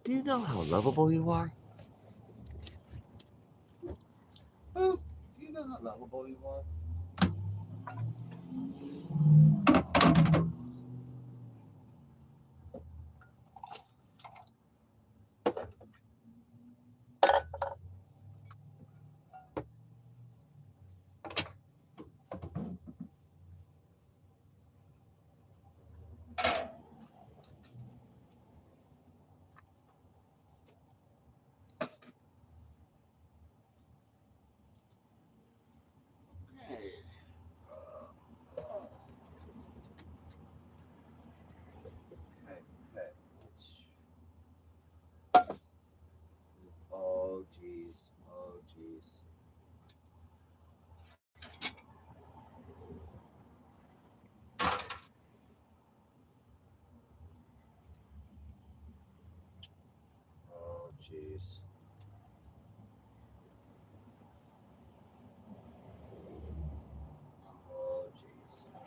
Do you know how lovable you are? Oh, do you know how lovable you are? Okay. Okay. Okay. Oh, jeez. Oh, jeez. Oh, jeez. Oh, jeez.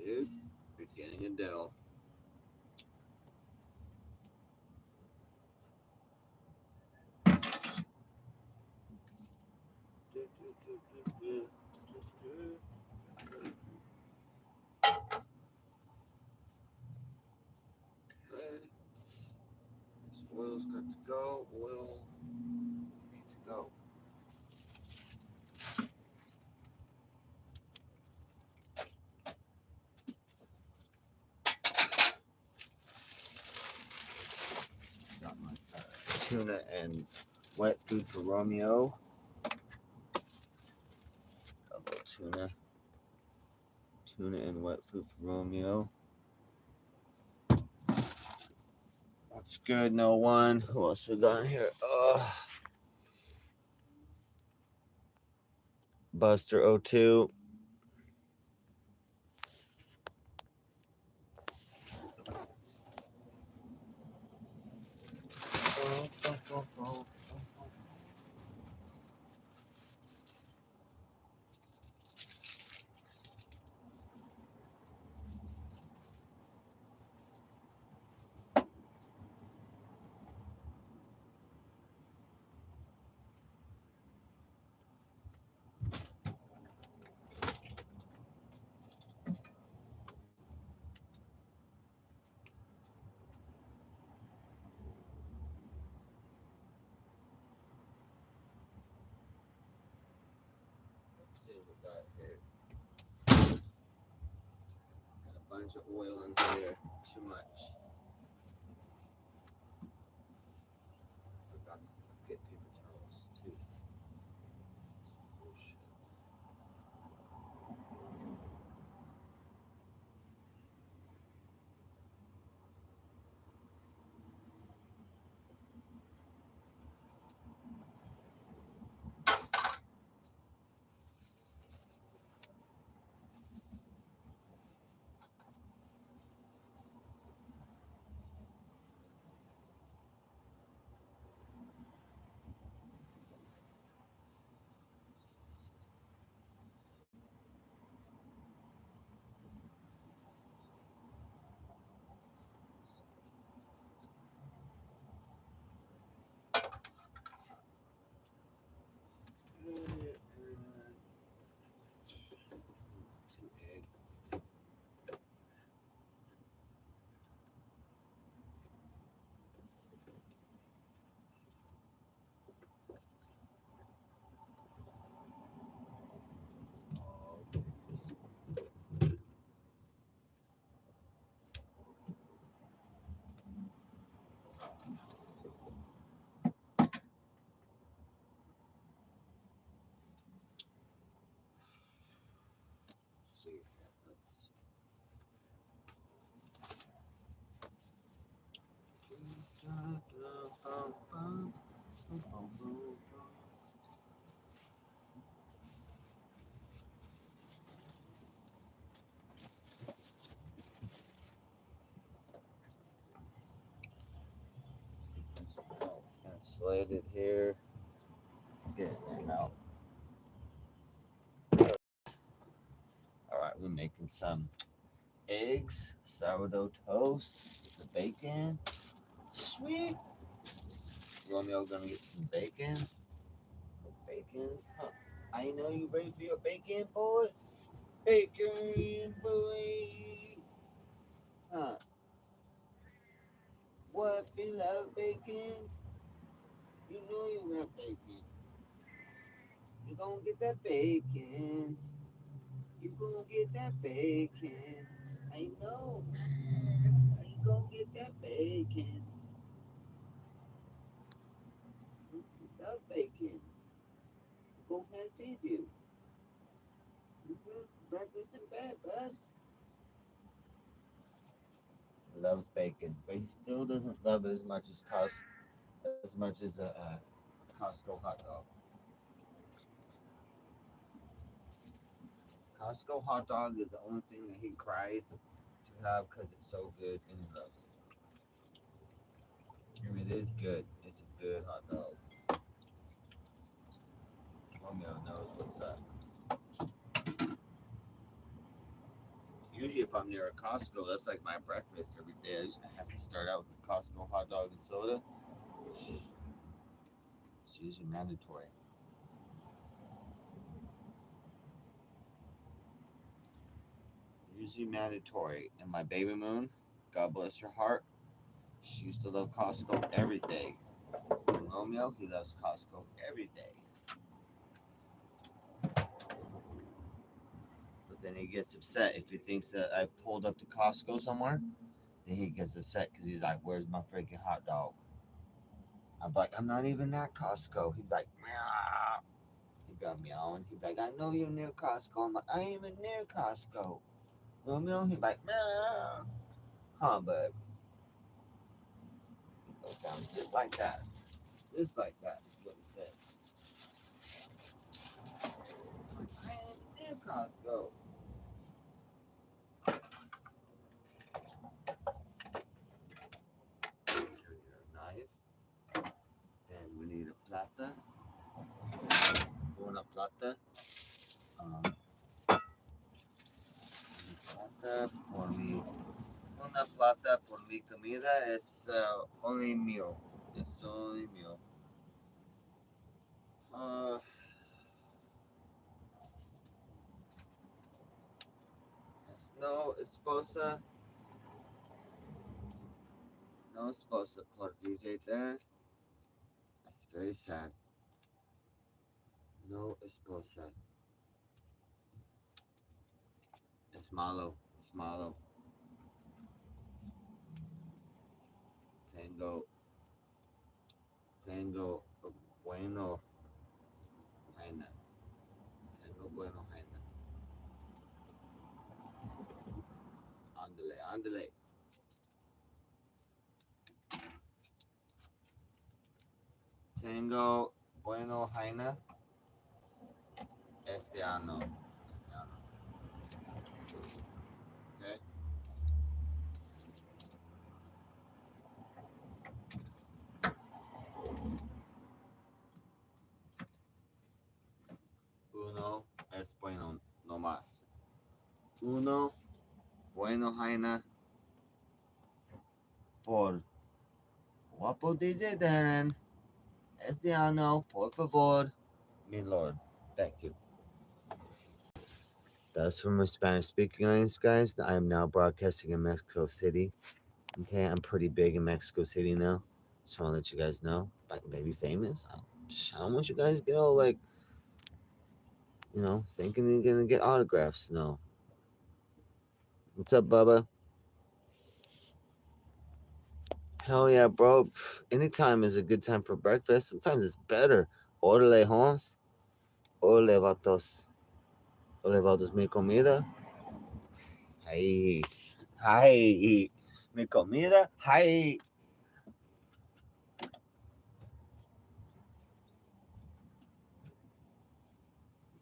Dude, you're getting a Dell. Okay. This oil's got to go. Oil need to go. Got my tuna and wet food for Romeo. A little tuna. Tuna and wet food for Romeo. What's good? No one. Who else we got here? Buster 02. Let's see what we got here. Got a bunch of oil in here. Too much. Forgot to get paper towels too. Bullshit. Two eggs. See here. Let's cancel it here. Get it in there, melt. All right, we're making some eggs, sourdough toast, with the bacon. Sweet. Romeo gonna get some bacon. Bacons. Huh. I know you ready for your bacon, boy. Bacon, boy. Huh. What if you love bacon? You know you love bacon. You gonna get that bacon. You gonna get that bacon. I know. You gonna get that bacon. You love bacon. Go ahead and feed you. Breakfast in bed, buds. He loves bacon, but he still doesn't love it as much as a Costco hot dog. Costco hot dog is the only thing that he cries to have because it's so good and he loves it. I mean, it is good. It's a good hot dog. Romeo knows what's up. Usually, if I'm near a Costco, that's like my breakfast every day. I have to start out with the Costco hot dog and soda. It's usually mandatory. Usually mandatory. And my baby moon, God bless her heart, she used to love Costco every day. And Romeo, he loves Costco every day. But then he gets upset if he thinks that I pulled up to Costco somewhere. Then he gets upset because he's like, "Where's my freaking hot dog?" I'm like, "I'm not even at Costco." He's like, "Meow." He got meowing. He's like, "I know you're near Costco." I'm like, "I ain't even near Costco." Romeo, he's like, "Meow." Huh, but it goes down just like that. Just like that is what he said. I'm like, I ain't even near Costco. Here's your knife. And we need a plata. Una plata. Um, plata por mi. Una plata por mi comida es only mío. Es only mío. Uh, es no esposa. No esposa por DJ there. That's very sad. No esposa. Es malo. Es malo. Tengo. Tengo bueno jaina. Tengo bueno jaina. Ándale, ándale. Tengo bueno jaina este año. Este año. Okay. Uno es bueno, no más. Uno bueno jaina por guapo DJ Darren. Este año, por favor, mi lord. Thank you. That's from my Spanish speaking audience, guys. I am now broadcasting in Mexico City. Okay, I'm pretty big in Mexico City now. Just want to let you guys know. Like, maybe famous. I don't want you guys to get all like, thinking you're gonna get autographs. No. What's up, Bubba? Hell yeah, bro. Anytime is a good time for breakfast. Sometimes it's better. Orale, Holmes. Orale, vatos. Orale, vatos, mi comida. Hey. Hi. Mi comida. Hi.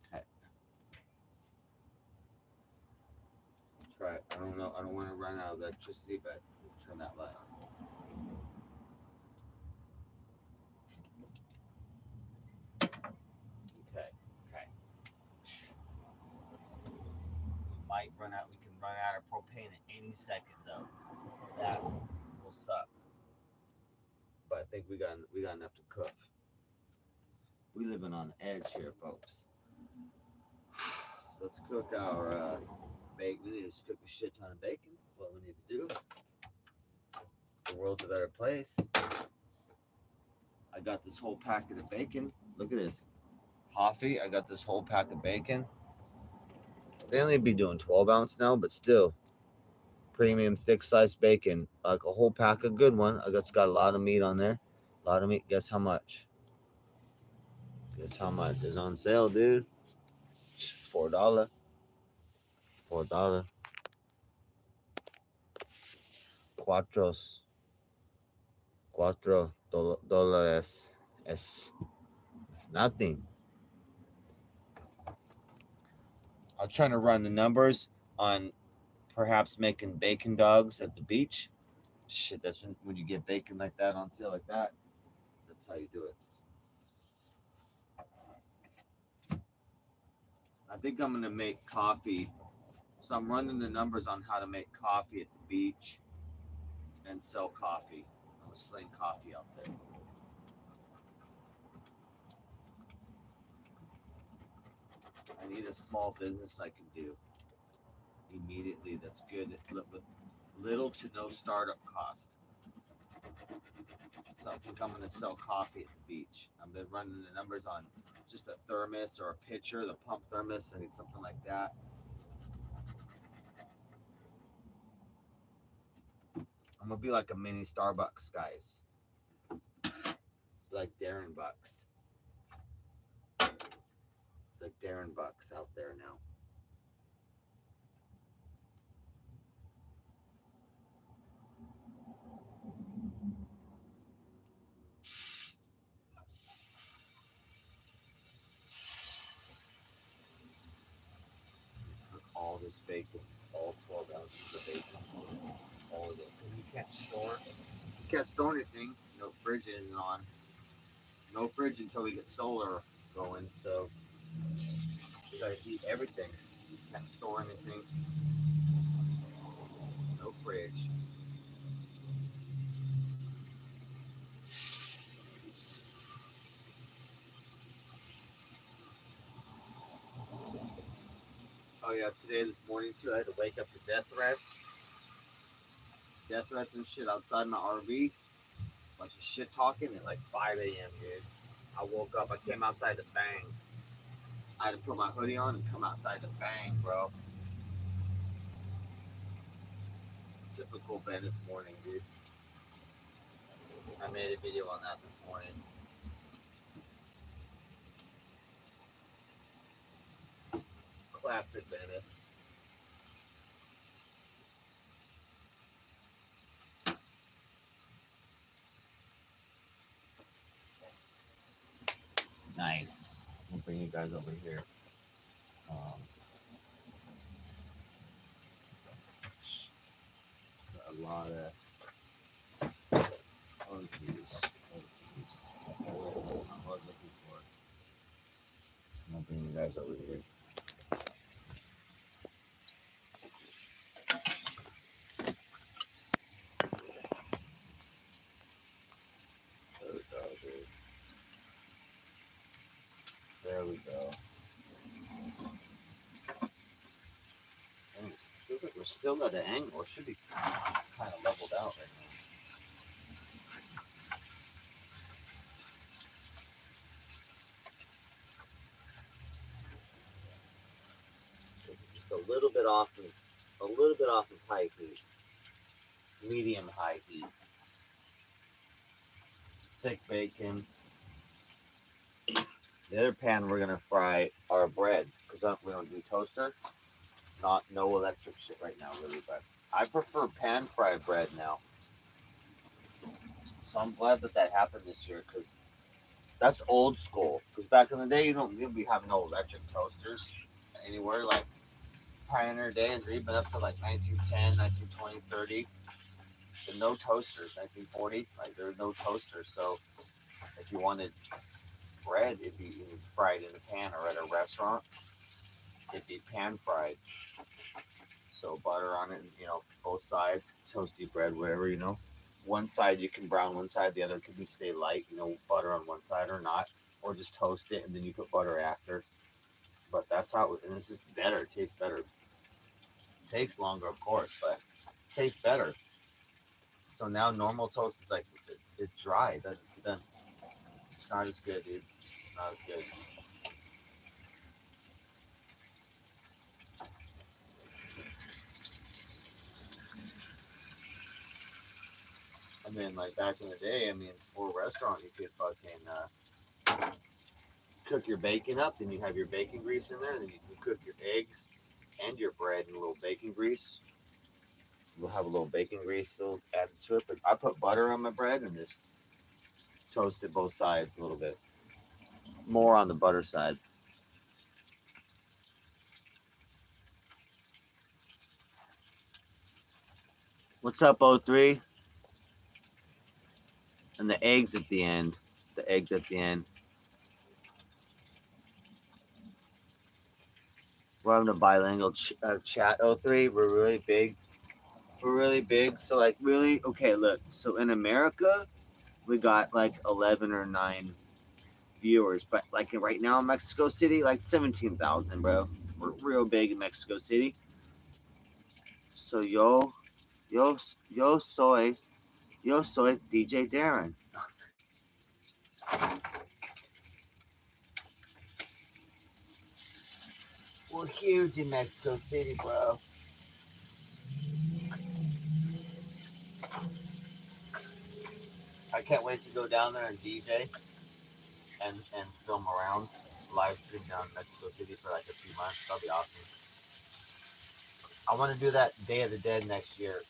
Okay. Try it. I don't know. I don't want to run out of electricity, but turn that light on. any second though. That will suck. But I think we got enough to cook. We living on the edge here, folks. Let's cook our bacon. We need to cook a shit ton of bacon. That's what we need to do. The world's a better place. I got this whole packet of bacon. Look at this. Coffee. I got this whole pack of bacon. They only be doing 12 ounce now, but still. Premium thick sliced bacon. Like a whole pack of good one. It's got a lot of meat on there. A lot of meat. Guess how much? Guess how much? It's on sale, dude. $4. $4. $4 es it's nothing. I'm trying to run the numbers on perhaps making bacon dogs at the beach. Shit, that's when you get bacon like that on sale like that. That's how you do it. I think I'm gonna make coffee. So I'm running the numbers on how to make coffee at the beach and sell coffee. I'm gonna sling coffee out there. I need a small business I can do immediately that's good with little to no startup cost. So I think I'm going to sell coffee at the beach. I've been running the numbers on just a thermos or a pitcher, the pump thermos. I need something like that. I'm going to be like a mini Starbucks, guys. Like Darren Bucks. It's like Darren Bucks out there now. All this bacon, all 12 ounces of bacon, all of it. And you can't store anything. No fridge isn't on. No fridge until we get solar going. So we gotta heat everything. Can't store anything. No fridge. Oh yeah, this morning too, I had to wake up to death threats and shit outside my RV. Bunch of shit talking at like 5 a.m. dude. I woke up, I came outside to bang. I had to put my hoodie on and come outside to bang, bro. Typical Venice morning, dude. I made a video on that this morning. Classic Venice. Nice. I'll bring you guys over here. A lot of geez. What I was looking for. I'll bring you guys over here. There we go, dude. There we go. And it feels like we're still at an angle. It should be kind of leveled out right now. So just a little bit off of high heat. Medium high heat. Thick bacon. The other pan we're gonna fry our bread because we don't do toaster. No electric shit right now, really, but I prefer pan fried bread now. So I'm glad that happened this year because that's old school. Because back in the day, you'd be having no electric toasters anywhere. Like pioneer days, or even up to like 1910, 1920, 30. So no toasters. 1940, like there was no toasters. So if you wanted bread, it'd be fried in a pan, or at a restaurant, it'd be pan fried. So butter on it, and, both sides, toasty bread, whatever, One side you can brown one side, the other can be stay light, butter on one side or not, or just toast it and then you put butter after. But that's how, and it's just better, it tastes better. It takes longer, of course, but it tastes better. So now normal toast is like, it's dry, it's not as good, dude. It's not as good. And then, like back in the day, for a restaurant, you could fucking cook your bacon up, then you have your bacon grease in there, and then you can cook your eggs and your bread in a little bacon grease. You'll have a little bacon grease still added to it, but I put butter on my bread and just toast it both sides a little bit. More on the butter side. What's up, O3? And the eggs at the end. The eggs at the end. We're having a bilingual chat, O3. We're really big. We're really big. So, like, really, okay, look. So, in America, we got like 11 or 9 viewers. But, like, right now in Mexico City, like 17,000, bro. We're real big in Mexico City. So, yo soy DJ Darren. We're huge in Mexico City, bro. I can't wait to go down there and DJ and film around, live stream down in Mexico City for like a few months. That'll be awesome. I want to do that Day of the Dead next year.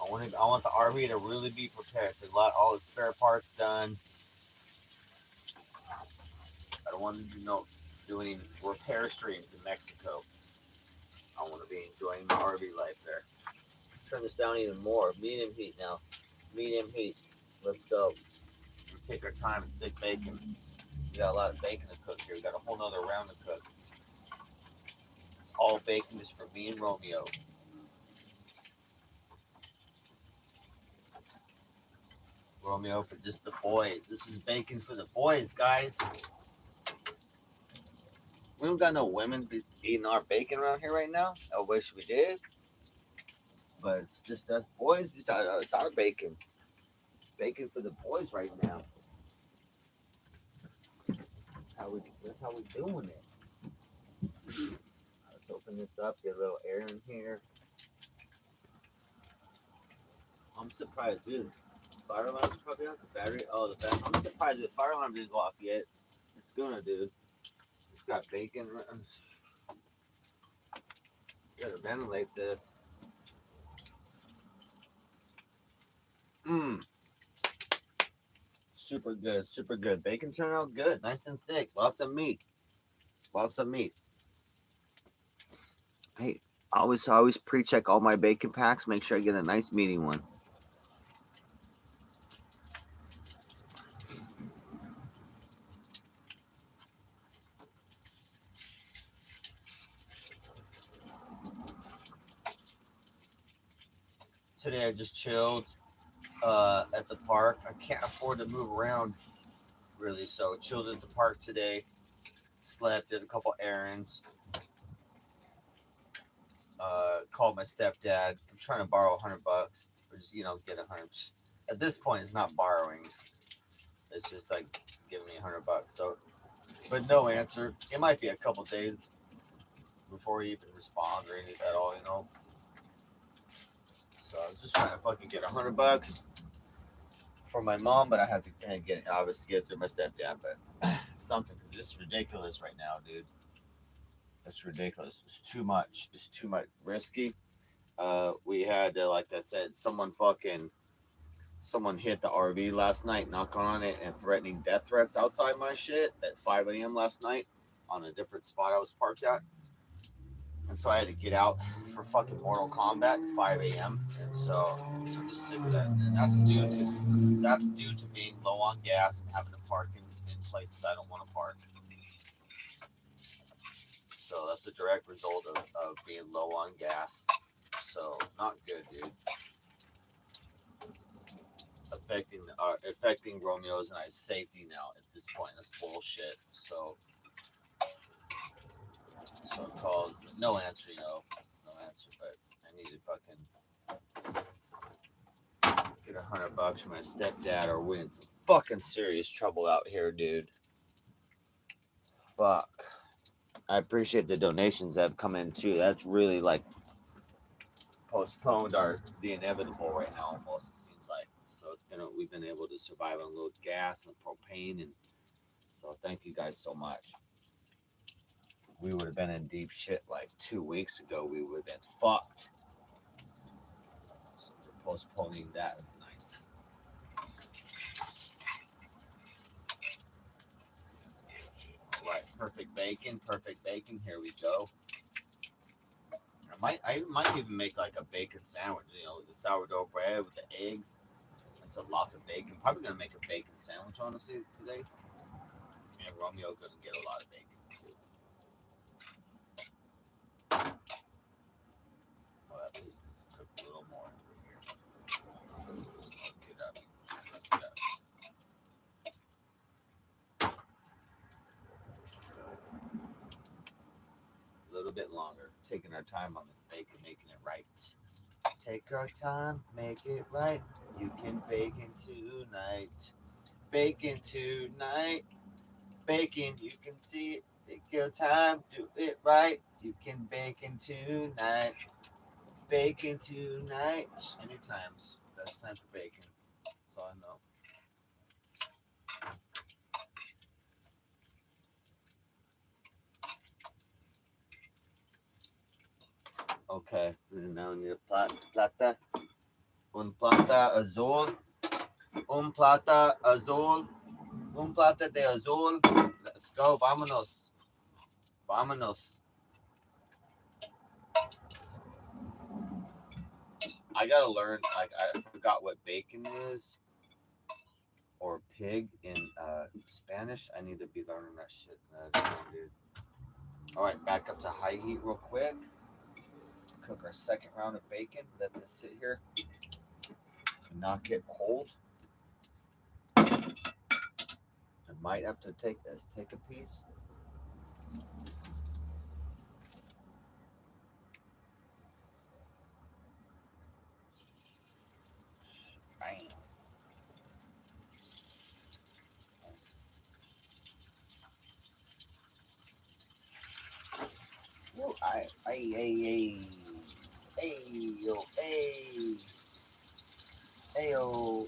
I want the RV to really be prepared. There's all the spare parts done. I don't want to do any repair streams in Mexico. I want to be enjoying the RV life there. Turn this down even more. Medium heat now. Medium heat. Let's go. We take our time and stick bacon. We got a lot of bacon to cook here. We got a whole nother round to cook. It's all bacon just for me and Romeo. Romeo for just the boys. This is bacon for the boys, guys. We don't got no women eating our bacon around here right now. I wish we did. But it's just us boys. It's our bacon. Bacon for the boys right now. That's how we doing it. Let's open this up, get a little air in here. I'm surprised, dude. Fire alarm's probably off. The battery. Oh, the battery. I'm surprised the fire alarm didn't go off yet. It's gonna, dude. It's got bacon. Gotta ventilate this. Super good, super good. Bacon turned out good, nice and thick. Lots of meat. Lots of meat. Hey, I always pre-check all my bacon packs. Make sure I get a nice meaty one. Today I just chilled at the park. I can't afford to move around really, so chilled at the park today. Slept, did a couple errands. Called my stepdad. I'm trying to borrow $100, or just get 100. At this point, it's not borrowing. It's just like giving me $100. So, but no answer. It might be a couple days before he even responds or anything at all, So I was just trying to fucking get $100 for my mom, but I have to obviously get it through my stepdad. But something, because this is ridiculous right now, dude. It's ridiculous. It's too much. It's too much risky. We had, like I said, someone hit the RV last night, knocking on it and threatening death threats outside my shit at 5 a.m. last night on a different spot I was parked at. And so I had to get out for fucking Mortal Kombat at 5 a.m. And so I'm just sick of that. And that's due to being low on gas and having to park in places I don't want to park. So that's a direct result of being low on gas. So not good, dude. Affecting Romeo's and I's safety now at this point. That's bullshit. So called no answer, no answer. But I need to fucking get $100 from my stepdad, or we're in some fucking serious trouble out here, dude. Fuck. I appreciate the donations that have come in too. That's really like postponed the inevitable right now, almost, it seems like. So we've been able to survive on a little gas and propane, and so thank you guys so much. We would have been in deep shit like 2 weeks ago. We would have been fucked. So postponing that is nice. Right, perfect bacon. Here we go. I might even make like a bacon sandwich. The sourdough bread with the eggs. That's lots of bacon. Probably gonna make a bacon sandwich, honestly, today. And Romeo's gonna get a lot of bacon too. Oh, at least it's cooked a little more over here. Cook it up. A little bit longer. Taking our time on this bacon, making it right. Take our time, make it right. You can bacon tonight. Bacon tonight. Bacon, you can see it. Take your time, do it right. You can bacon tonight. Bacon tonight. Anytime's best time for bacon. That's all I know. Okay, now we need a plata. Un plata azul. Un plata azul. Un plata de azul. Let's go. Vámonos. Vámonos. I gotta learn. Like, I forgot what bacon is, or pig in Spanish. I need to be learning that shit, dude. All right, back up to high heat real quick. Cook our second round of bacon. Let this sit here and not get cold. I might have to take a piece. Bam. Whoa, hey, yo, hey, yo.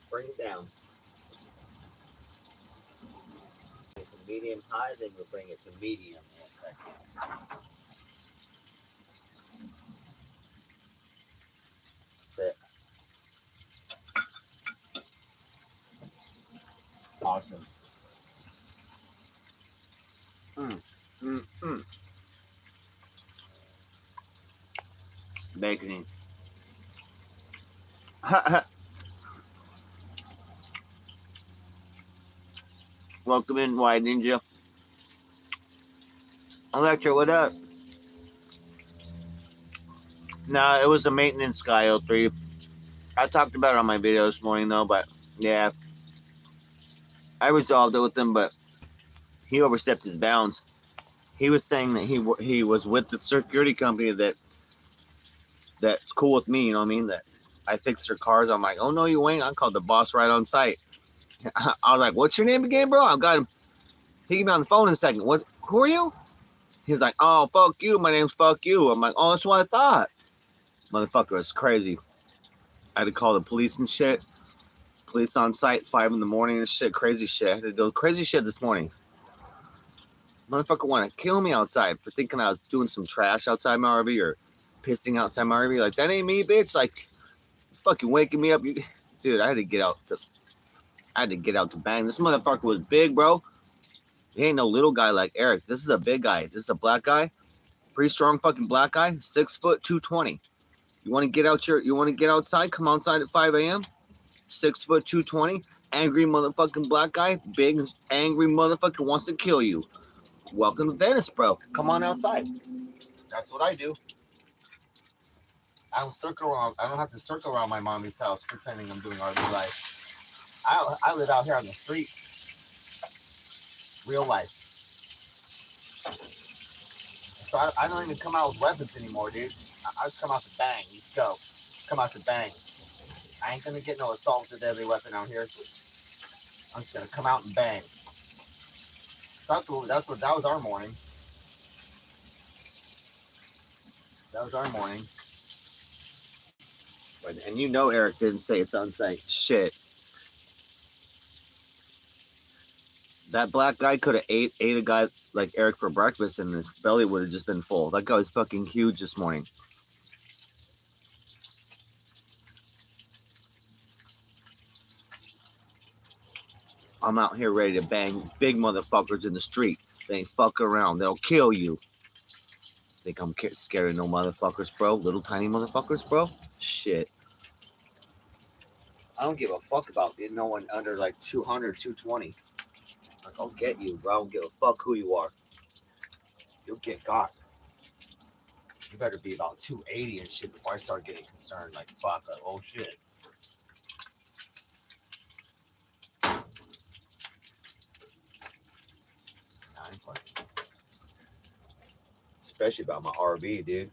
Bring it down. Medium high, then we'll bring it to medium in a second. That's it. Awesome. Baconing. Welcome in, White Ninja. Electra, what up? Nah, it was a maintenance guy, 03. I talked about it on my video this morning, though, but yeah. I resolved it with him, but he overstepped his bounds. He was saying that he was with the security company that's cool with me, you know what I mean? That I fix their cars. I'm like, oh, no, you ain't. I called the boss right on site. I was like, what's your name again, bro? I've got him. He get me on the phone in a second. Who are you? He's like, oh, fuck you. My name's fuck you. I'm like, oh, that's what I thought. Motherfucker was crazy. I had to call the police and shit. Police on site, 5 in the morning and shit, crazy shit. I had to do crazy shit this morning. Motherfucker want to kill me outside for thinking I was doing some trash outside my RV or pissing outside my RV. Like, that ain't me, bitch. Like, fucking waking me up. Dude, I had to get out to bang. This motherfucker was big, bro. He ain't no little guy like Eric. This is a big guy. This is a black guy. Pretty strong fucking black guy. 6 foot, 220. You want to get outside? Come outside at 5 a.m. 6 foot, 220. Angry motherfucking black guy. Big, angry motherfucker wants to kill you. Welcome to Venice, bro. Come on outside. That's what I do. I don't have to circle around my mommy's house pretending I'm doing RV life. I live out here on the streets. Real life. So I don't even come out with weapons anymore, dude. I just come out to bang. Let's go. Come out to bang. I ain't gonna get no assault with a deadly weapon out here. I'm just gonna come out and bang. That was our morning. That was our morning. And you know Eric didn't say it's unsafe. Shit. That black guy could have ate a guy like Eric for breakfast and his belly would have just been full. That guy was fucking huge this morning. I'm out here ready to bang big motherfuckers in the street. They ain't fuck around. They'll kill you. Think I'm scared of no motherfuckers, bro? Little tiny motherfuckers, bro? Shit. I don't give a fuck about no one under like 200, 220. Like, I'll get you, bro. I don't give a fuck who you are. You'll get got. You better be about 280 and shit before I start getting concerned. Like, fuck, oh shit. Especially about my RV, dude.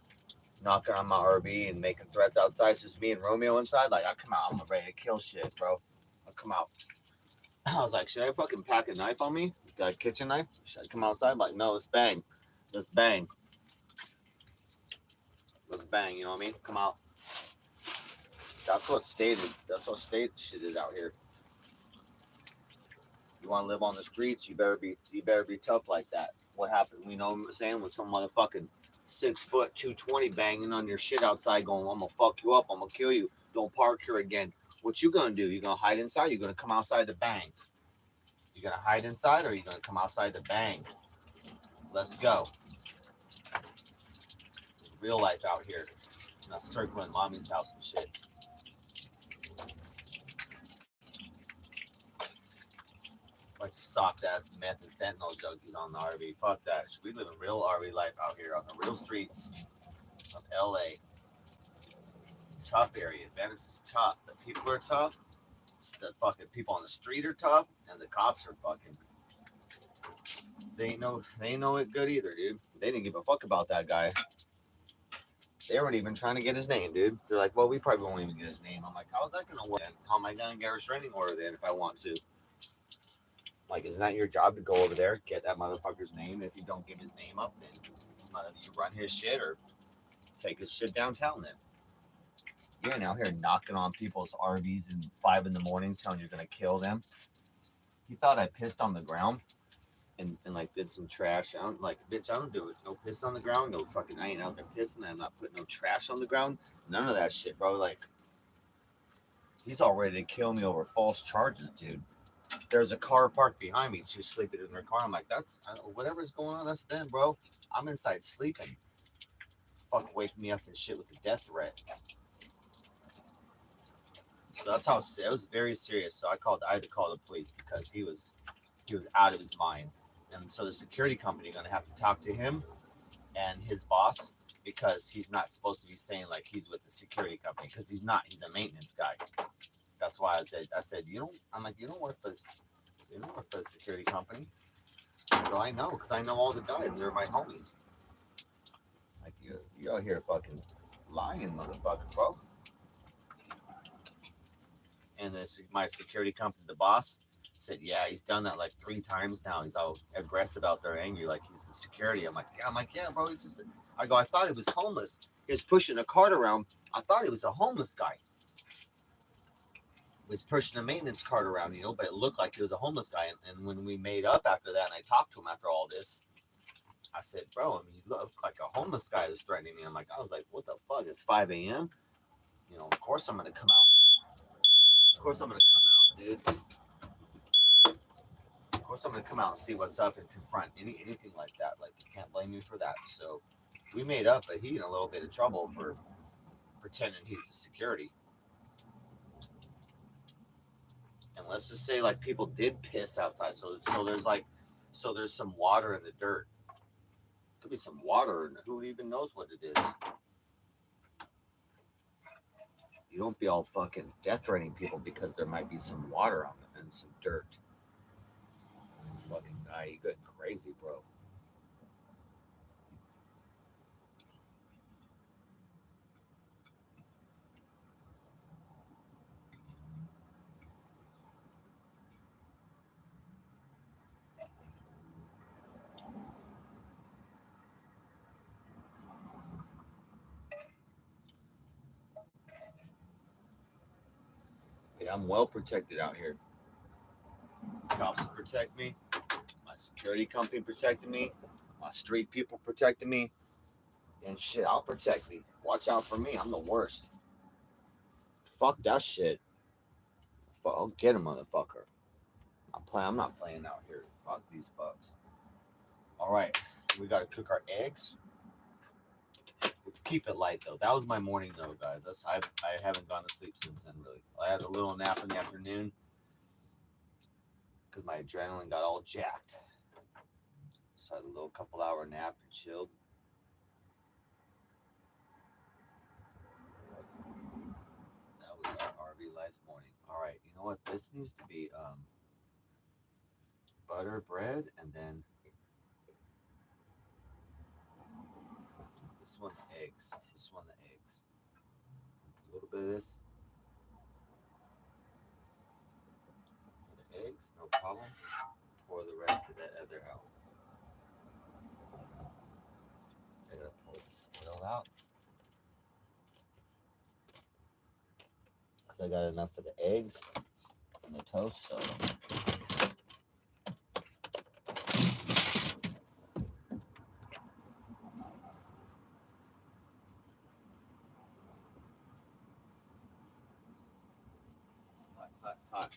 Knocking on my RV and making threats outside. It's just me and Romeo inside. Like, I come out, I'm ready to kill shit, bro. I come out. I was like, should I fucking pack a knife on me? Got a kitchen knife? Should I come outside? I'm like, no, let's bang. Let's bang. Let's bang, you know what I mean? Come out. That's what state shit is out here. You want to live on the streets, you better be tough like that. What happened? You know what I'm saying? With some motherfucking 6 foot 220 banging on your shit outside going, I'm gonna fuck you up, I'm gonna kill you. Don't park here again. What you gonna do? You gonna hide inside? You gonna come outside to bang? You gonna hide inside or you gonna come outside to bang? Let's go. Real life out here. Not circling mommy's house and shit. Bunch of soft ass meth and fentanyl junkies on the RV. Fuck that. We live in real RV life out here on the real streets of LA. Tough area. Venice is tough. The people are tough. The fucking people on the street are tough, and the cops are fucking. They ain't no it good either, dude. They didn't give a fuck about that guy. They weren't even trying to get his name, dude. They're like, well, we probably won't even get his name. I'm like, how's that gonna work? How am I gonna get a restraining order then if I want to? Like, isn't that your job to go over there, get that motherfucker's name? If you don't give his name up, then you run his shit or take his shit downtown then. You ain't out here knocking on people's RVs at 5 in the morning telling you're gonna kill them. He thought I pissed on the ground and like did some trash. I don't like, bitch, I don't do it. No piss on the ground, no fucking, I ain't out there pissing. I'm not putting no trash on the ground. None of that shit, bro. Like, he's all ready to kill me over false charges, dude. There's a car parked behind me. She's sleeping in her car. I'm like, whatever's going on, that's them, bro. I'm inside sleeping. Fuck, wake me up and shit with the death threat. So that's how it was very serious. So I had to call the police because he was out of his mind. And so the security company gonna have to talk to him and his boss because he's not supposed to be saying like he's with the security company because he's not. He's a maintenance guy. That's why I said, you don't work for the security company. I go, I know, because I know all the guys. They're my homies. Like, you out here fucking lying, motherfucker, bro. And my security company, the boss, said, yeah, he's done that like 3 times now. He's all aggressive out there, angry, like he's the security. I'm like, yeah, bro. He's just. I go, I thought he was homeless. He was pushing a cart around. I thought he was a homeless guy. was pushing the maintenance cart around, but it looked like he was a homeless guy. And when we made up after that, and I talked to him after all this, I said, bro, I mean, you look like a homeless guy who's threatening me. I was like, what the fuck? It's 5 a.m. Of course I'm gonna come out. Of course I'm gonna come out, dude. Of course I'm gonna come out and see what's up and confront anything like that. Like, you can't blame me for that. So we made up, but he in a little bit of trouble for pretending he's the security. And let's just say like people did piss outside. So there's some water in the dirt. Could be some water, and who even knows what it is. You don't be all fucking death threatening people because there might be some water on them and some dirt. Fucking guy, you going crazy, bro. Yeah, I'm well protected out here. Cops protect me. My security company protected me. My street people protected me. And shit, I'll protect me. Watch out for me. I'm the worst. Fuck that shit. I'll get a motherfucker. I'm not playing out here. Fuck these bugs. All right, we gotta cook our eggs. Let's keep it light though. That was my morning though, guys. I haven't gone to sleep since then really. I had a little nap in the afternoon because my adrenaline got all jacked. So I had a little couple-hour nap and chilled. That was our RV life morning. All right, you know what? This needs to be butter bread, and then this one the eggs. This one the eggs. A little bit of this for the eggs, no problem. Pour the rest of that other out. I'm gonna pull this oil out because I got enough for the eggs and the toast. So hot, hot, hot.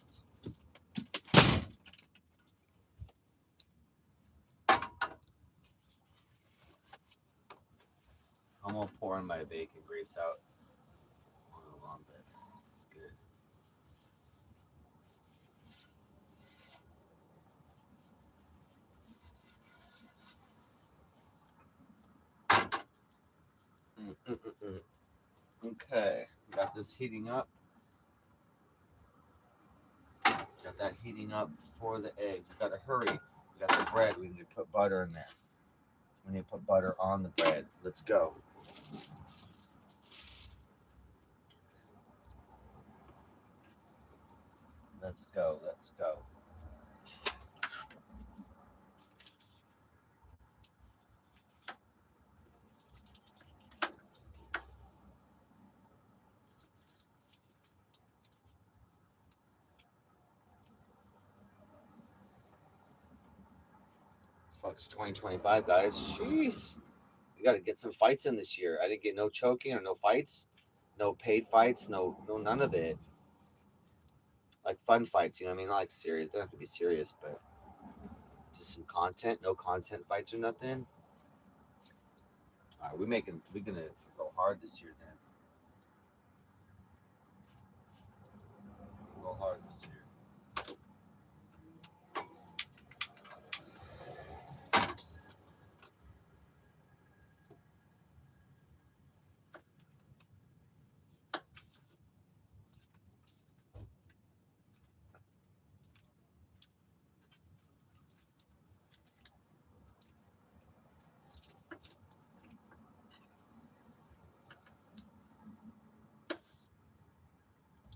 I'm gonna pour in my bacon grease out a little bit. It's good. Mm-mm-mm-mm. Okay, got this heating up. Got that heating up for the eggs. We gotta hurry. We got the bread. We need to put butter in there. We need to put butter on the bread. Let's go. Let's go. Let's go. Fuck, it's 2025, guys. Jeez. We got to get some fights in this year. I didn't get no choking or no fights, no paid fights, no none of it. Like fun fights, you know what I mean? Not like serious. They don't have to be serious, but just some content. No content fights or nothing. All right, we're gonna go hard this year then. Go hard this year.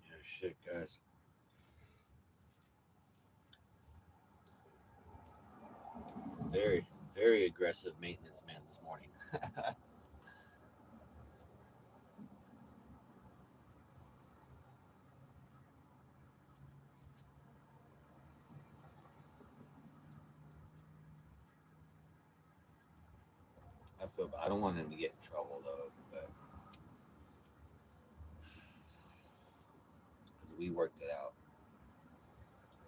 Yeah, shit, guys. Very, very aggressive maintenance man this morning. I feel bad. I don't want him to get in trouble though, but we worked it out.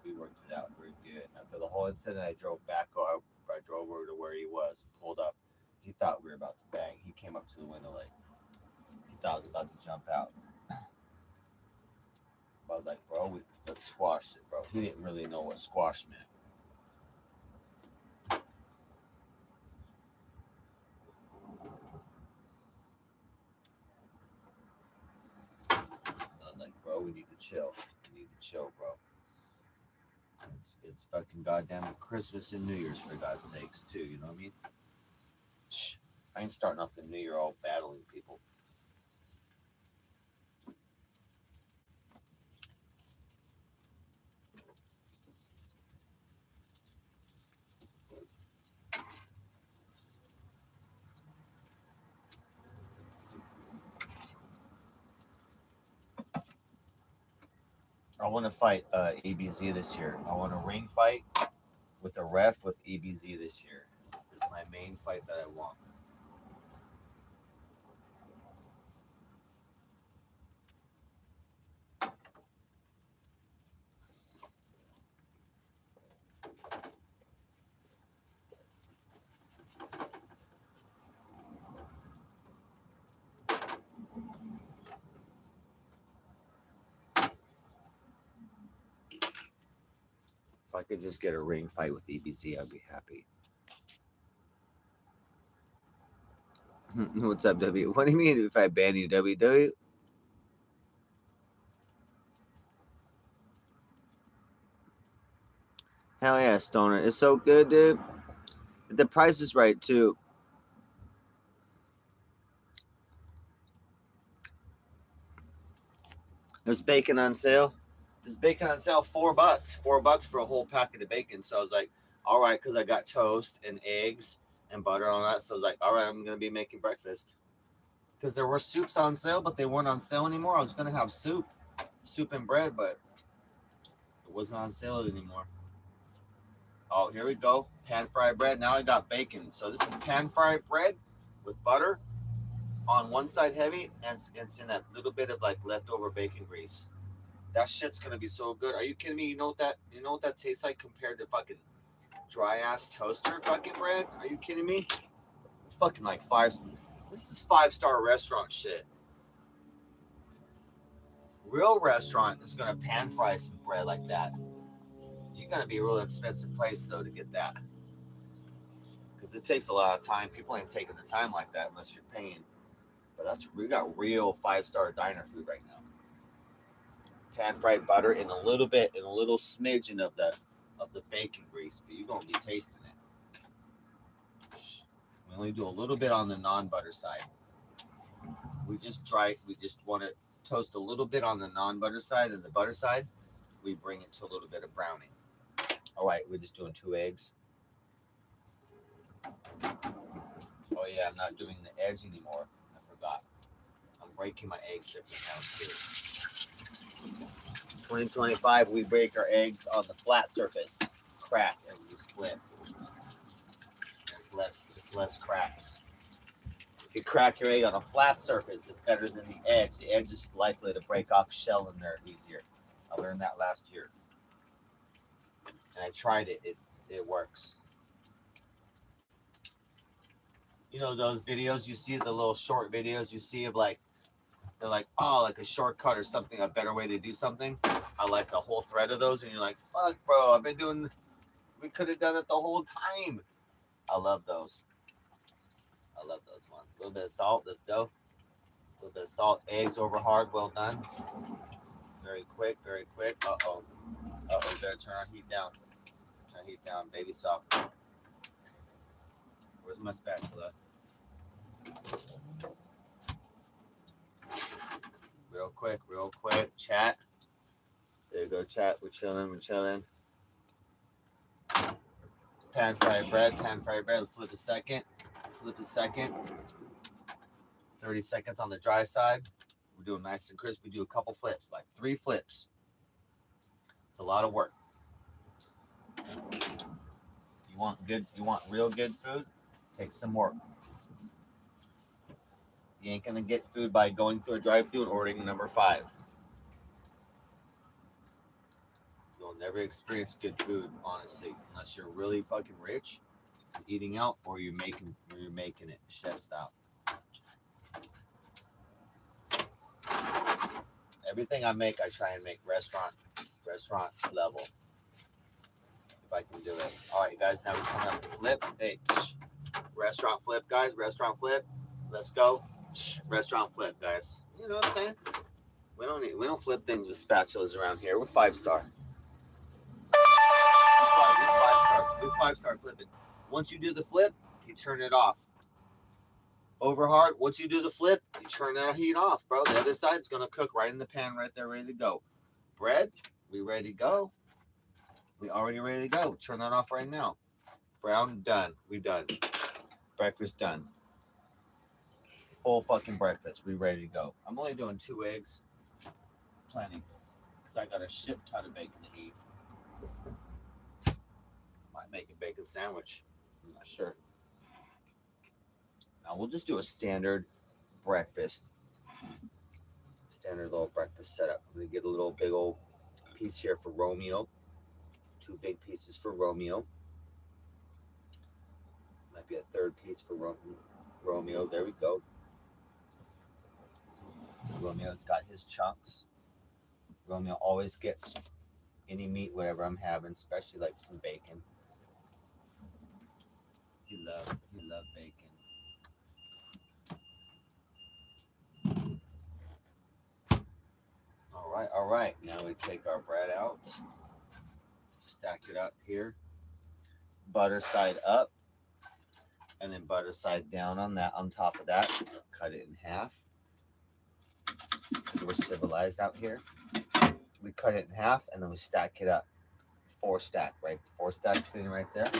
We worked it out very good. After the whole incident, I drove back. I drove over to where he was, pulled up. He thought we were about to bang. He came up to the window like he thought I was about to jump out. I was like, bro, let's squash it, bro. He didn't really know what squash meant. So I was like, bro, we need to chill. We need to chill, bro. It's fucking goddamn Christmas and New Year's for God's sakes too. You know what I mean? Shh. I ain't starting off the New Year all battling people. I want to fight EBZ this year. I want a ring fight with a ref with EBZ this year. This is my main fight that I want. If I could just get a ring fight with EBZ, I'd be happy. What's up, W? What do you mean if I ban you, W? Hell yeah, Stoner. It's so good, dude. The price is right, too. There's bacon on sale. There's bacon on sale, $4. $4 for a whole packet of bacon. So I was like, all right, because I got toast and eggs and butter on that. So I was like, all right, I'm going to be making breakfast. Because there were soups on sale, but they weren't on sale anymore. I was going to have soup and bread, but it wasn't on sale anymore. Oh, here we go. Pan fried bread. Now I got bacon. So this is pan fried bread with butter on one side heavy, and it's in that little bit of like leftover bacon grease. That shit's gonna be so good. Are you kidding me? You know what that tastes like compared to fucking dry ass toaster fucking bread? Are you kidding me? Fucking like five. This is 5-star restaurant shit. Real restaurant is gonna pan fry some bread like that. You gotta be a real expensive place though to get that, because it takes a lot of time. People ain't taking the time like that unless you're paying. But we got real 5-star diner food right now. Pan fried butter and a little smidgen of the bacon grease, but you're gonna be tasting it. We only do a little bit on the non-butter side. We just want to toast a little bit on the non-butter side, and the butter side, we bring it to a little bit of browning. All right, we're just doing 2 eggs. Oh yeah, I'm not doing the edge anymore. I forgot. I'm breaking my eggs different now too. 2025, we break our eggs on the flat surface, crack, and we split. It's less cracks. If you crack your egg on a flat surface, it's better than the edge. The edge is likely to break off shell in there easier. I learned that last year, and I tried it. It works. You know those videos you see, the little short videos you see of like, they're like, oh, like a shortcut or something, a better way to do something. I like the whole thread of those, and you're like, fuck, bro, we could have done it the whole time. I love those. I love those ones. A little bit of salt. Let's go. A little bit of salt. Eggs over hard. Well done. Very quick. Very quick. Uh-oh. Uh-oh. Better turn our heat down. Turn heat down. Baby soft. Where's my spatula? Real quick. Real quick. Chat. There you go, chat. We're chilling. We're chilling. Pan fried bread. Pan fried bread. Let's flip a second. Flip a second. 30 seconds on the dry side. We're doing nice and crisp. We do a couple flips, like 3 flips. It's a lot of work. You want real good food? Take some work. You ain't gonna get food by going through a drive-thru and ordering number 5. You'll never experience good food, honestly, unless you're really fucking rich, eating out, or you're making it chef style. Everything I make, I try and make restaurant level. If I can do it. All right, guys. Now we're coming up to flip. Hey, restaurant flip, guys. Restaurant flip. Let's go. Restaurant flip, guys. You know what I'm saying? We don't flip things with spatulas around here. We're 5-star. We're 5-star flipping. Once you do the flip, you turn it off. Over hard. Once you do the flip, you turn that heat off, bro. The other side's gonna cook right in the pan, right there, ready to go. Bread, we ready to go. We already ready to go. Turn that off right now. Brown done. We done. Breakfast done. Full fucking breakfast. We ready to go. I'm only doing 2 eggs. Plenty. Because I got a shit ton of bacon to eat. Might make a bacon sandwich. I'm not sure. Now we'll just do a standard breakfast. Standard little breakfast setup. I'm going to get a little big old piece here for Romeo. 2 big pieces for Romeo. Might be a 3rd piece for Romeo. There we go. Romeo's got his chunks. Romeo always gets any meat, whatever I'm having, especially like some bacon. He love bacon. All right. Now we take our bread out, stack it up here, butter side up, and then butter side down on that. On top of that, cut it in half. Because we're civilized out here. We cut it in half and then we stack it up. 4 stack, right? 4 stacks sitting right there.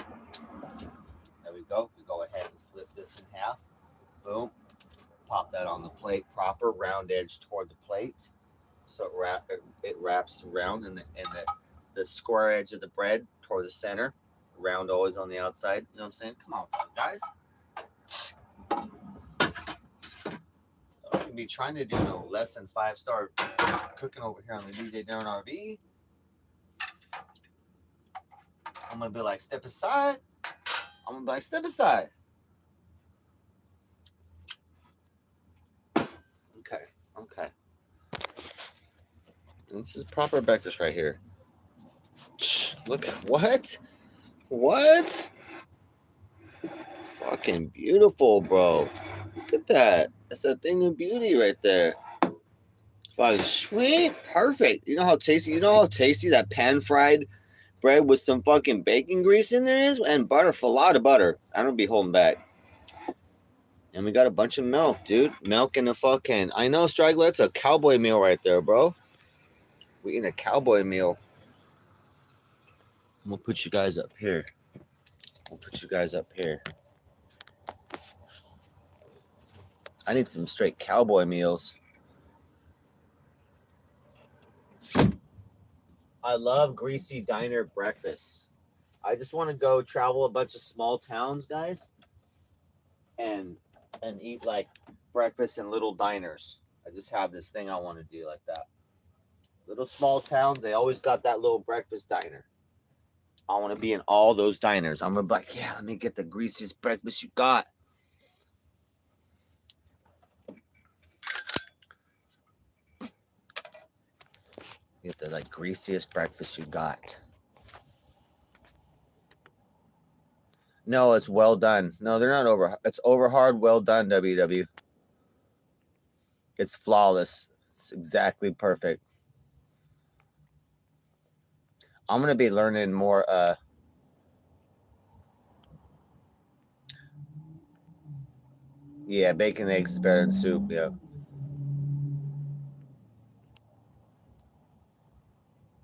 There we go. We go ahead and flip this in half. Boom. Pop that on the plate proper, round edge toward the plate. So it wraps around and the square edge of the bread toward the center. Round always on the outside. You know what I'm saying? Come on, guys. Don't be trying to do no less than 5-star cooking over here on the DJ Darren RV. I'm gonna be like, step aside. I'm gonna be like, step aside. Okay. This is proper breakfast right here. Look, what? Fucking beautiful, bro. Look at that. That's a thing of beauty right there. Fucking sweet. Perfect. You know how tasty that pan-fried bread with some fucking bacon grease in there is? And butter, a lot of butter. I don't be holding back. And we got a bunch of milk, dude. Milk in the fucking... I know, Straggler, that's a cowboy meal right there, bro. We eating a cowboy meal. I'm gonna put you guys up here. I need some straight cowboy meals. I love greasy diner breakfasts. I just want to go travel a bunch of small towns, guys, and eat like breakfast in little diners. I just have this thing I want to do like that. Little small towns, they always got that little breakfast diner. I want to be in all those diners. I'm gonna be like, yeah, let me get the greasiest breakfast you got. Get the like greasiest breakfast you got. No, it's well done. No, they're not over. It's over hard, well done, WW. It's flawless. It's exactly perfect. I'm gonna be learning more. Yeah, bacon and eggs is better than soup. Yeah.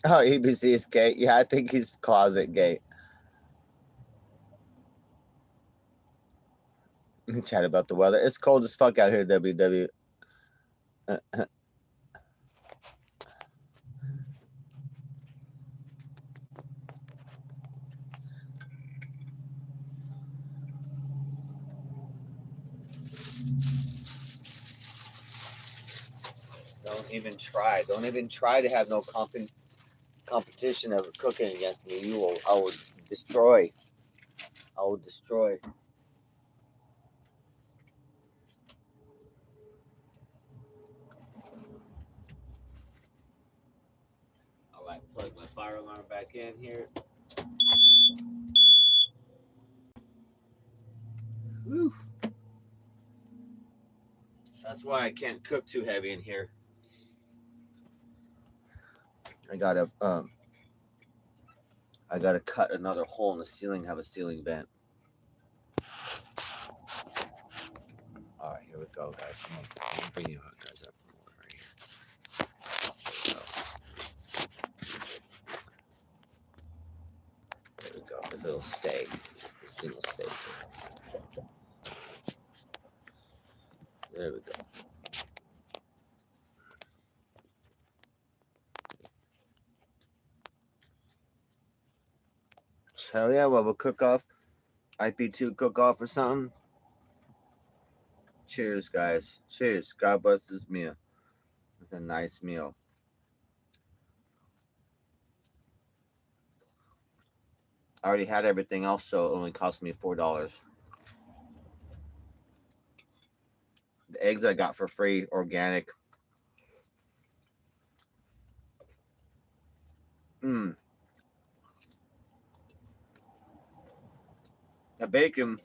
Oh, EBC is gay. Yeah, I think he's closet gay. Chat about the weather. It's cold as fuck out here, WW. Don't even try. Don't even try to have no competition of cooking against me. I will destroy. I will destroy. All right, plug my fire alarm back in here. Whew. That's why I can't cook too heavy in here. I gotta cut another hole in the ceiling. Have a ceiling vent. All right, here we go, guys. I'm gonna bring you guys up right here. There we go. It'll stay. This thing will stay. There we go. So yeah, we'll have a cook-off. IP2 cook-off or something. Cheers, guys. Cheers. God bless this meal. It's a nice meal. I already had everything else, so it only cost me $4. The eggs I got for free, organic. The bacon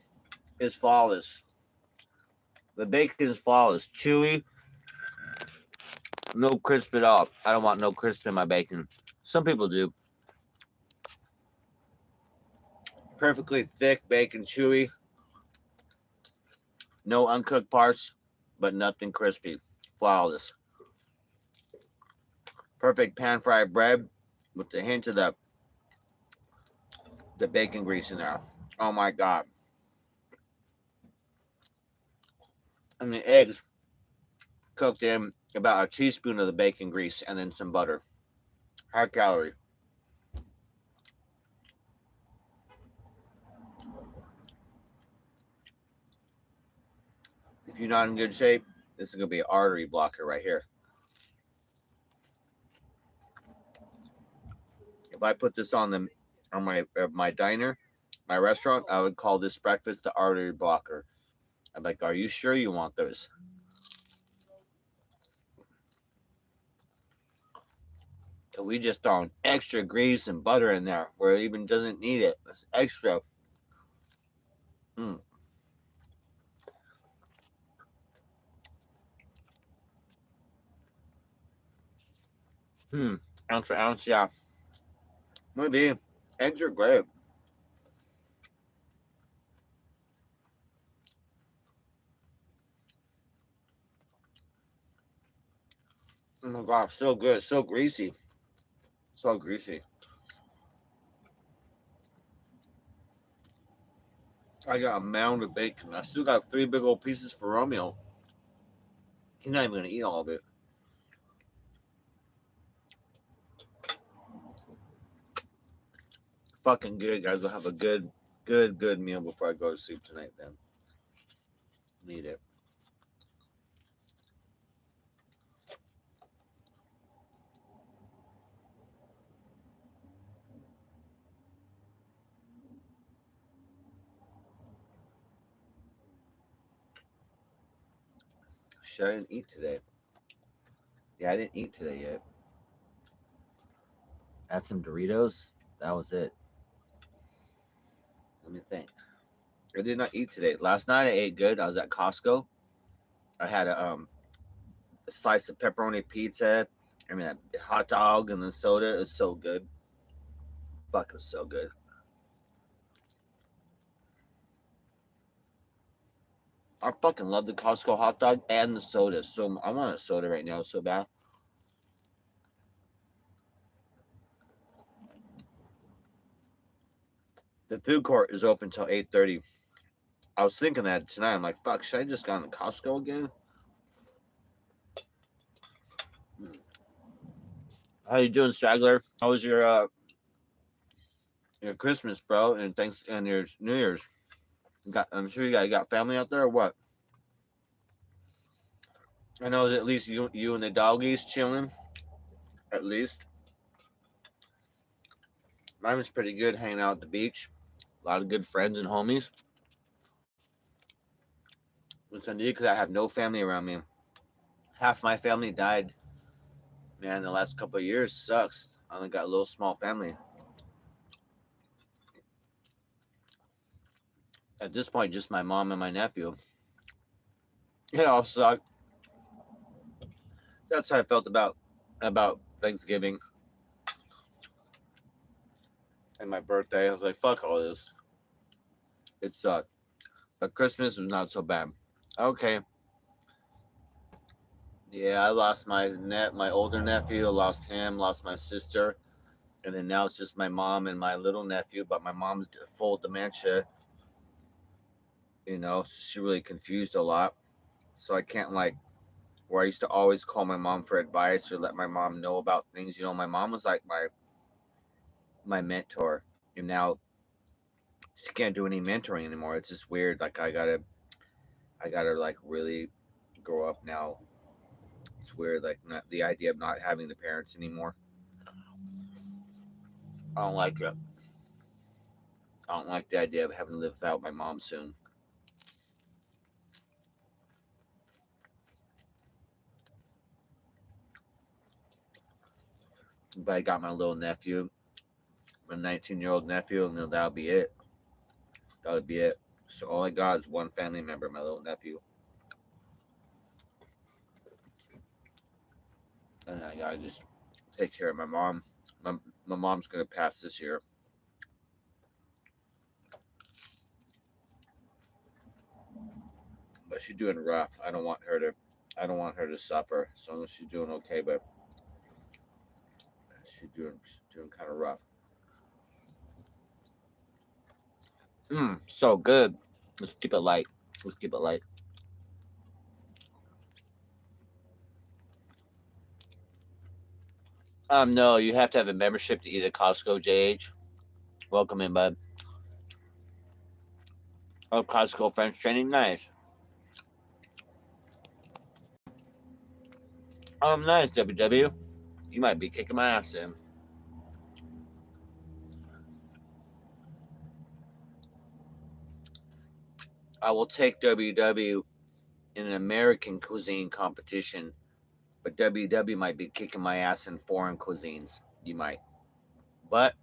is flawless. The bacon is flawless. Chewy. No crisp at all. I don't want no crisp in my bacon. Some people do. Perfectly thick bacon, chewy. No uncooked parts, but nothing crispy. Flawless. Perfect pan-fried bread with the hint of the bacon grease in there. Oh my God. And the eggs cooked in about a teaspoon of the bacon grease and then some butter. High calorie. If you're not in good shape, this is going to be an artery blocker right here. If I put this on my diner, my restaurant, I would call this breakfast the artery blocker. I'm like, are you sure you want those? So we just throw extra grease and butter in there where it even doesn't need it. It's extra. Ounce for ounce, yeah. Maybe. Eggs are great. Oh my gosh, so good. So greasy. So greasy. I got a mound of bacon. I still got 3 big old pieces for Romeo. He's not even going to eat all of it. Fucking good, guys. We'll have a good meal before I go to sleep tonight then. Need it. Shit, I didn't eat today. Yeah, I didn't eat today yet. Had some Doritos. That was it. Let me think. I did not eat today. Last night I ate good. I was at Costco. I had a slice of pepperoni pizza. I mean, a hot dog and the soda. It was so good. Fuck, it was so good. I fucking love the Costco hot dog and the soda. So I want a soda right now so bad. The food court is open till 8:30. I was thinking that tonight. I'm like, fuck, should I just go to Costco again? How you doing, Straggler? How was your Christmas, bro, and thanks and your New Year's? I'm sure you got family out there or what? I know that at least you and the doggies chilling. At least mine was pretty good, hanging out at the beach. A lot of good friends and homies. Which I need because I have no family around me. Half my family died. Man, the last couple of years sucks. I only got a little small family. At this point, just my mom and my nephew. It all sucked. That's how I felt about Thanksgiving and my birthday. I was like, fuck all this. It sucked. But Christmas was not so bad. Okay. Yeah, I lost my older nephew, I lost him, lost my sister, and then now it's just my mom and my little nephew. But my mom's full dementia, so she really confused a lot. So I can't like where I used to always call my mom for advice or let my mom know about things. My mom was like my mentor, and now she can't do any mentoring anymore. It's just weird. Like I gotta like really grow up now. It's weird, like not the idea of not having the parents anymore. I don't like it. I don't like the idea of having to live without my mom soon. But I got my little nephew, my 19-year-old nephew, and that'll be it. That'll be it. So all I got is one family member, my little nephew. And I gotta just take care of my mom. My mom's gonna pass this year. But she's doing rough. I don't want her to suffer. As long as she's doing okay, but she's doing kind of rough. So good. Let's keep it light. Let's keep it light. No, you have to have a membership to eat at Costco, JH. Welcome in, bud. Oh, Costco French training, nice. Nice, WW. You might be kicking my ass in. I will take WW in an American cuisine competition, but WW might be kicking my ass in foreign cuisines. You might. But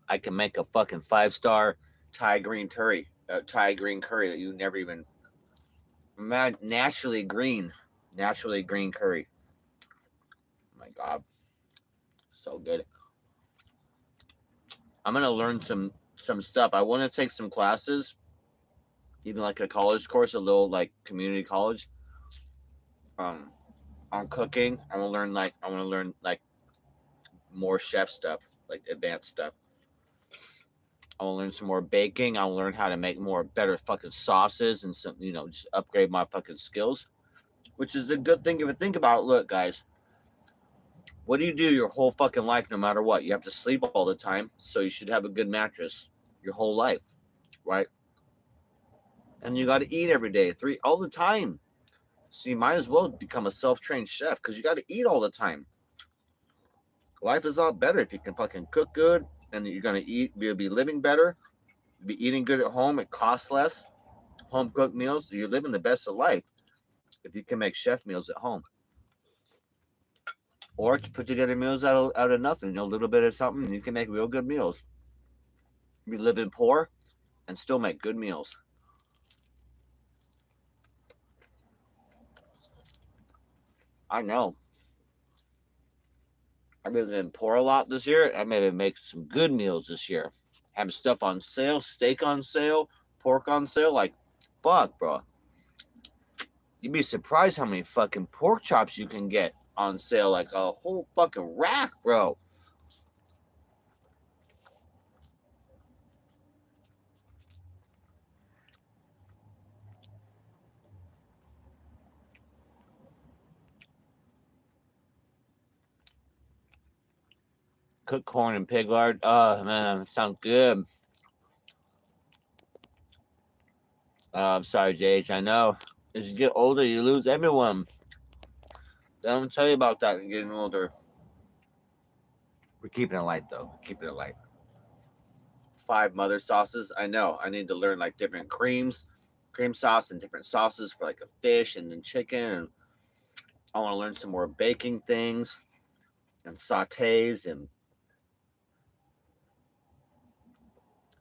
I can make a fucking 5-star Thai green curry that you never even naturally green curry. Oh my God, so good. I'm gonna learn some stuff. I want to take some classes, even like a college course, a little like community college, um, on cooking. I want to learn like more chef stuff, like advanced stuff. I want to learn some more baking. I want to learn how to make more better fucking sauces and just upgrade my fucking skills, which is a good thing if you think about it. Look, guys, what do you do your whole fucking life no matter what? You have to sleep all the time, so you should have a good mattress your whole life, right? And you got to eat every day, all the time. So you might as well become a self-trained chef because you got to eat all the time. Life is a lot better if you can fucking cook good, and you're gonna eat. You'll be living better. You'll be eating good at home. It costs less. Home cooked meals. You're living the best of life if you can make chef meals at home, or put together meals out of nothing. A little bit of something, and you can make real good meals. Be living poor and still make good meals. I know. I've been poor a lot this year. I maybe make some good meals this year. Have stuff on sale, steak on sale, pork on sale. Like, fuck, bro. You'd be surprised how many fucking pork chops you can get on sale. Like a whole fucking rack, bro. Cooked corn and pig lard. Oh, man, sounds good. I'm sorry, JH. I know. As you get older, you lose everyone. I'm gonna tell you about that and getting older. We're keeping it light though. Keeping it light. 5 mother sauces. I know. I need to learn like different cream sauce, and different sauces for like a fish and then chicken. And I want to learn some more baking things and sautés and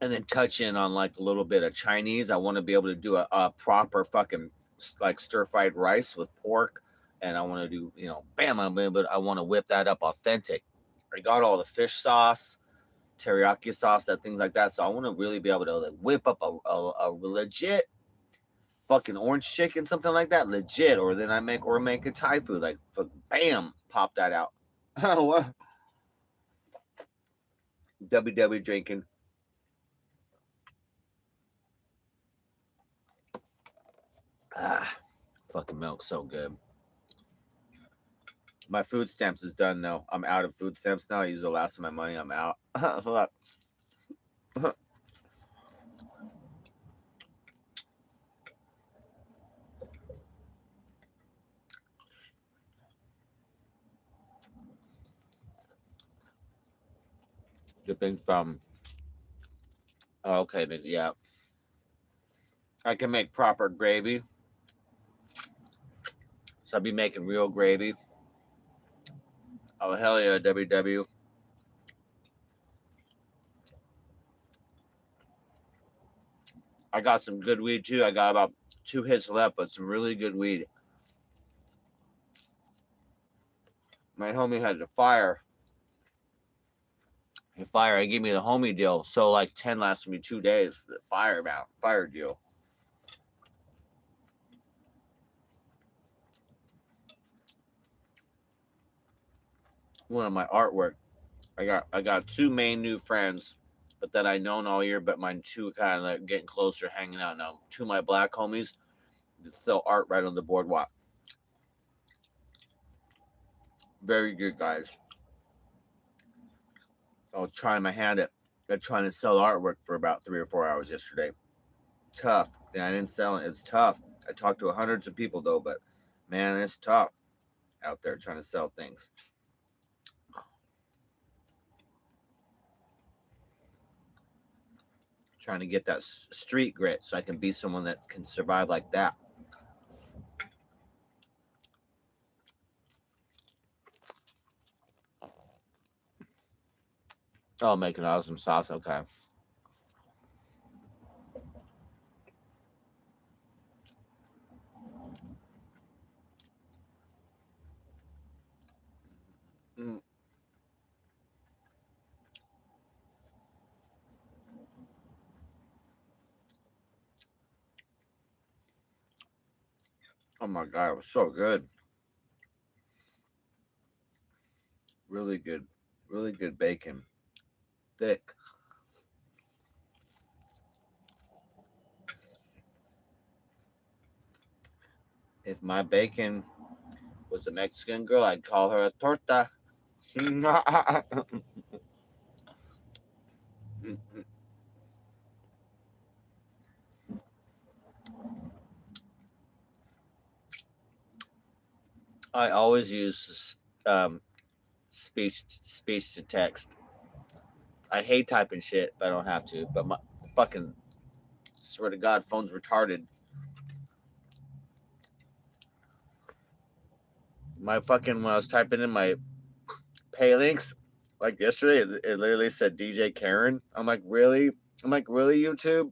then touch in on like a little bit of Chinese. I want to be able to do a proper fucking like stir fried rice with pork, and I want to do bam, I want to whip that up authentic. I got all the fish sauce, teriyaki sauce, that things like that. So I want to really be able to like whip up a legit fucking orange chicken, something like that, legit. Or then I make a Thai food, like bam, pop that out. What? WW drinking. Ah, fucking milk, so good. My food stamps is done now. I'm out of food stamps now. I use the last of my money. I'm out. Dipping from. Oh, okay, then yeah. I can make proper gravy. So I'll be making real gravy. Oh hell yeah, WW. I got some good weed too. I got about 2 hits left, but some really good weed. My homie had the fire. The fire, he gave me the homie deal. So like 10 lasted me 2 days. The fire deal. One of my artwork. I got 2 main new friends, but that I known all year, but my 2 kind of like getting closer, hanging out now. 2 of my black homies that sell art right on the boardwalk. Very good guys. I was trying my hand at trying to sell artwork for about 3 or 4 hours yesterday. Tough. Yeah, I didn't sell it. It's tough. I talked to hundreds of people though, but man, it's tough out there trying to sell things. Trying to get that street grit so I can be someone that can survive like that. Oh, making awesome sauce. Okay. Mm. Oh my god, it was so good. Really good. Really good bacon. Thick. If my bacon was a Mexican girl, I'd call her a torta. I always use speech to text. I hate typing shit, but I don't have to. But my fucking swear to God, phone's retarded. My fucking when I was typing in my pay links, like yesterday, it literally said DJ Karen. I'm like, really? I'm like, really, YouTube?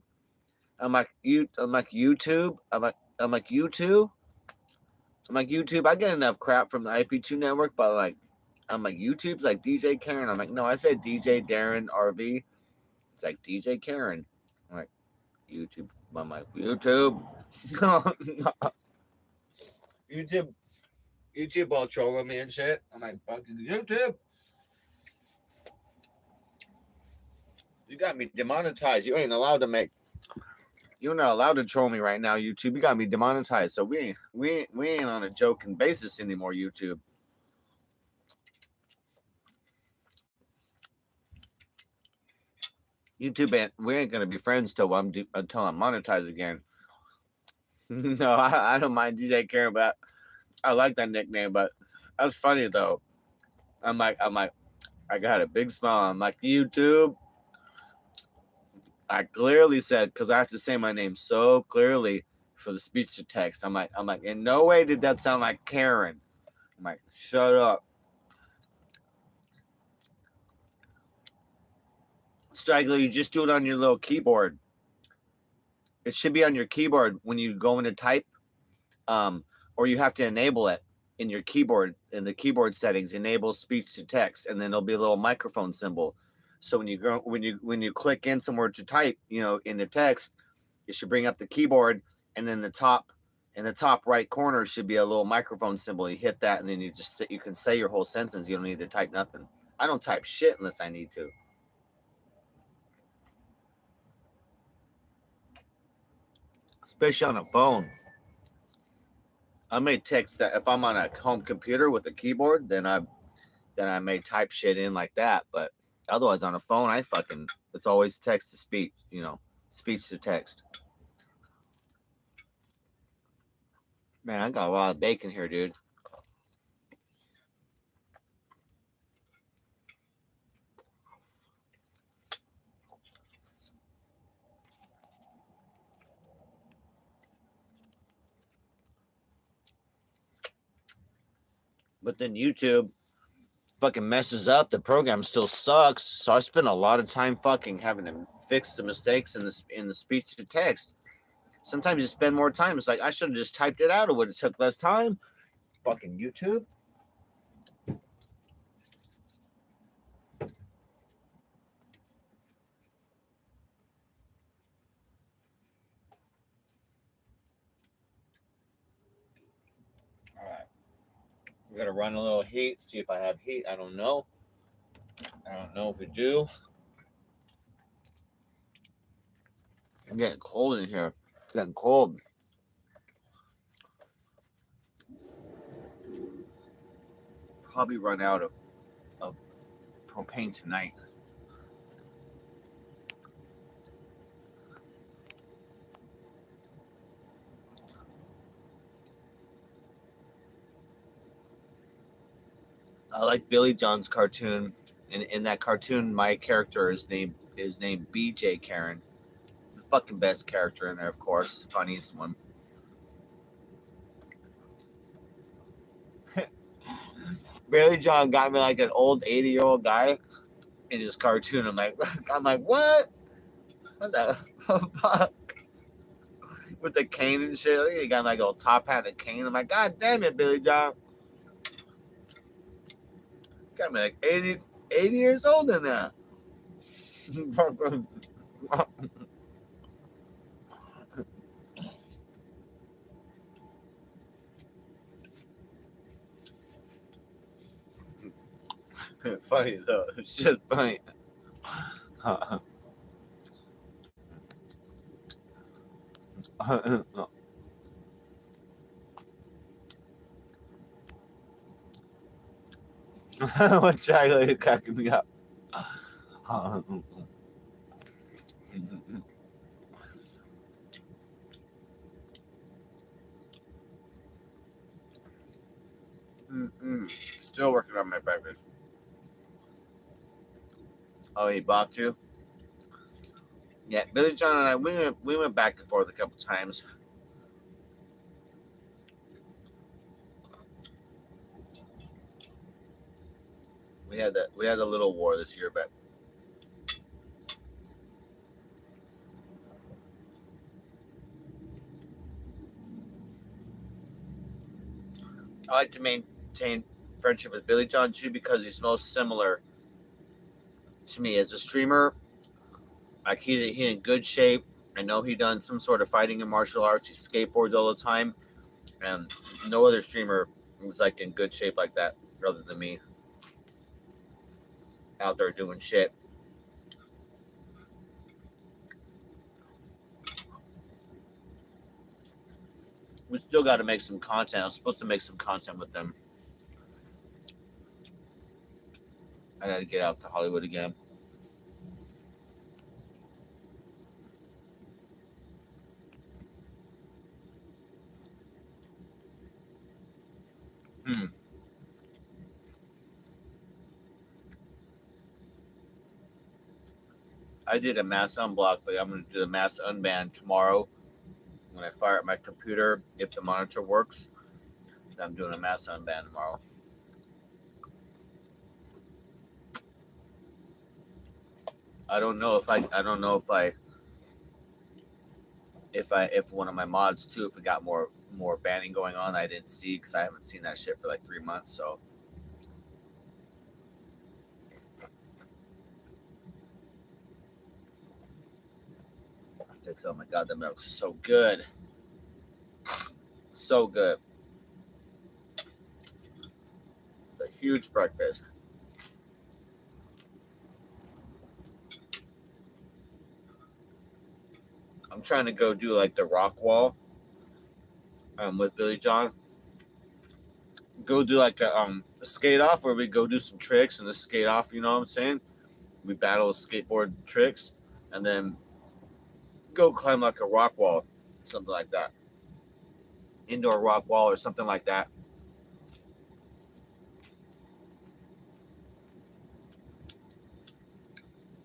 I'm like YouTube. I'm like YouTube. I'm like YouTube. I get enough crap from the IP2 network, but like, I'm like YouTube's like DJ Karen. I'm like, no, I said DJ Darren RV. It's like DJ Karen. I'm like YouTube. I'm like YouTube. YouTube. YouTube all trolling me and shit. I'm like fucking YouTube. You got me demonetized. You ain't allowed to make. You're not allowed to troll me right now, YouTube. You got me demonetized. So we ain't on a joking basis anymore, YouTube. YouTube ain't. We ain't gonna be friends until I'm monetized again. No, I don't mind DJ Karen, but I like that nickname. But That's funny though. I'm like, I got a big smile. I'm like, YouTube. I clearly said, because I have to say my name so clearly for the speech to text. I'm like, in no way did that sound like Karen. I'm like, shut up. Straggler, you just do it on your little keyboard. It should be on your keyboard when you go in to type, or you have to enable it in your keyboard, in the keyboard settings, enable speech to text, and then there'll be a little microphone symbol. So when you click in somewhere to type, in the text, it should bring up the keyboard, and then in the top right corner should be a little microphone symbol. You hit that, and then you can say your whole sentence. You don't need to type nothing. I don't type shit unless I need to. Especially on a phone. I may text that if I'm on a home computer with a keyboard, then I may type shit in like that. But otherwise, on a phone, it's always text to speech. Speech to text. Man, I got a lot of bacon here, dude. But then YouTube fucking messes up. The program still sucks. So I spent a lot of time fucking having to fix the mistakes in the speech to text. Sometimes you spend more time. It's like I should have just typed it out. It would have took less time. Fucking YouTube. All right. We're gonna run a little heat. See if I have heat. I don't know. I don't know if we do. I'm getting cold in here. It's getting cold. Probably run out of propane tonight. I like Billy John's cartoon. In that cartoon, my character is named BJ Karen. The fucking best character in there, of course. Funniest one. Billy John got me like an old 80-year-old guy in his cartoon. I'm like, what? What the fuck? With the cane and shit. I think he got like a top hat and a cane. I'm like, God damn it, Billy John. Got me like 80 years old in there. Funny though. It's just funny. What chocolate cracking me up? Still working on my breakfast. Oh, he blocked you? Yeah, Billy John and I, we went back and forth a couple times. We had a little war this year, but I like to maintain friendship with Billy John too because he's most similar to me as a streamer. Like he's in good shape. I know he done some sort of fighting and martial arts. He skateboards all the time, and no other streamer is like in good shape like that, other than me, out there doing shit. We still got to make some content. I was supposed to make some content with them. I got to get out to Hollywood again. I did a mass unblock, but I'm going to do the mass unban tomorrow when I fire up my computer. If the monitor works, then I'm doing a mass unban tomorrow. I don't know if one of my mods too, if it got more banning going on, I didn't see because I haven't seen that shit for like 3 months. So I think, oh my god, that milk's so good, so good. It's a huge breakfast. I'm trying to go do like the rock wall with Billy John. Go do like a skate off where we go do some tricks and the skate off. You know what I'm saying? We battle skateboard tricks and then go climb like a rock wall, something like that. Indoor rock wall or something like that.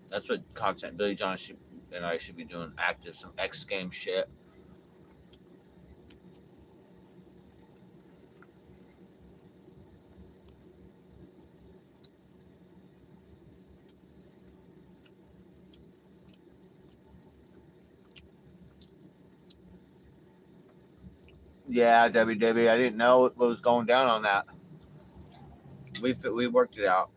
That's what content Billy John and I should be doing. Active, some X game shit. Yeah, Debbie, I didn't know what was going down on that. We worked it out.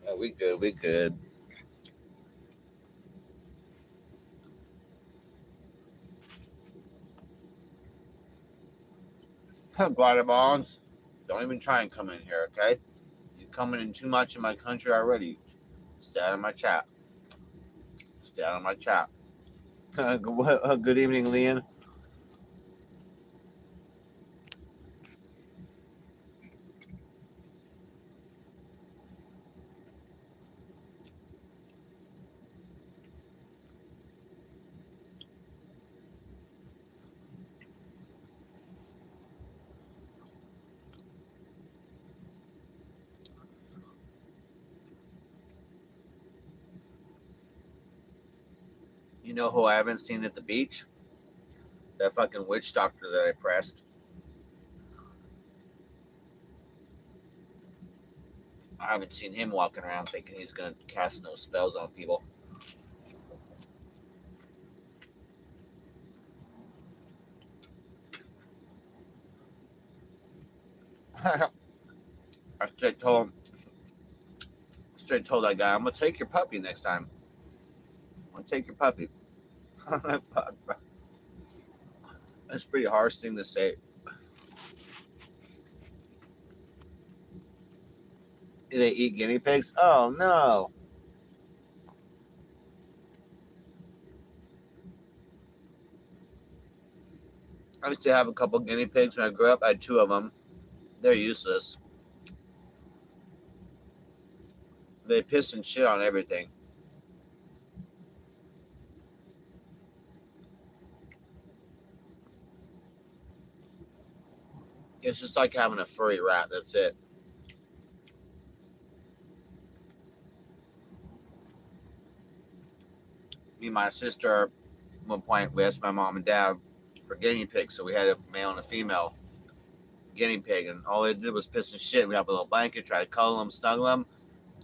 Yeah, we good. We good. Guatemalans, don't even try and come in here, okay? You're coming in too much in my country already. Stay out of my chat. Stay out of my chat. Good evening, Leon. You know who I haven't seen at the beach? That fucking witch doctor that I pressed. I haven't seen him walking around thinking he's gonna cast no spells on people. I straight told that guy, I'm gonna take your puppy next time. I'm gonna take your puppy. That's a pretty harsh thing to say. Do they eat guinea pigs? Oh no. I used to have a couple guinea pigs when I grew up. I had 2 of them. They're useless. They piss and shit on everything. It's just like having a furry rat. That's it. Me and my sister, at one point, we asked my mom and dad for guinea pigs. So we had a male and a female guinea pig, and all they did was piss and shit. We have a little blanket, try to cuddle them, snuggle them,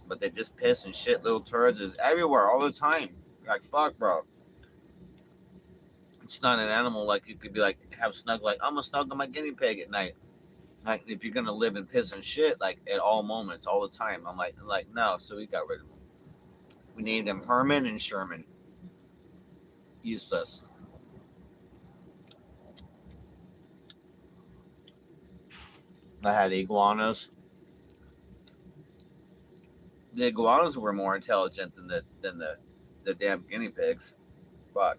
but they just piss and shit. Little turds is everywhere all the time. Like, fuck, bro. It's not an animal like you could be like, have snuggle, like, I'm gonna snuggle my guinea pig at night. Like, if you're gonna live in piss and shit, like, at all moments, all the time. I'm like, no. So we got rid of them. We named them Herman and Sherman. Useless. I had iguanas. The iguanas were more intelligent than the damn guinea pigs. But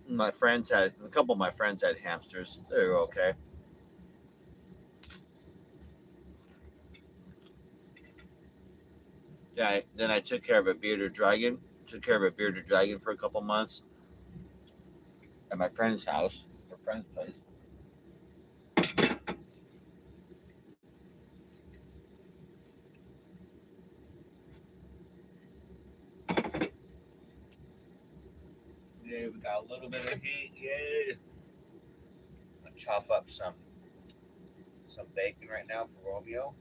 my friends had a couple of my friends had hamsters. They were okay. Yeah. Then I took care of a bearded dragon. Took care of a bearded dragon for a couple months at my friend's house, or friend's place. Yeah, we got a little bit of heat. Yay! I'll chop up some bacon right now for Romeo.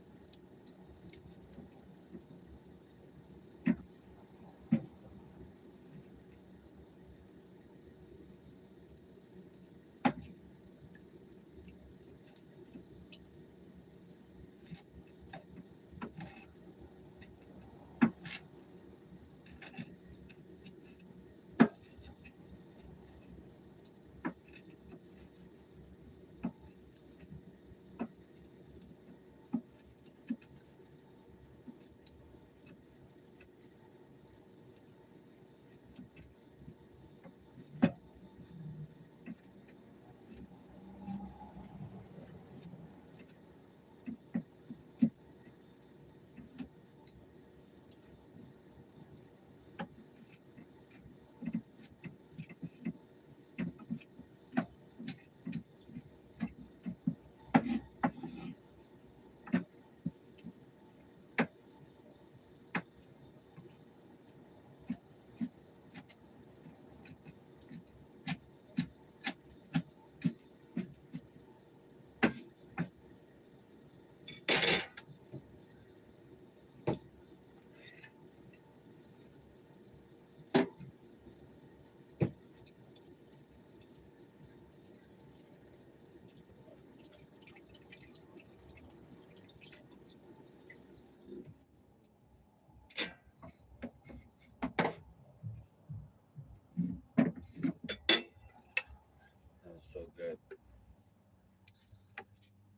That's so good.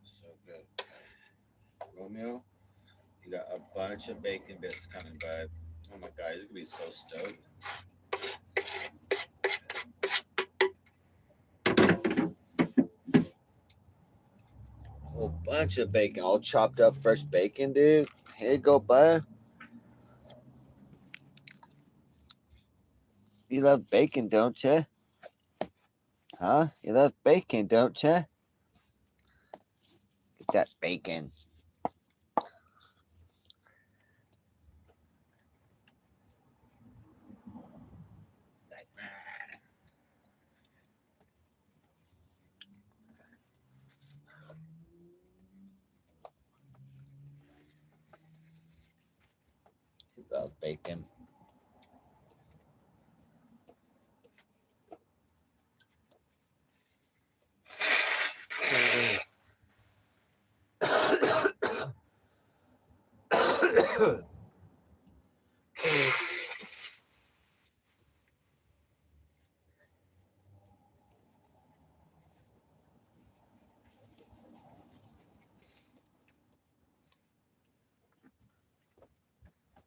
So good. Romeo, you got a bunch of bacon bits coming, bud. Oh my god, he's gonna be so stoked. A whole bunch of bacon, all chopped up fresh bacon, dude. Here you go, bud. You love bacon, don't you? Huh? You love bacon, don't you? Get that bacon. Like, you love bacon.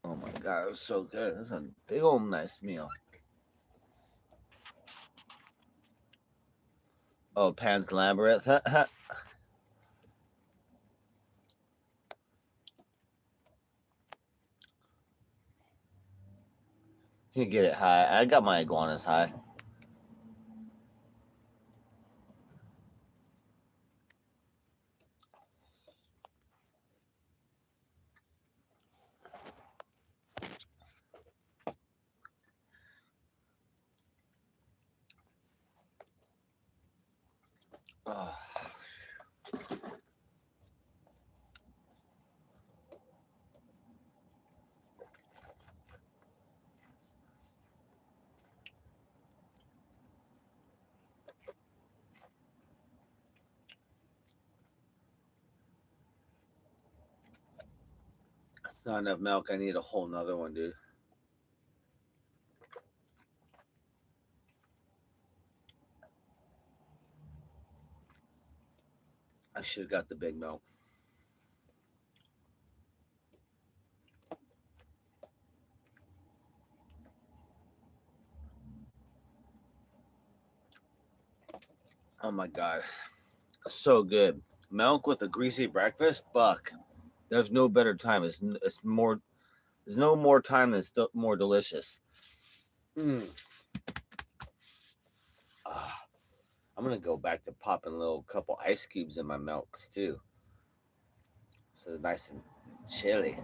Oh my god, it was so good. It's a big old nice meal. Oh, Pan's Labyrinth. You get it high. I got my iguanas high. Oh, Not enough milk. I need a whole nother one, dude. I should have got the big milk. Oh my god, so good. Milk with a greasy breakfast. Fuck. There's no better time. It's more. There's no more time that's more delicious. Mm. Ah, I'm gonna go back to popping a little couple ice cubes in my milks too, so it's nice and chilly.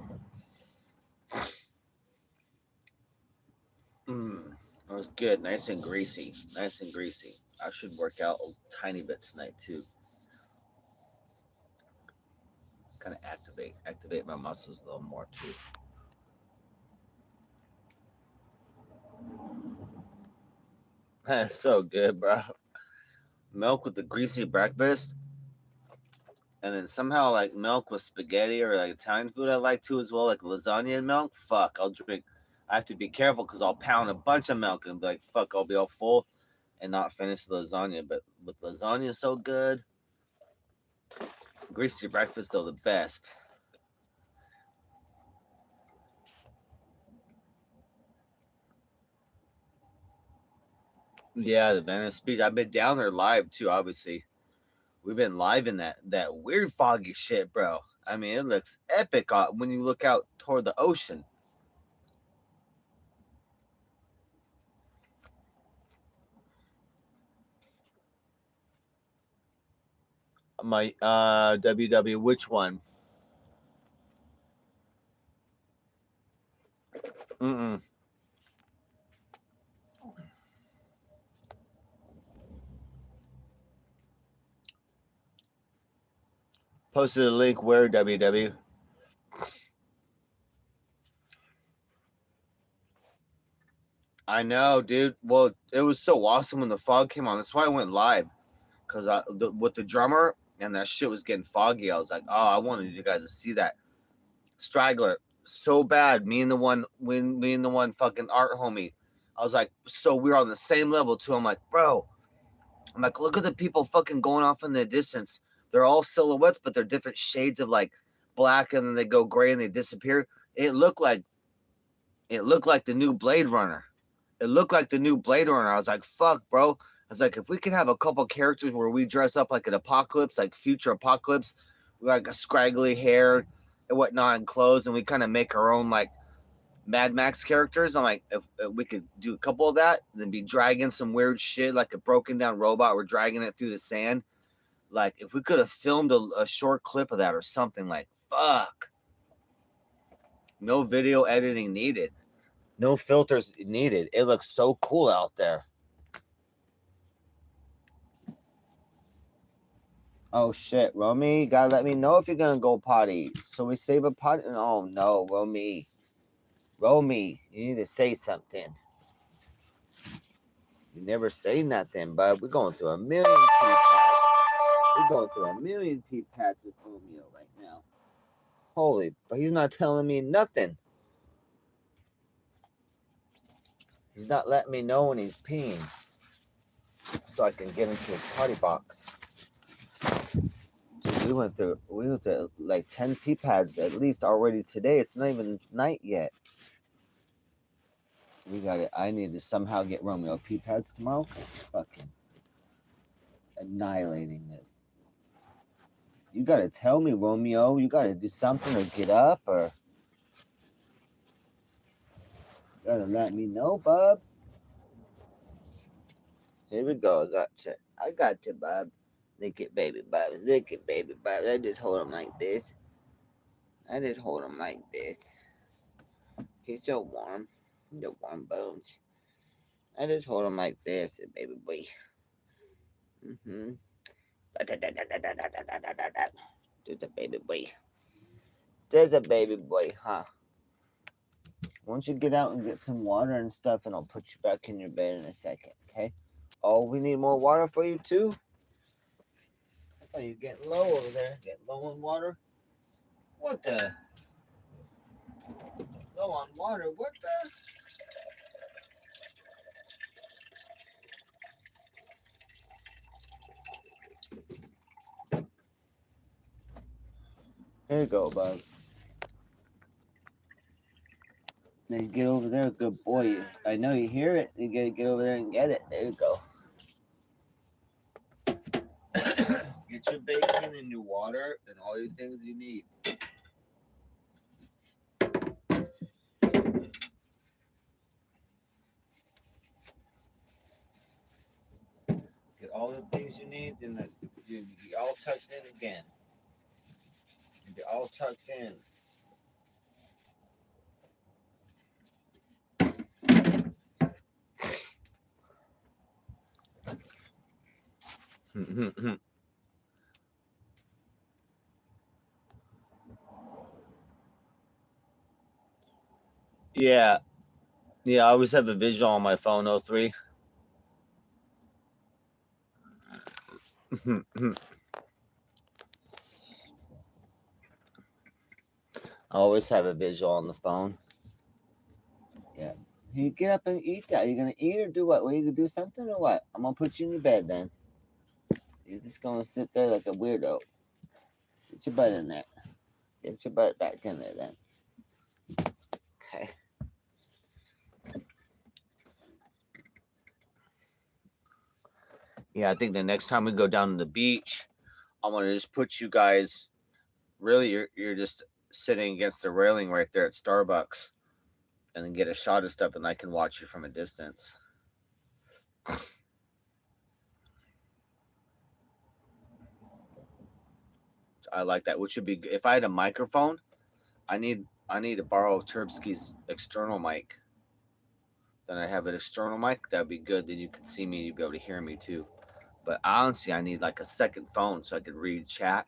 Mm. That was good. Nice and greasy. Nice and greasy. I should work out a tiny bit tonight too. Kind of activate my muscles a little more too. That's so good, bro. Milk with the greasy breakfast, and then somehow like milk with spaghetti or like Italian food I like too as well, like lasagna and milk. Fuck, I'll drink. I have to be careful because I'll pound a bunch of milk and be like, fuck, I'll be all full and not finish the lasagna. But with lasagna, so good. Greasy breakfast though, the best. Yeah, the Venice Beach. I've been down there live too. Obviously, we've been live in that weird foggy shit, bro. I mean, it looks epic when you look out toward the ocean. My WW, which one? Mm-mm. Posted a link where WW. I know, dude. Well, it was so awesome when the fog came on. That's why I went live because with the drummer and that shit was getting foggy. I was like, oh, I wanted you guys to see that straggler so bad. Me and the one fucking art homie. I was like, so we were on the same level too. I'm like, bro. I'm like, look at the people fucking going off in the distance. They're all silhouettes, but they're different shades of like black, and then they go gray and they disappear. It looked like the new Blade Runner. It looked like the new Blade Runner. I was like, fuck, bro. I was like, if we could have a couple characters where we dress up like an apocalypse, like future apocalypse, like a scraggly hair and whatnot and clothes, and we kind of make our own like Mad Max characters. I'm like, if we could do a couple of that, and then be dragging some weird shit like a broken down robot. We're dragging it through the sand. Like, if we could have filmed a short clip of that or something, like, fuck. No video editing needed. No filters needed. It looks so cool out there. Oh shit, Romy, you gotta let me know if you're gonna go potty. So we save a potty. Oh no, Romy, you need to say something. You never say nothing, bud. We're going through a million pee pads. We're going through a million pee pads with Romeo right now. Holy, but he's not telling me nothing. He's not letting me know when he's peeing, so I can get into his potty box. Dude, we went through like 10 pee pads at least already today. It's not even night yet. We got it. I need to somehow get Romeo pee pads tomorrow. Fucking annihilating this. You gotta tell me, Romeo. You gotta do something or get up or you gotta let me know, bub. Here we go. I got you, bub. Lick it, baby bub. Lick it, baby bub. I just hold him like this. I just hold him like this. He's so warm. The warm bones. I just hold him like this, baby boy. Mm-hmm. There's a baby boy. There's a baby boy, huh? Once you get out and get some water and stuff, and I'll put you back in your bed in a second, okay? Oh, we need more water for you too? Oh, you getting low over there? Getting low on water? What the? low on water. What the? There you go, bud. Then get over there, good boy. I know you hear it. You gotta get over there and get it. There you go. Get your bacon and your water and all your things you need. Get all the things you need, then you all tucked in again. You're all tucked in. Yeah. Yeah, I always have a visual on my phone, 03. I always have a visual on the phone. Yeah. You get up and eat that. Are you gonna eat or do what? Are you gonna do something or what? I'm gonna put you in your bed then. You're just gonna sit there like a weirdo. Get your butt in there. Get your butt back in there then. Okay. Yeah, I think the next time we go down to the beach, I'm gonna just put you guys. Really, you're just sitting against the railing right there at Starbucks, and then get a shot of stuff, and I can watch you from a distance. I like that. Which would be if I had a microphone. I need to borrow Turbsky's external mic. Then I have an external mic. That'd be good. Then you could see me. You'd be able to hear me too. But honestly, I need like a second phone so I could read chat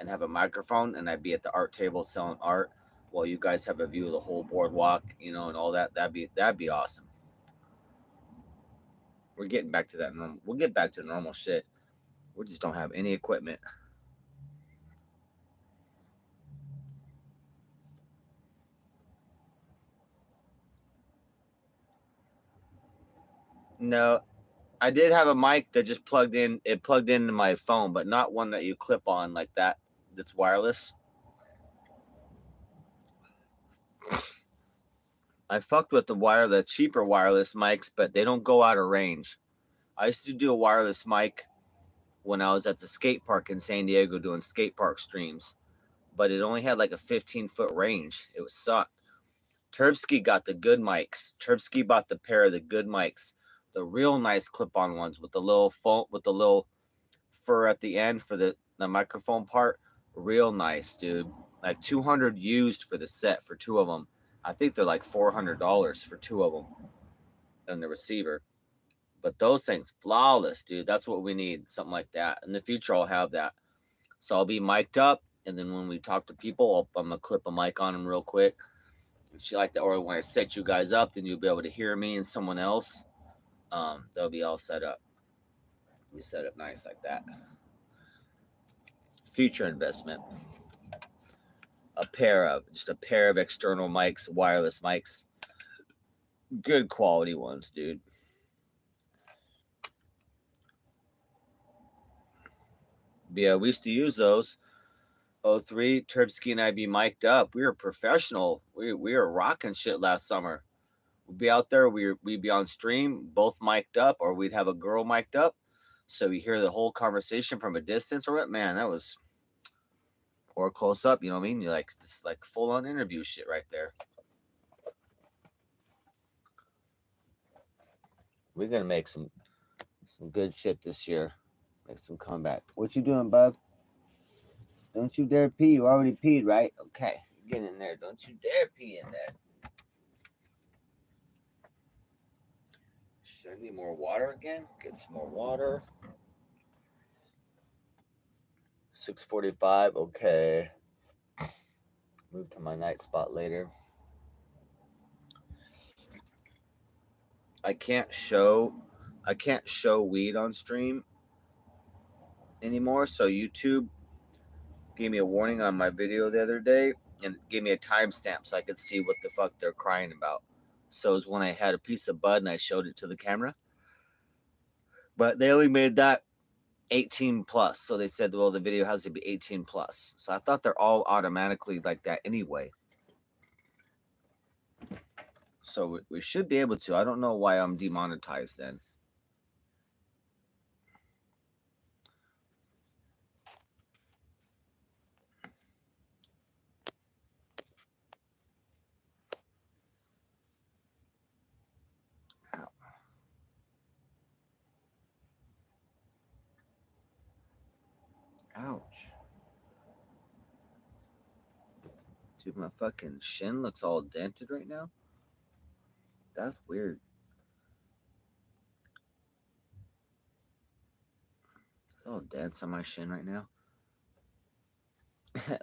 and have a microphone, and I'd be at the art table selling art while you guys have a view of the whole boardwalk, and all that. That'd be awesome. We're getting back to that normal. We'll get back to normal shit. We just don't have any equipment. No, I did have a mic that just plugged in. It plugged into my phone, but not one that you clip on like that. That's wireless. I fucked with the cheaper wireless mics, but they don't go out of range. I used to do a wireless mic when I was at the skate park in San Diego doing skate park streams, but it only had like a 15-foot range. It was sucked. Turbsky got the good mics. Turbsky bought the pair of the good mics, the real nice clip-on ones with the little phone with the little fur at the end for the microphone part. Real nice, dude. Like 200 used for the set for two of them. I think they're like $400 for two of them and the receiver. But those things, flawless, dude. That's what we need. Something like that. In the future, I'll have that. So I'll be mic'd up. And then when we talk to people, I'm going to clip a mic on them real quick. If you like that, or when I set you guys up, then you'll be able to hear me and someone else. They'll be all set up. You set up nice like that. Future investment. A pair of external mics, wireless mics. Good quality ones, dude. Yeah, we used to use those. 03, Turbsky and I be mic'd up. We were professional. We were rocking shit last summer. We'd be out there. We'd be on stream, both mic'd up, or we'd have a girl mic'd up. So you hear the whole conversation from a distance or what? Man, that was, or close up, you know what I mean? You're like, this is like full on interview shit right there. We're going to make some good shit this year. Make some comeback. What you doing, bub? Don't you dare pee. You already peed, right? Okay. Get in there. Don't you dare pee in there. Should I need more water again? Get some more water. 6:45. Okay. Move to my night spot later. I can't show weed on stream anymore. So YouTube gave me a warning on my video the other day. and it gave me a timestamp so I could see what the fuck they're crying about. So it was when I had a piece of bud and I showed it to the camera. But they only made that 18 plus. So they said, well, the video has to be 18 plus. So I thought they're all automatically like that anyway. So we should be able to. I don't know why I'm demonetized then. Ow. Ouch. Dude, my fucking shin looks all dented right now. That's weird. It's all dents on my shin right now.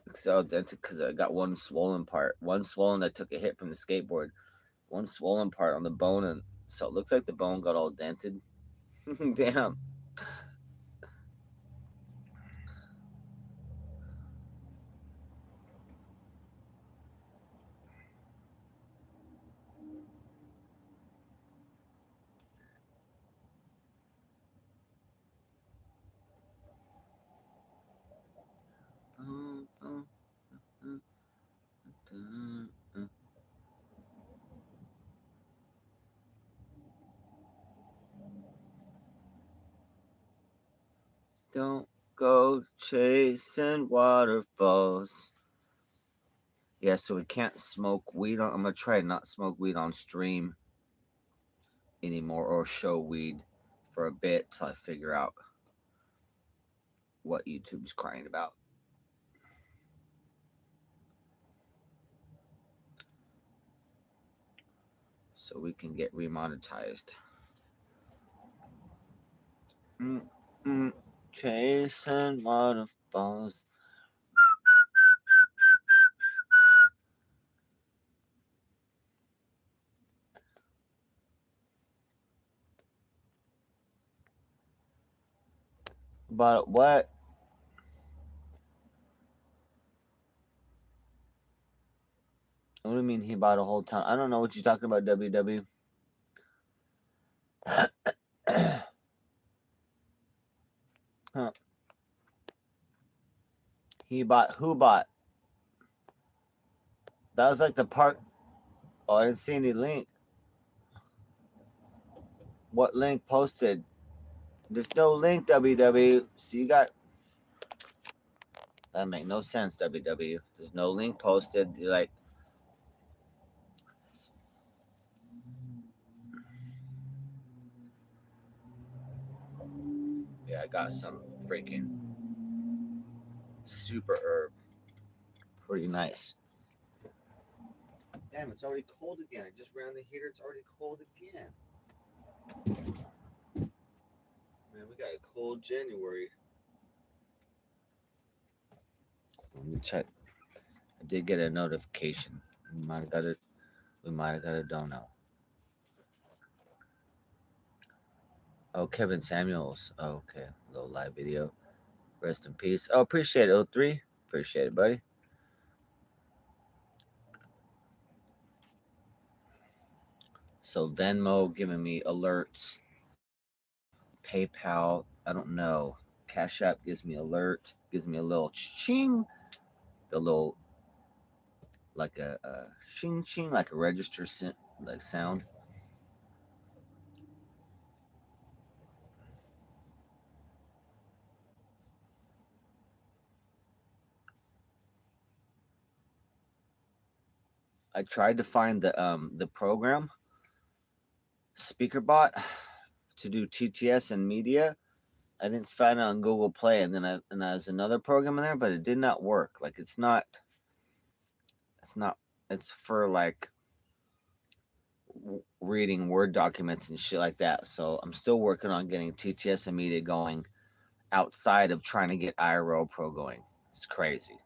It's all dented because I got one swollen part. One swollen that took a hit from the skateboard. One swollen part on the bone, and so it looks like the bone got all dented. Damn. Don't go chasing waterfalls. Yeah, so we can't smoke weed on. I'm gonna try to not smoke weed on stream anymore or show weed for a bit till I figure out what YouTube's crying about. So we can get remonetized. Chasing waterfalls. But what? What do you mean he bought a whole town? I don't know what you're talking about, WW. Huh. He bought, who bought? That was like the part. Oh, I didn't see any link. What link posted? There's no link, WW. So you got. That make no sense, WW. There's no link posted. You're like. Yeah, I got some freaking super herb. Pretty nice. Damn, it's already cold again. I just ran the heater. It's already cold again. Man, we got a cold January. Let me check. I did get a notification. We might have got it. We might have got a dono. Oh, Kevin Samuels. Oh, okay. Little live video. Rest in peace. Oh, appreciate it, 03. Appreciate it, buddy. So Venmo giving me alerts. PayPal, I don't know. Cash App gives me alert. Gives me a little ching. The little like a shing shing, like a register like sound. I tried to find the program SpeakerBot to do TTS and media. I didn't find it on Google Play, and then there's another program in there, but it did not work. Like it's not. It's for like reading Word documents and shit like that. So I'm still working on getting TTS and media going outside of trying to get IRO Pro going. It's crazy.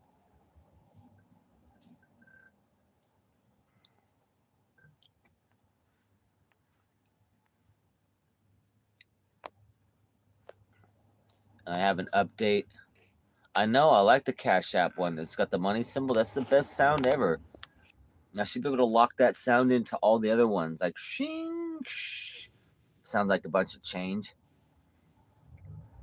I have an update. I know. I like the Cash App one. It's got the money symbol. That's the best sound ever. I should be able to lock that sound into all the other ones. Like shing, shh. Sounds like a bunch of change.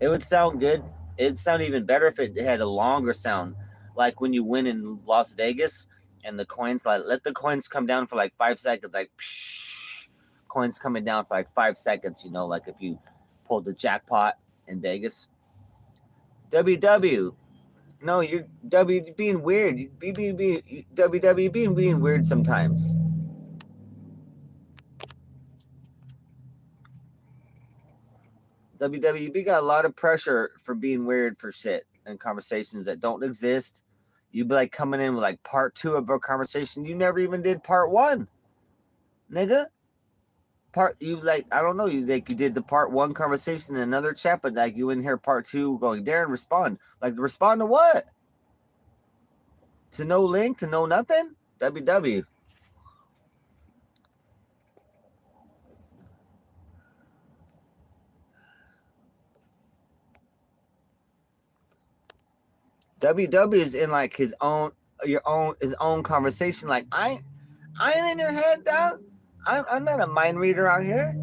It would sound good. It'd sound even better if it had a longer sound. Like when you win in Las Vegas and the coins, like let the coins come down for like 5 seconds. Like psh, coins coming down for like 5 seconds. You know, like if you pulled the jackpot in Vegas. WW. No, you're being weird. WW being weird sometimes. WWB got a lot of pressure for being weird for shit and conversations that don't exist. You'd be like coming in with like part 2 of a conversation. You never even did part 1, nigga. You like, I don't know, you did the part 1 conversation in another chat, but like you in here part 2 going, Darren, respond. Like respond to what? To no link, to no nothing? WW. WW is in like his own conversation. Like I ain't in your head, dog. I'm not a mind reader out here.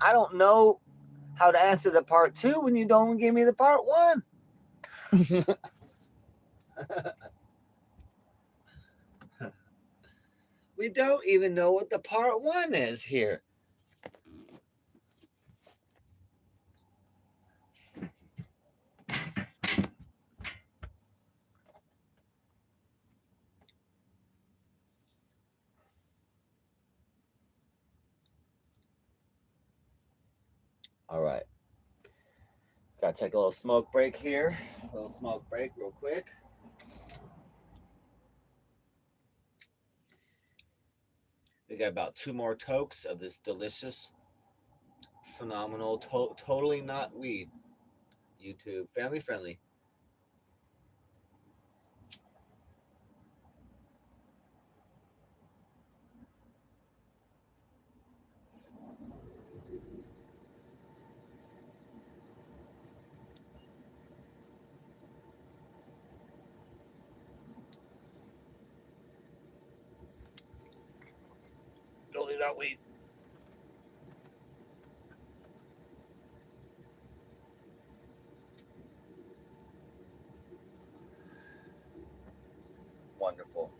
I don't know how to answer the part 2 when you don't give me the part 1. We don't even know what the part 1 is here. All right. Gotta take a little smoke break here. A little smoke break real quick. We got about 2 more tokes of this delicious, phenomenal, totally not weed. YouTube, family friendly. Totally not weed. Wonderful.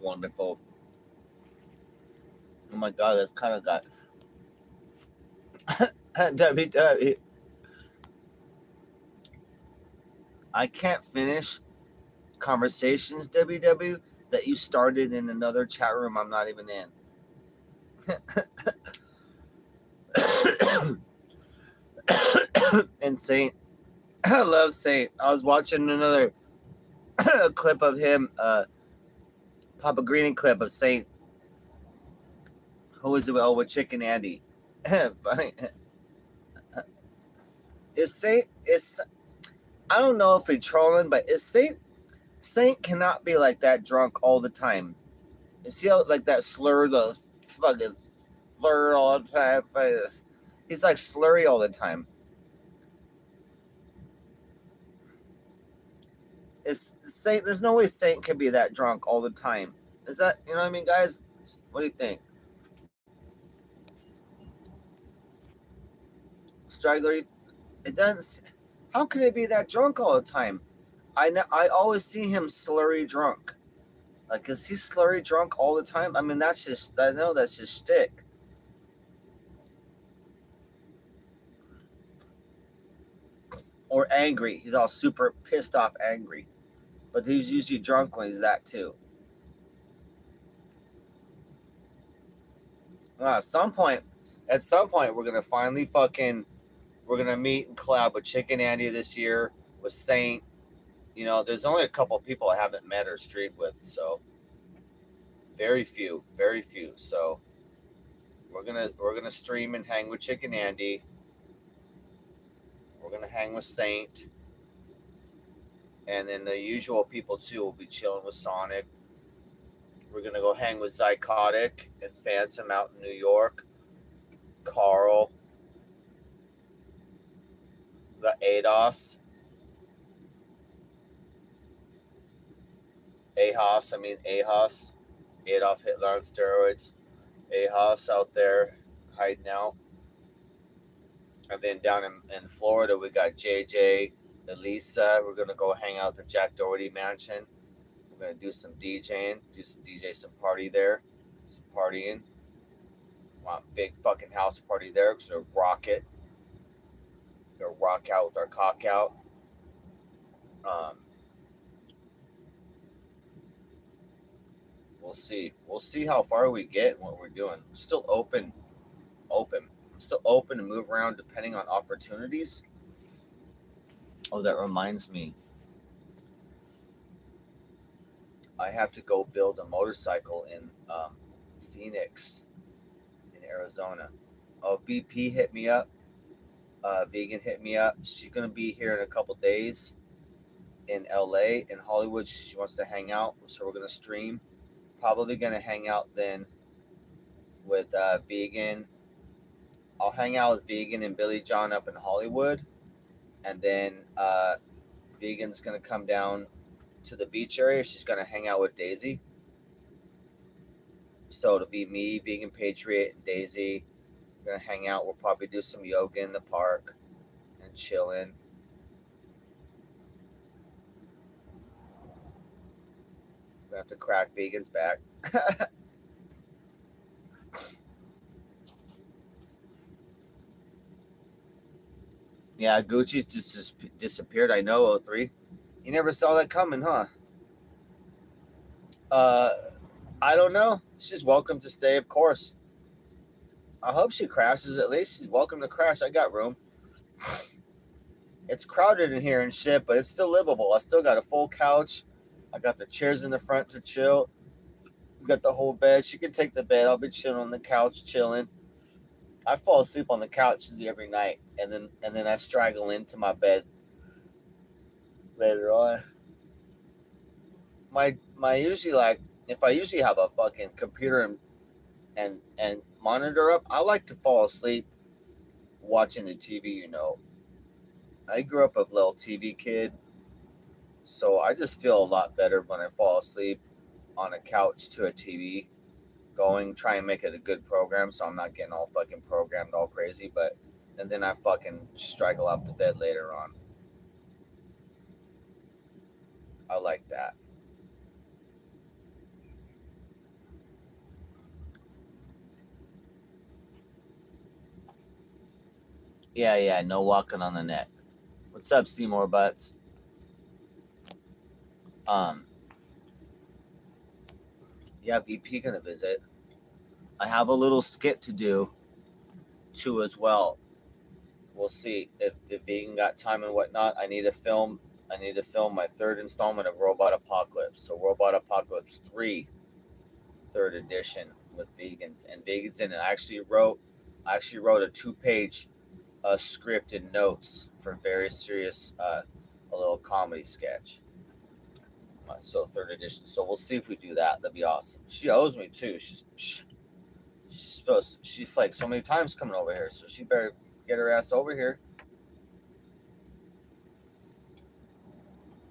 Wonderful. Oh my god, that's kind of got WW. I can't finish conversations, WW, that you started in another chat room I'm not even in. And Saint, I love Saint. I was watching another clip of him, Papa Green clip of Saint. Who was it? Oh, with Chicken Andy. Funny. Is Saint is? I don't know if he's trolling, but is Saint cannot be like that drunk all the time. Is he like that slur, the fucking slur all the time? He's like slurry all the time. Is Saint? There's no way Saint can be that drunk all the time. Is that, you know what I mean, guys? What do you think? Straggler, it doesn't. How can it be that drunk all the time? I always see him slurry drunk. Like, is he slurry drunk all the time? I mean, that's just, I know that's his shtick. Or angry. He's all super pissed off angry. But he's usually drunk when he's that too. Well, at some point, we're gonna finally we're gonna meet and collab with Chicken Andy this year, with Saint. You know, there's only a couple of people I haven't met or streamed with, so very few. So we're gonna stream and hang with Chicken Andy. We're gonna hang with Saint, and then the usual people too will be chilling with Sonic. We're gonna go hang with Zycotic and Phantom out in New York. Carl. got ADOS. AHOS. Adolf Hitler on steroids. AHOS out there hiding out. And then down in Florida, we got JJ, Elisa. We're going to go hang out at the Jack Doherty mansion. We're going to do some DJing, some party there, some partying. Want big fucking house party there because we'll rock it. We'll rock out with our cock out. We'll see. We'll see how far we get and what we're doing. We're still open. I'm still open to move around depending on opportunities. Oh, that reminds me. I have to go build a motorcycle in Phoenix, in Arizona. Oh, VP hit me up. Vegan hit me up. She's gonna be here in a couple days in LA, in Hollywood. She wants to hang out, so we're gonna stream. Probably gonna hang out then with Vegan. I'll hang out with Vegan and Billy John up in Hollywood, and then Vegan's gonna come down to the beach area. She's gonna hang out with Daisy. So it'll be me, Vegan Patriot, and Daisy. We're gonna hang out. We'll probably do some yoga in the park and chillin'. We have to crack Vegan's back. Yeah, Gucci's just disappeared. I know, 03. You never saw that coming, huh? I don't know. She's welcome to stay, of course. I hope she crashes. At least she's welcome to crash. I got room. It's crowded in here and shit, but it's still livable. I still got a full couch. I got the chairs in the front to chill. We got the whole bed. She can take the bed. I'll be chilling on the couch, chilling. I fall asleep on the couch every night, and then I straggle into my bed later on. My usually, like, if I usually have a fucking computer and monitor up, I like to fall asleep watching the TV. I grew up a little TV kid, so I just feel a lot better when I fall asleep on a couch to a TV going. Try and make it a good program so I'm not getting all fucking programmed all crazy, and then I fucking straggle off to bed later on. I like that. Yeah, no walking on the neck. What's up, Seymour Butts? Yeah, VP gonna visit. I have a little skit to do too as well. We'll see if Vegan got time and whatnot. I need to film my third installment of Robot Apocalypse. So Robot Apocalypse 3, third edition with Vegans. And Vegans in it. I actually wrote a 2-page script and notes for very serious a little comedy sketch. So third edition. So we'll see if we do that. That'd be awesome. She owes me too. She's like so many times coming over here, so she better get her ass over here.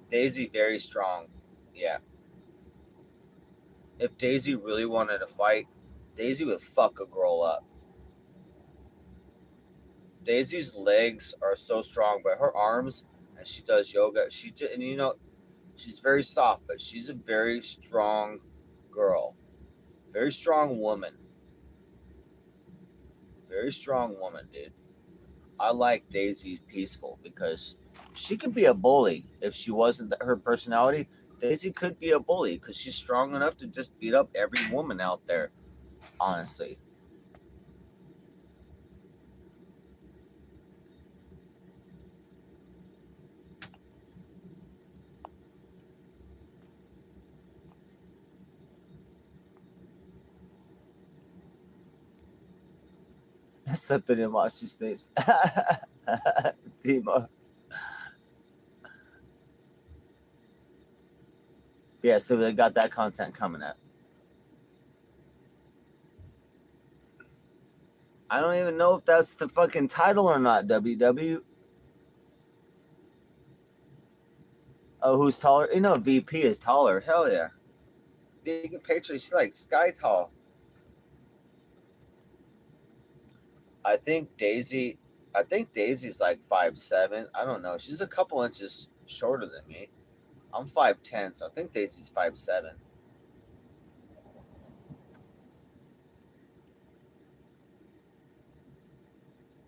Daisy very strong. Yeah. If Daisy really wanted to fight, Daisy would fuck a girl up. Daisy's legs are so strong, but her arms, and she does yoga. She's very soft, but she's a very strong girl. Very strong woman. Very strong woman, dude. I like Daisy peaceful because she could be a bully if she wasn't her personality. Daisy could be a bully because she's strong enough to just beat up every woman out there, honestly. Slipping in while she sleeps. Timo. Yeah, so they got that content coming up. I don't even know if that's the fucking title or not, WW. Oh, who's taller? You know, VP is taller. Hell yeah. Vegan Patriot, she's like sky tall. I think Daisy, I think Daisy's like 5'7". I don't know. She's a couple inches shorter than me. I'm 5'10", so I think Daisy's 5'7".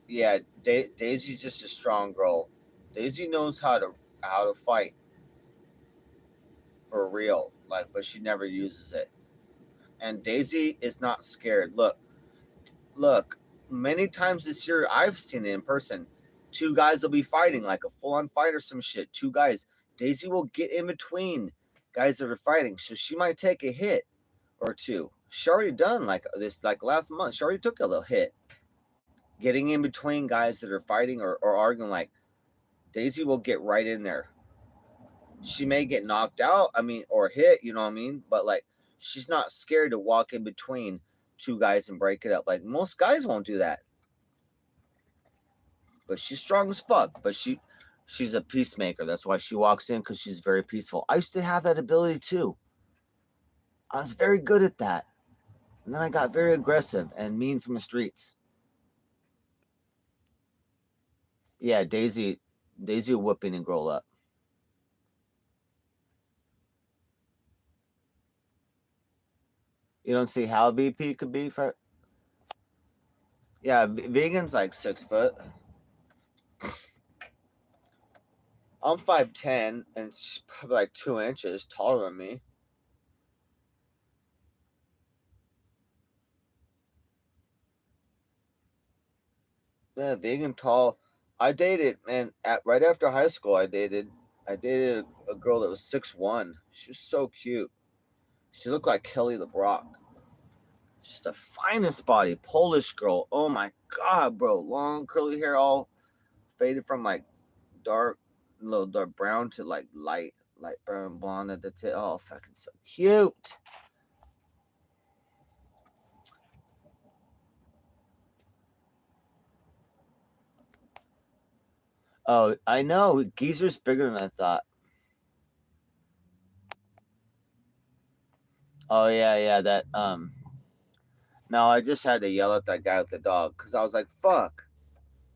Yeah, Daisy's just a strong girl. Daisy knows how to fight for real, like, but she never uses it. And Daisy is not scared. Look. Many times this year, I've seen it in person. Two guys will be fighting, like a full-on fight or some shit. Two guys. Daisy will get in between guys that are fighting, so she might take a hit or two. She already done like this, like last month. She already took a little hit, getting in between guys that are fighting or arguing. Like Daisy will get right in there. She may get knocked out, I mean, or hit, you know what I mean? But like she's not scared to walk in between two guys and break it up. Like most guys won't do that. But she's strong as fuck. But she's a peacemaker. That's why she walks in, because she's very peaceful. I used to have that ability too. I was very good at that. And then I got very aggressive and mean from the streets. Yeah, Daisy whooping and grow up. You don't see how VP could be for. Yeah, vegan's like 6 foot. I'm 5'10", and she's probably like 2 inches taller than me. Yeah, vegan tall. I dated, man, right after high school. I dated a girl that was 6'1". She was so cute. She looked like Kelly LeBrock. She's the finest body, Polish girl. Oh my god, bro! Long curly hair, all faded from like dark, little dark brown to like light brown blonde at the tip. Oh, fucking so cute. Oh, I know. Geezer's bigger than I thought. Oh yeah, yeah. That No, I just had to yell at that guy with the dog because I was like, "Fuck!"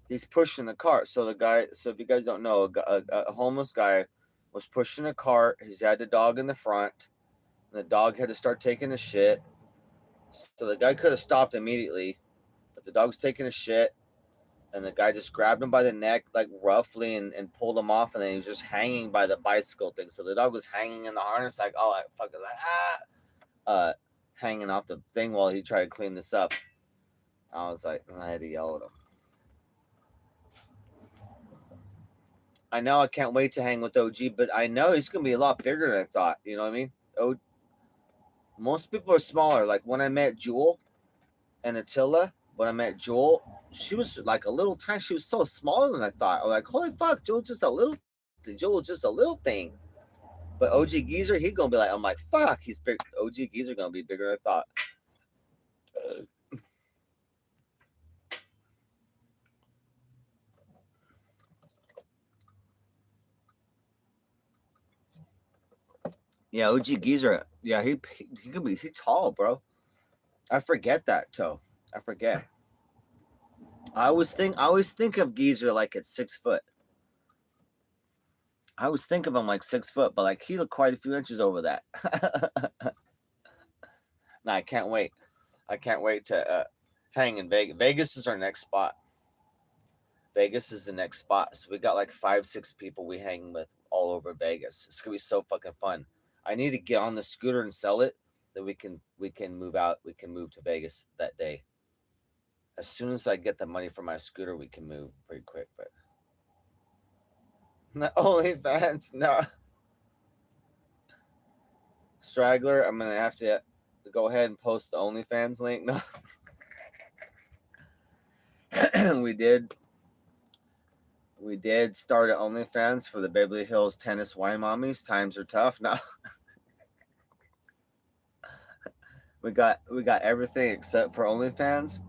He's pushing the cart. So the guy. So if you guys don't know, a homeless guy was pushing a cart. He's had the dog in the front. And the dog had to start taking a shit. So the guy could have stopped immediately, but the dog's taking a shit, and the guy just grabbed him by the neck, like roughly, and pulled him off, and then he was just hanging by the bicycle thing. So the dog was hanging in the harness, like, oh, I fucking like hanging off the thing while he tried to clean this up. I was like, I had to yell at him. I know I can't wait to hang with OG, but I know he's gonna be a lot bigger than I thought. You know what I mean? Most people are smaller. Like when I met Jewel and Attila, when I met Jewel, she was like a little tiny. She was so smaller than I thought. I'm like, holy fuck, Jewel just a little. Jewel just a little thing. But OG Geezer, he gonna be like, I'm like, fuck, he's big. OG Geezer gonna be bigger than I thought. Yeah, OG Geezer. Yeah, he could be. He's tall, bro. I forget that, Toe. I forget. I always think of Geezer like at 6 foot. I always think of him like 6 foot, but like he looked quite a few inches over that. Nah, I can't wait. I can't wait to hang in Vegas. Vegas is our next spot. Vegas is the next spot. So we got like 5, 6 people we hang with all over Vegas. It's gonna be so fucking fun. I need to get on the scooter and sell it. That we can move out. We can move to Vegas that day. As soon as I get the money for my scooter, we can move pretty quick. But not OnlyFans, no. Straggler, I'm gonna have to go ahead and post the OnlyFans link. No, we did. We did start at OnlyFans for the Beverly Hills tennis wine mommies. Times are tough now. we got everything except for OnlyFans.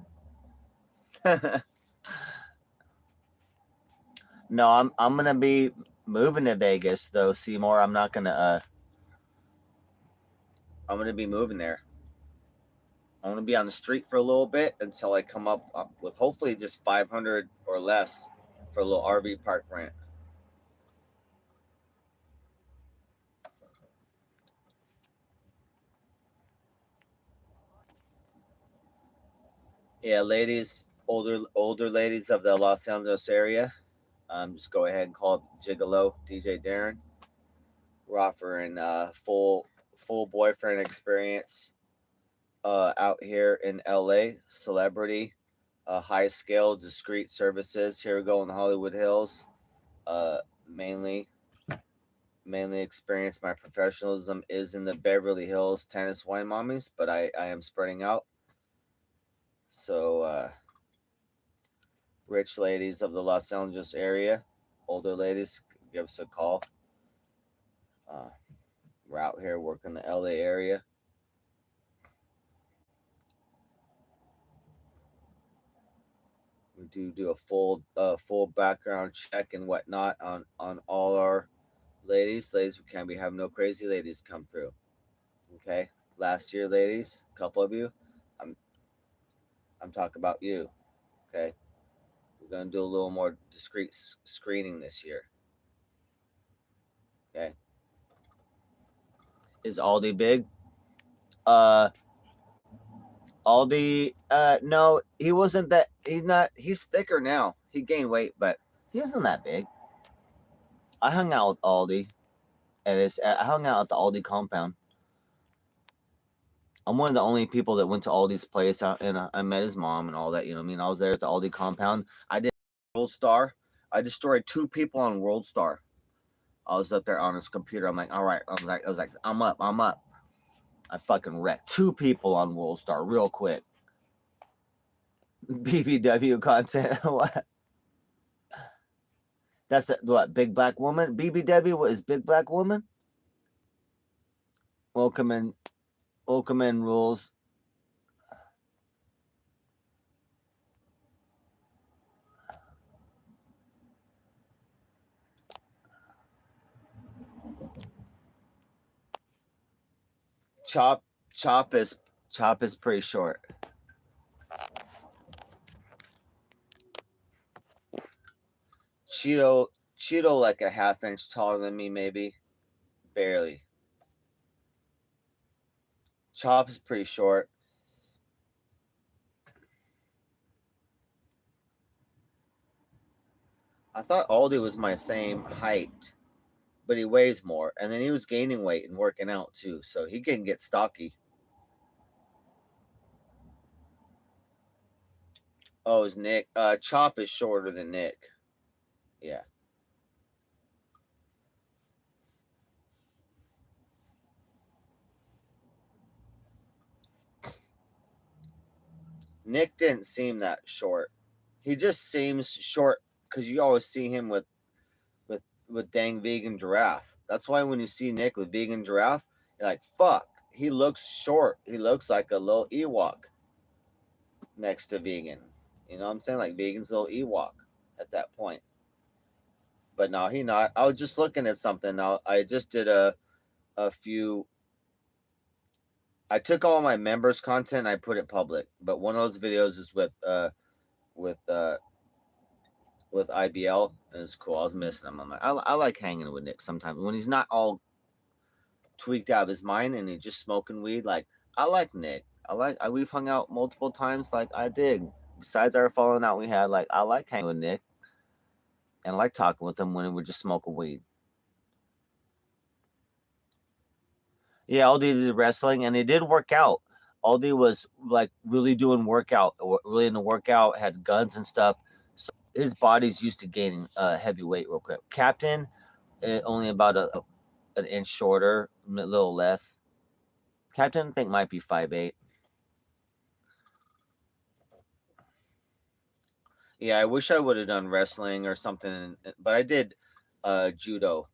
No, I'm gonna be moving to Vegas though, Seymour. I'm not gonna. I'm gonna be moving there. I'm gonna be on the street for a little bit until I come up with hopefully just 500 or less for a little RV park rent. Yeah, ladies, older ladies of the Los Angeles area, just go ahead and call Gigolo DJ Darren. We're offering full boyfriend experience out here in LA, celebrity, high scale, discreet services. Here we go in the Hollywood Hills. Uh, mainly experience. My professionalism is in the Beverly Hills tennis wine mommies, but I am spreading out. So rich ladies of the Los Angeles area, older ladies, give us a call. We're out here working the LA area. We do a full background check and whatnot on all our ladies. Ladies, we can't be having no crazy ladies come through. Okay, last year, ladies, a couple of you, I'm talking about you. Okay, we're gonna do a little more discreet screening this year. Okay, is Aldi big? Uh, Aldi, no, he wasn't that. He's not. He's thicker now. He gained weight, but he isn't that big. I hung out with Aldi. I hung out at the Aldi compound. I'm one of the only people that went to Aldi's place, and I met his mom and all that. You know what I mean? I was there at the Aldi compound. I did World Star. I destroyed 2 people on World Star. I was up there on his computer. I'm like, all right. I was like, I'm up. I fucking wrecked 2 people on World Star real quick. BBW content. What? That's what, big black woman? BBW, what is big black woman? Welcome in rules. Chop is pretty short. Cheeto like a half inch taller than me, maybe. Barely. Chop is pretty short. I thought Aldi was my same height, but he weighs more. And then he was gaining weight and working out too, so he can get stocky. Oh, is Nick? Chop is shorter than Nick. Yeah. Nick didn't seem that short. He just seems short because you always see him with dang vegan giraffe. That's why when you see Nick with vegan giraffe, you're like, fuck. He looks short. He looks like a little Ewok next to vegan. You know what I'm saying? Like vegan's little Ewok at that point. But no, he not. I was just looking at something. Now I just did a few. I took all my members' content and I put it public. But one of those videos is with IBL, and it's cool. I was missing him. I'm like, I like hanging with Nick sometimes when he's not all tweaked out of his mind and he's just smoking weed. Like, I like Nick. We've hung out multiple times. Like, I dig. Besides our falling out we had, like, I like hanging with Nick, and I like talking with him when we're just smoking weed. Yeah, Aldi did wrestling, and they did work out. Aldi was like really doing workout, really in the workout, had guns and stuff. So his body's used to gaining heavy weight real quick. Captain, only about an inch shorter, a little less. Captain, I think, might be 5'8". Yeah, I wish I would have done wrestling or something, but I did judo.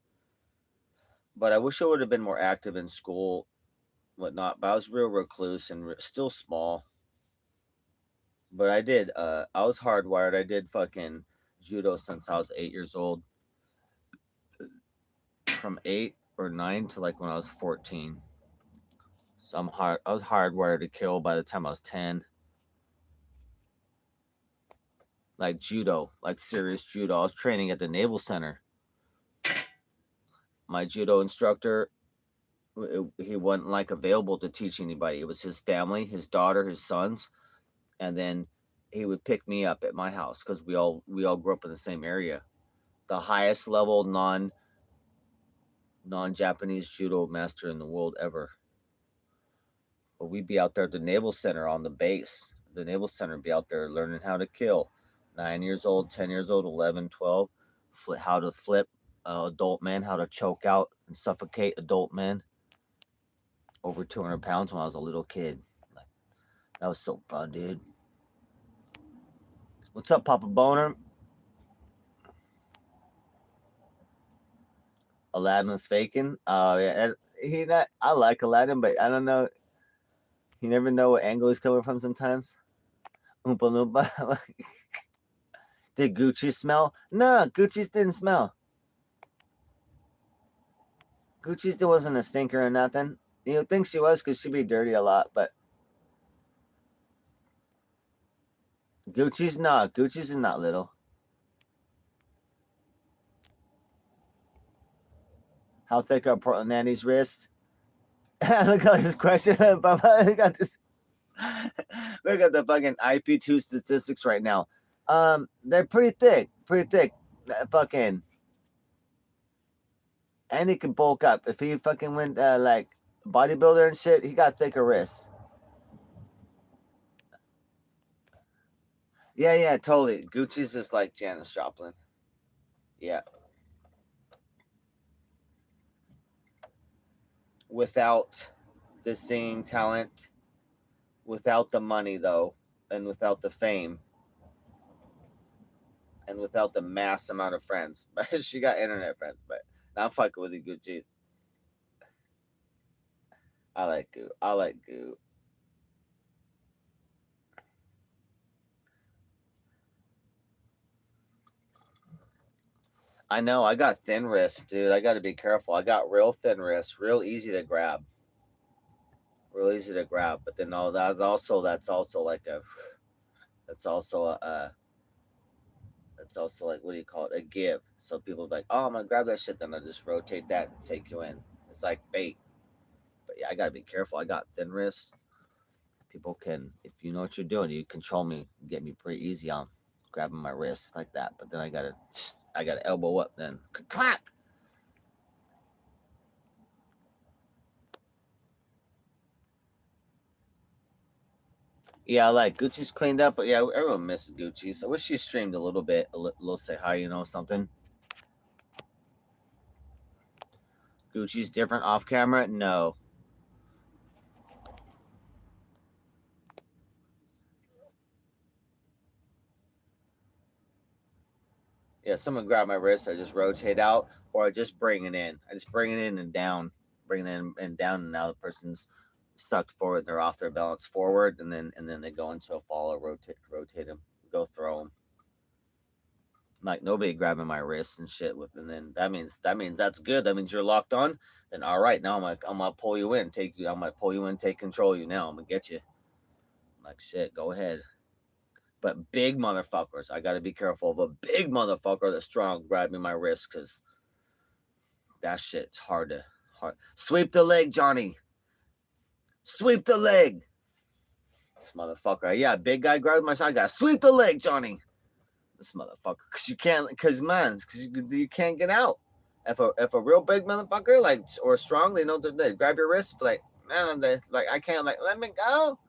But I wish I would have been more active in school, whatnot. But I was real recluse and still small. But I did. I was hardwired. I did fucking judo since I was 8 years old. from 8 or 9 to like when I was 14. So I was hardwired to kill by the time I was 10. Like judo, like serious judo. I was training at the Naval Center. My judo instructor, he wasn't like available to teach anybody. It was his family, his daughter, his sons, and then he would pick me up at my house because we all grew up in the same area. The highest level non-Japanese judo master in the world ever. But we'd be out there at the Naval Center on the base. The Naval Center be out there learning how to kill. 9 years old, 10 years old, 11, 12. How to flip adult men, how to choke out and suffocate adult men. Over 200 pounds when I was a little kid. Like, that was so fun, dude. What's up, Papa Boner? Aladdin was faking. Oh yeah, I like Aladdin, but I don't know. You never know what angle he's coming from sometimes. Oompa Loompa. Did Gucci smell? No, Gucci's didn't smell. Gucci's wasn't a stinker or nothing. You would think she was because she'd be dirty a lot, but Gucci's not. Gucci's is not little. How thick are Portland Nanny's wrists? Look at this question. Look at this. Look at the fucking IP2 statistics right now. They're pretty thick. Pretty thick. Fucking. And he can bulk up. If he fucking went like bodybuilder and shit, he got thicker wrists. Yeah, totally. Gucci's just like Janis Joplin. Yeah. Without the singing talent, without the money though, and without the fame, and without the mass amount of friends. She got internet friends, but I'm fucking with you, Gucci's. I like Goo. I know, I got thin wrists, dude. I got to be careful. I got real thin wrists, real easy to grab. Real easy to grab, but then that's also like a that's also like, what do you call it? A give. So people be like, oh, I'm gonna grab that shit, then I just rotate that and take you in. It's like bait. But yeah, I gotta be careful. I got thin wrists. People can, if you know what you're doing, you control me, get me pretty easy on grabbing my wrists like that. But then I gotta elbow up, then clap. Yeah, I like Gucci's cleaned up, but yeah, everyone misses Gucci's. I wish she streamed a little bit, a little say hi, something. Gucci's different off camera? No. Yeah, someone grab my wrist, I just rotate out, or I just bring it in. I just bring it in and down, bring it in and down, and now the person's sucked forward. They're off their balance forward, and then they go into a follow, rotate them, go throw them. Like nobody grabbing my wrist and shit with, and then that means that's good. That means you're locked on. Then all right, now I'm gonna pull you in, take control of you now. I'm gonna get you. I'm like shit, go ahead. But big motherfuckers, I gotta be careful of a big motherfucker that's strong grabbing my wrist, because that shit's hard. Sweep the leg, Johnny. Sweep the leg. This motherfucker. Yeah, big guy grabs my side. I gotta sweep the leg, Johnny. This motherfucker, because you can't get out. If a real big motherfucker like or strong, they know they grab your wrist, like man, I can't, like, let me go.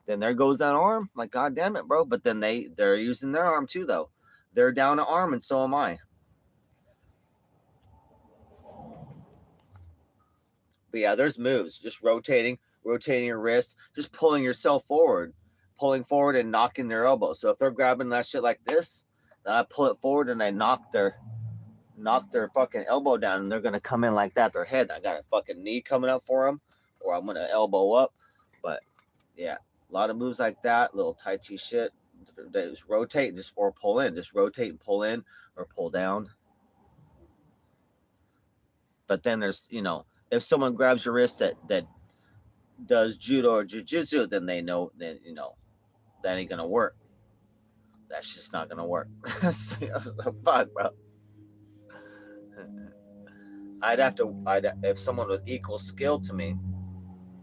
Then there goes that arm. Like, god damn it, bro. But then they're using their arm too, though. They're down an arm, and so am I. But yeah, there's moves. Just rotating your wrist, just pulling yourself forward, and knocking their elbow. So if they're grabbing that shit like this, then I pull it forward and I knock their fucking elbow down, and they're gonna come in like that. Their head. I got a fucking knee coming up for them, or I'm gonna elbow up. But yeah, a lot of moves like that. Little Tai Chi shit. Just rotate or pull in. Just rotate and pull in or pull down. But then there's, if someone grabs your wrist that does judo or jujitsu, then they know that, that ain't gonna work. That's just not gonna work. So, fuck, bro. If someone with equal skill to me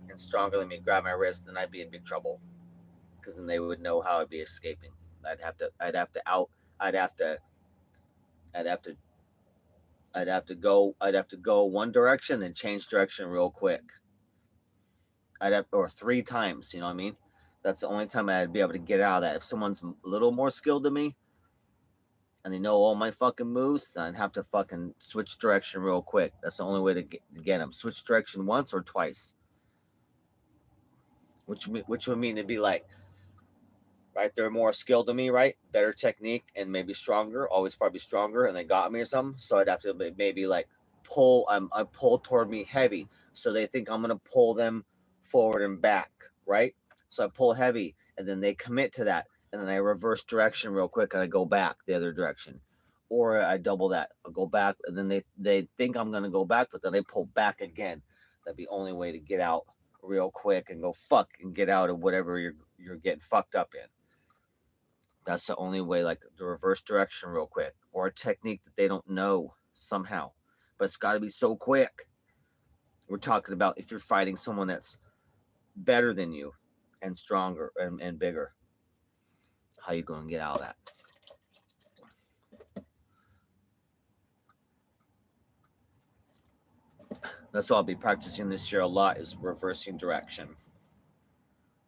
and stronger than me grab my wrist, then I'd be in big trouble. Because then they would know how I'd be escaping. I'd have to, I'd have to out, I'd have to, I'd have to, I'd have to go one direction and change direction real quick. Or 3 times, you know what I mean? That's the only time I'd be able to get out of that. If someone's a little more skilled than me and they know all my fucking moves, then I'd have to fucking switch direction real quick. That's the only way to get them. Switch direction once or twice. Which would mean it'd be like, right, they're more skilled than me, right? Better technique and maybe stronger, always probably stronger, and they got me or something. So I'd have to maybe like I pull toward me heavy. So they think I'm gonna pull them forward and back, right? So I pull heavy and then they commit to that. And then I reverse direction real quick and I go back the other direction. Or I double that. I go back and then they think I'm gonna go back, but then they pull back again. That'd be the only way to get out real quick and go fuck and get out of whatever you're getting fucked up in. That's the only way, like the reverse direction real quick. Or a technique that they don't know somehow. But it's gotta be so quick. We're talking about if you're fighting someone that's better than you and stronger and bigger. How you gonna get out of that? That's what I'll be practicing this year a lot, is reversing direction.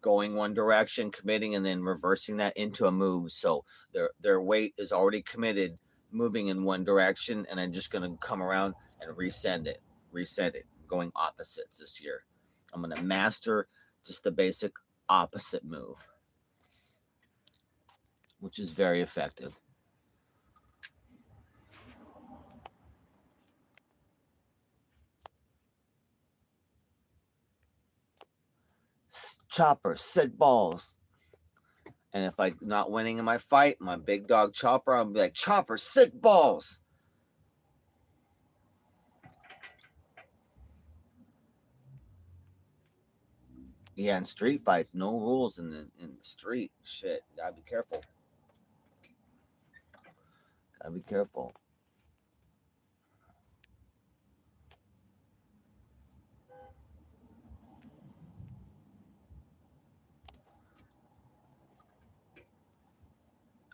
Going one direction, committing, and then reversing that into a move. So their weight is already committed, moving in one direction, and I'm just gonna come around and reset it. Going opposites this year. I'm gonna master just the basic opposite move, which is very effective. Chopper, sick balls. And if I'm not winning in my fight, my big dog Chopper, I'll be like, Chopper, sick balls. Yeah, in street fights, no rules in the street. Shit, gotta be careful. Gotta be careful.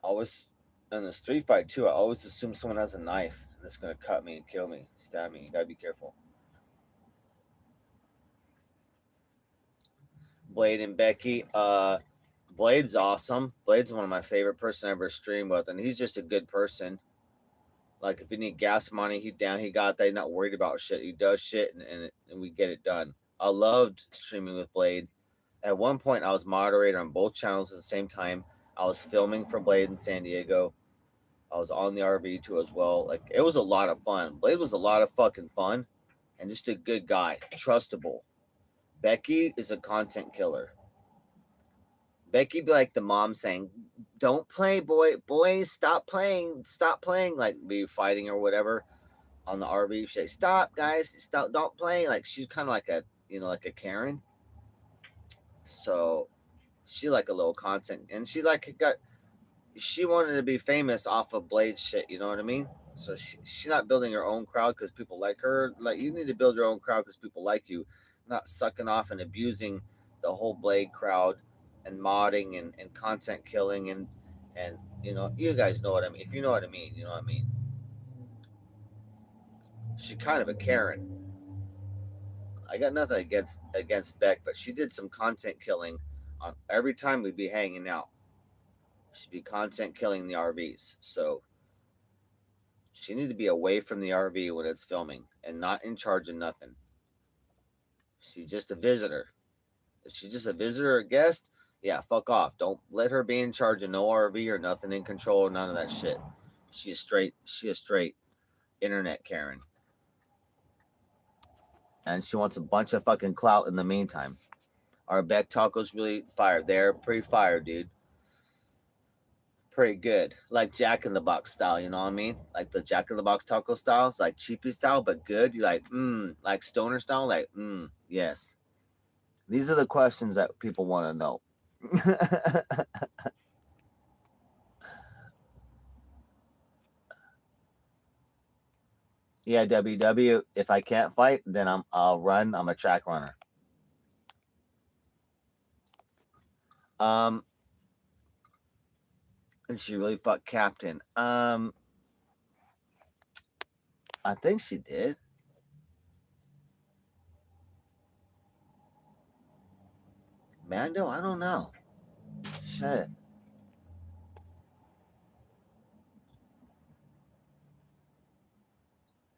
Always in a street fight too, I always assume someone has a knife that's gonna cut me and kill me, stab me. You gotta be careful. Blade and Becky. Blade's awesome. Blade's one of my favorite person I ever streamed with, and he's just a good person. Like if you need gas money, he got that. He's not worried about shit. He does shit, and we get it done. I loved streaming with Blade. At one point, I was moderator on both channels at the same time. I was filming for Blade in San Diego. I was on the RV too as well. Like it was a lot of fun. Blade was a lot of fucking fun, and just a good guy, trustable. Becky is a content killer. Becky be like the mom saying, "Don't play, boys, stop playing, like be fighting or whatever on the RV. She say, "Stop, guys, stop, don't play." Like she's kind of like a like a Karen. So she like a little content, and she wanted to be famous off of Blade shit. You know what I mean? So she's not building her own crowd because people like her. Like you need to build your own crowd because people like you, not sucking off and abusing the whole Blade crowd and modding and content killing and you guys know what I mean. If you know what I mean, you know what I mean. She's kind of a Karen. I got nothing against Beck, but she did some content killing on every time we'd be hanging out. She'd be content killing the RVs. So she needed to be away from the RV when it's filming and not in charge of nothing. She's just a visitor. If she's just a visitor or guest, yeah, fuck off. Don't let her be in charge of no RV or nothing in control or none of that shit. She is straight internet Karen. And she wants a bunch of fucking clout in the meantime. Our Beck tacos really fire. They're pretty fire, dude. pretty good, like Jack in the Box style. You know what I mean? Like the Jack in the Box taco styles, like cheapy style, but good. You like stoner style, yes. These are the questions that people want to know. Yeah, WW. If I can't fight, then I'll run. I'm a track runner. And she really fucked Captain. I think she did. Mando, I don't know. Shit.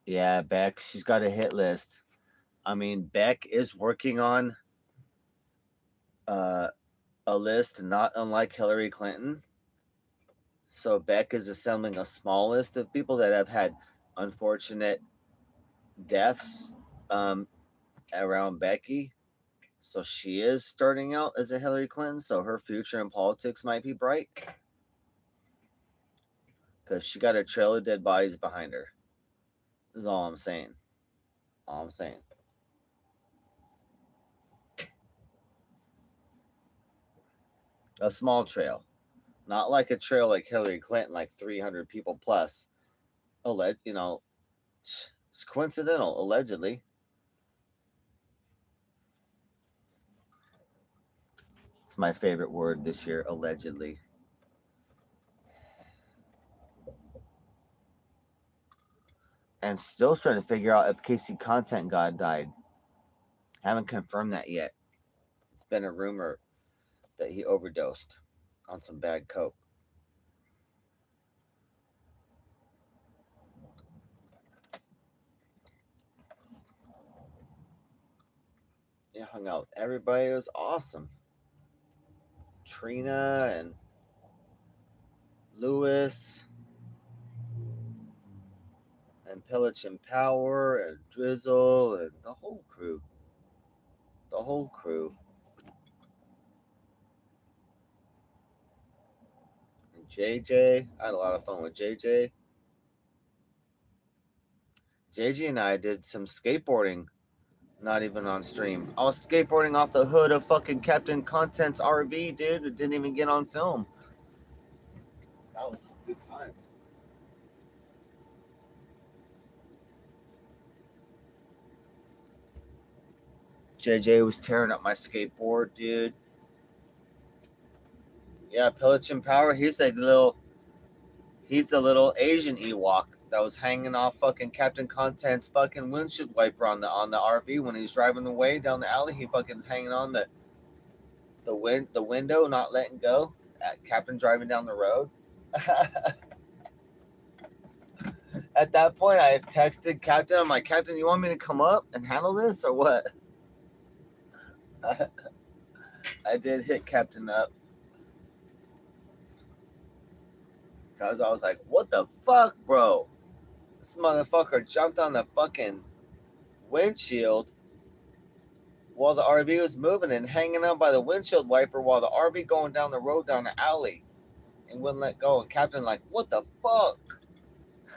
Yeah, Beck. She's got a hit list. I mean, Beck is working on a list not unlike Hillary Clinton. So Beck is assembling a small list of people that have had unfortunate deaths around Becky. So she is starting out as a Hillary Clinton. So her future in politics might be bright because she got a trail of dead bodies behind her. Is all I'm saying. All I'm saying. A small trail, not like a trail like Hillary Clinton, like 300 people plus. It's coincidental, allegedly. It's my favorite word this year, allegedly. And still trying to figure out if Casey Content God died. Haven't confirmed that yet. It's been a rumor that he overdosed on some bad coke. Yeah, hung out with everybody. It was awesome. Trina and Lewis and Pillage and Power and Drizzle and the whole crew. The whole crew. And JJ. I had a lot of fun with JJ. JJ and I did some skateboarding, not even on stream. I was skateboarding off the hood of fucking Captain Content's RV, dude. It didn't even get on film. That was some good times. JJ was tearing up my skateboard, dude. Yeah, Pillage and Power. He's the little Asian Ewok that was hanging off fucking Captain Content's fucking windshield wiper on the RV when he's driving away down the alley. He fucking hanging on the window, not letting go. Captain driving down the road. At that point, I texted Captain. I'm like, Captain, you want me to come up and handle this or what? I did hit Captain up. Because I was like, what the fuck, bro? This motherfucker jumped on the fucking windshield while the RV was moving and hanging out by the windshield wiper while the RV going down the road down the alley and wouldn't let go. And Captain like, what the fuck?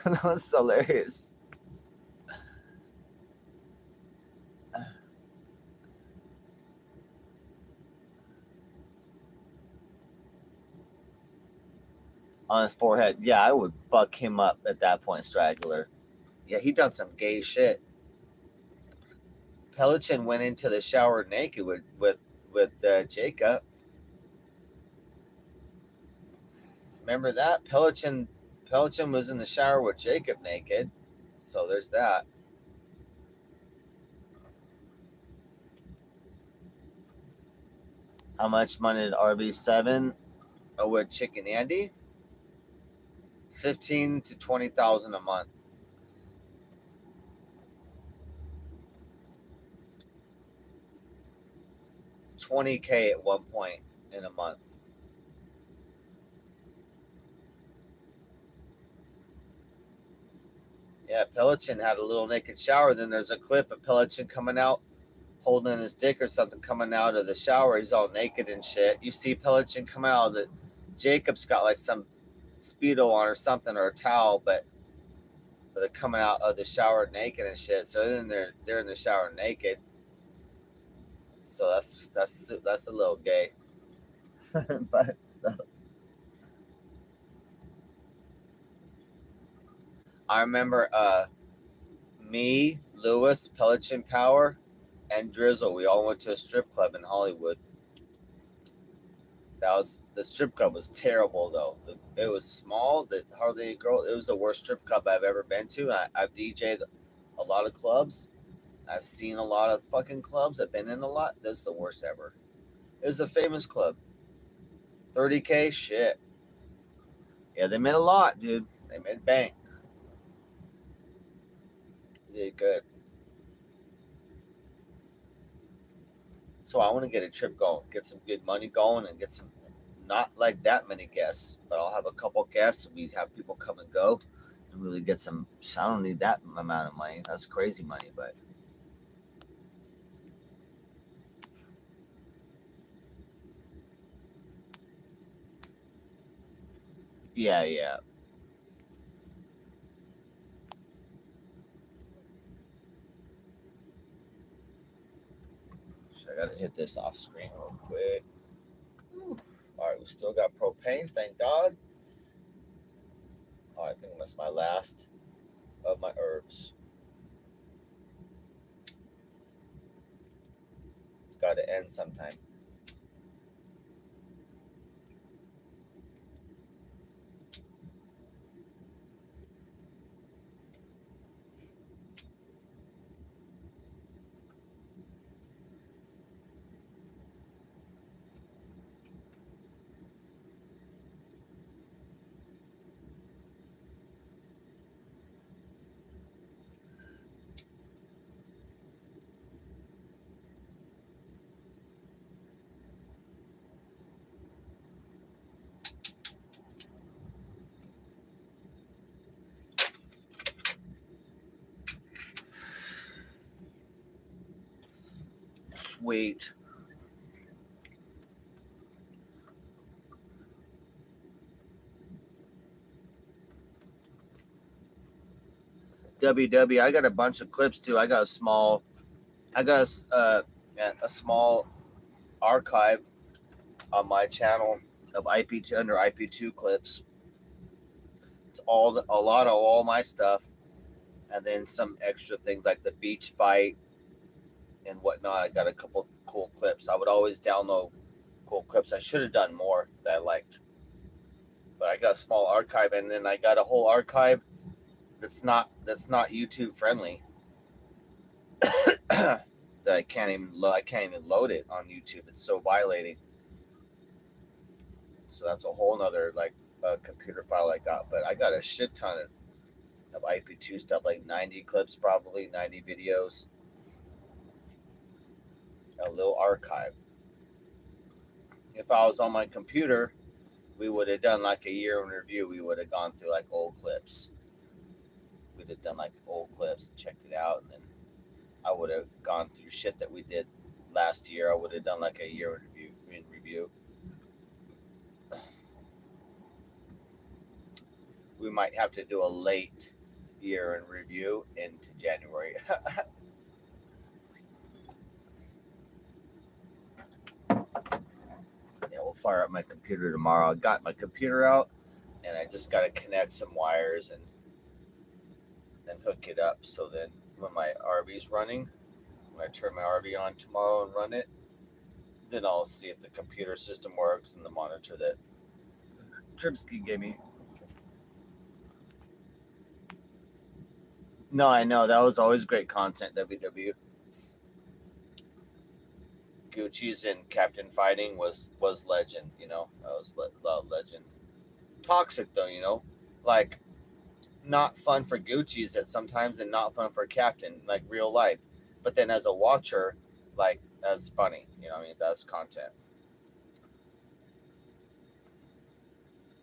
That was hilarious. On his forehead. Yeah, I would buck him up at that point, Straggler. Yeah, he done some gay shit. Pelichin went into the shower naked with Jacob. Remember that? Pelichin was in the shower with Jacob naked. So there's that. How much money did RB7 owe with Chicken Andy? 15 to 20,000 a month. $20K at one point in a month. Yeah, Pelichin had a little naked shower. Then there's a clip of Pelichin coming out, holding his dick or something, coming out of the shower. He's all naked and shit. You see Pelichin come out of the. Jacob's got like some Speedo on or something or a towel, but they're coming out of the shower naked and shit. So then they're in the shower naked. So that's a little gay. But so I remember me, Lewis, Pelican Power, and Drizzle. We all went to a strip club in Hollywood. The strip club was terrible though. It was small. That hardly a girl. It was the worst strip club I've ever been to. I've DJ'd a lot of clubs. I've seen a lot of fucking clubs. I've been in a lot. This is the worst ever. It was a famous club. 30K shit. Yeah, they made a lot, dude. They made bank. They did good. So I want to get a trip going, get some good money going, and get some not like that many guests, but I'll have a couple guests. We have people come and go, and really get some. I don't need that amount of money. That's crazy money, but yeah, yeah. So I gotta hit this off screen real quick. All right, we still got propane, thank God. Oh, I think that's my last of my herbs. It's got to end sometime. Sweet. WW. I got a bunch of clips too. I got a small. I got a small archive on my channel of IP2 under IP2 clips. It's a lot of all my stuff, and then some extra things like the beach fight and whatnot. I got a couple cool clips. I would always download cool clips. I should have done more that I liked, but I got a small archive, and then I got a whole archive that's not YouTube friendly. That I can't even load it on YouTube. It's so violating. So that's a whole nother like computer file I got. But I got a shit ton of IP2 stuff, like 90 clips, probably 90 videos, a little archive. If I was on my computer, we would have done like a year in review. We would have gone through like old clips. We'd have done like old clips and checked it out, and then I would have gone through shit that we did last year. I would have done like a year in review. We might have to do a late year in review into January. Yeah, we'll fire up my computer tomorrow. I got my computer out, and I just got to connect some wires and then hook it up. So then when my RV's running, when I turn my RV on tomorrow and run it, then I'll see if the computer system works and the monitor that Tripsky gave me. No, I know that was always great content. WW Gucci's and Captain Fighting was legend. You know, that was legend. Toxic though, you know, like not fun for Gucci's at sometimes and not fun for Captain, like real life. But then as a watcher, like that's funny. You know, I mean that's content.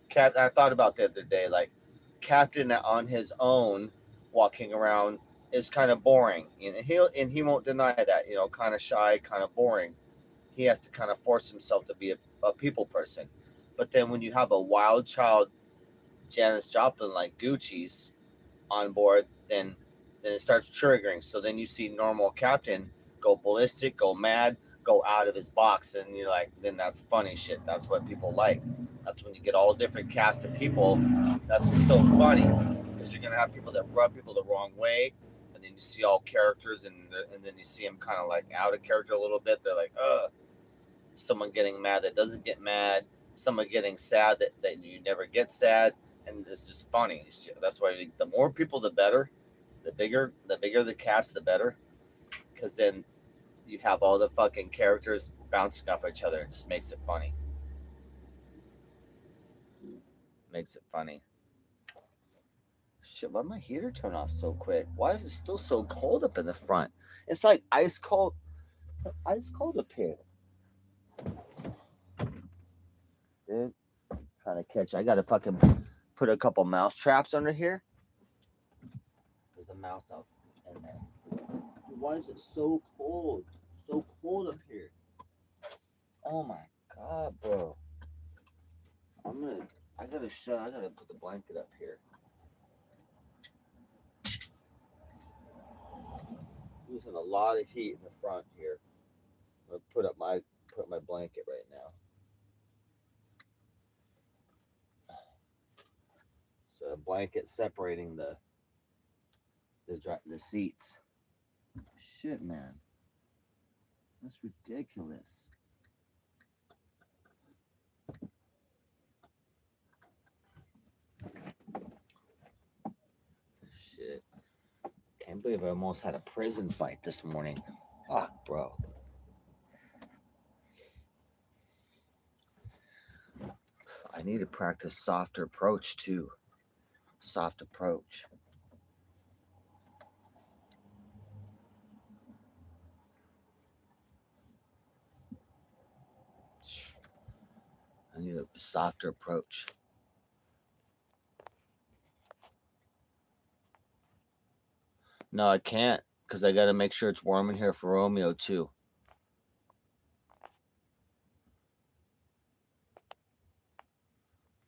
Captain, I thought about the other day, like Captain on his own, walking around is kind of boring, and he won't deny that. You know, kind of shy, kind of boring. He has to kind of force himself to be a people person. But then when you have a wild child Janis Joplin like Gucci's on board, then it starts triggering. So then you see normal captain go ballistic, go mad, go out of his box, and you're like, then that's funny shit. That's what people like. That's when you get all different cast of people. That's what's so funny because you're gonna have people that rub people the wrong way, and then you see all characters, and then you see them kind of like out of character a little bit. They're like, ugh. Someone getting mad that doesn't get mad. Someone getting sad that you never get sad, and it's just funny. That's why the more people, the better. The bigger the cast, the better, because then you have all the fucking characters bouncing off each other. It just makes it funny. Makes it funny. Shit, why did my heater turn off so quick? Why is it still so cold up in the front? It's like ice cold. It's like ice cold up here. Dude, trying to catch. I gotta fucking put a couple mouse traps under here. There's a mouse out in there. Why is it so cold? So cold up here. Oh my god, bro. I gotta put the blanket up here. Losing a lot of heat in the front here. I'm gonna put my blanket right now. So a blanket separating the seats. Shit, man. That's ridiculous. Shit. Can't believe I almost had a prison fight this morning. Fuck, bro. I need to practice softer approach too. Soft approach. I need a softer approach. No, I can't because I got to make sure it's warm in here for Romeo too.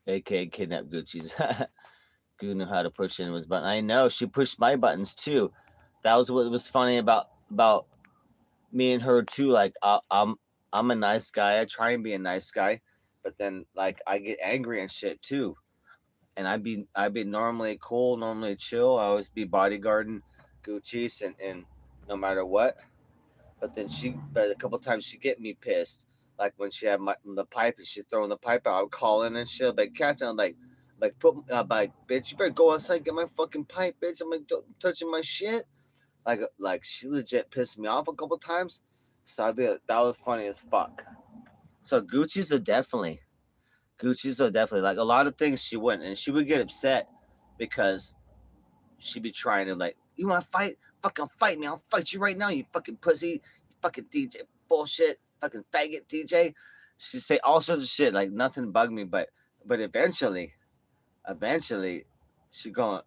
AKA kidnap Gucci's. Goo knew how to push in his button. I know she pushed my buttons too. That was what was funny about me and her too. Like I'm a nice guy. I try and be a nice guy, but then like I get angry and shit too. And I'd be normally cool, normally chill. I always be bodyguarding Gucci's and no matter what. But a couple times she get me pissed. Like when she had the pipe and she throwing the pipe out, I would call in and shit. Like Captain, I'm like bitch, you better go outside and get my fucking pipe, bitch. I'm like touching my shit. Like she legit pissed me off a couple times. So I'd be like, that was funny as fuck. So Gucci's are definitely like a lot of things she wouldn't, and she would get upset because she'd be trying to like, you want to fight? Fucking fight me! I'll fight you right now, you fucking pussy, you fucking DJ bullshit, fucking faggot DJ. She'd say all sorts of shit like nothing bugged me, but eventually, she gonna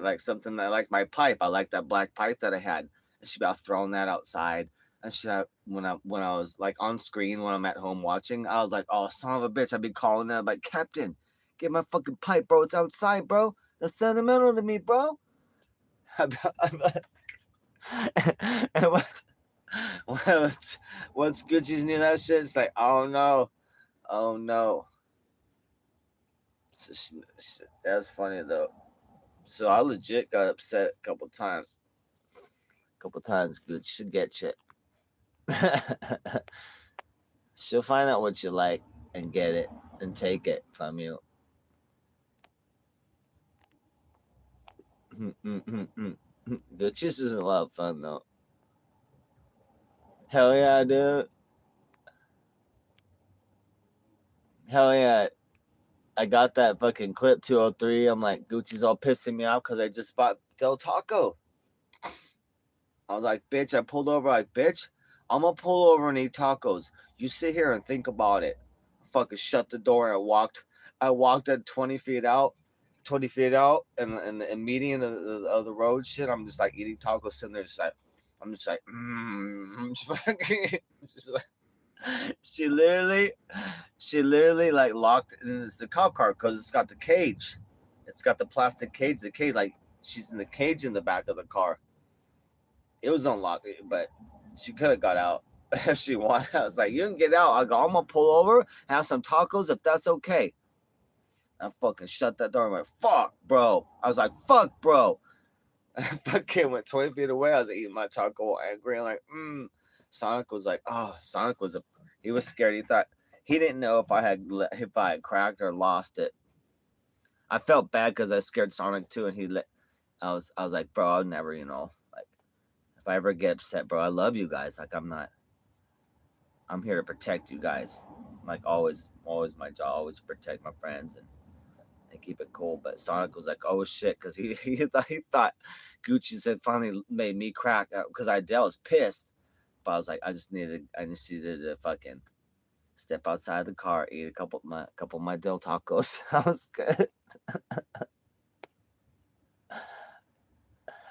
like something that like my pipe. I like that black pipe that I had, and she about throwing that outside. And she when I was like on screen when I'm at home watching, I was like, oh son of a bitch, I'd be calling them like Captain, get my fucking pipe, bro. It's outside, bro. That's sentimental to me, bro. And once Gucci's knew that shit, it's like, oh no, oh no. That's funny though. So I legit got upset a couple times. Gucci should get you. She'll find out what you like and get it and take it from you. Gucci's is a lot of fun though. Hell yeah, dude. Hell yeah. I got that fucking clip 203. I'm like, Gucci's all pissing me off because I just bought Del Taco. I was like, bitch, I pulled over like, bitch, I'm gonna pull over and eat tacos. You sit here and think about it. I fucking shut the door and I walked at 20 feet out and the median of the road shit. I'm just like eating tacos sitting there just like I'm just like just like she literally like locked and it's the cop car because it's got the cage. It's got the plastic cage. The cage, like she's in the cage in the back of the car. It was unlocked, but she could have got out if she wanted. I was like, you can get out. I go, I'm gonna pull over, have some tacos if that's okay. I fucking shut that door. I'm like, fuck, bro. I was like, fuck, bro. I fucking went 20 feet away. I was eating my taco angry. I'm like, Sonic was like, he was scared. He didn't know if I had cracked or lost it. I felt bad because I scared Sonic too, and I was like, bro, I'll never, like, if I ever get upset, bro, I love you guys. Like, I'm here to protect you guys. Like, always my job, always protect my friends and keep it cool. But Sonic was like, oh shit, because he thought Gucci's had finally made me crack because I was pissed. But I was like, I just needed to fucking step outside the car, eat a couple of my Del Tacos. That was good.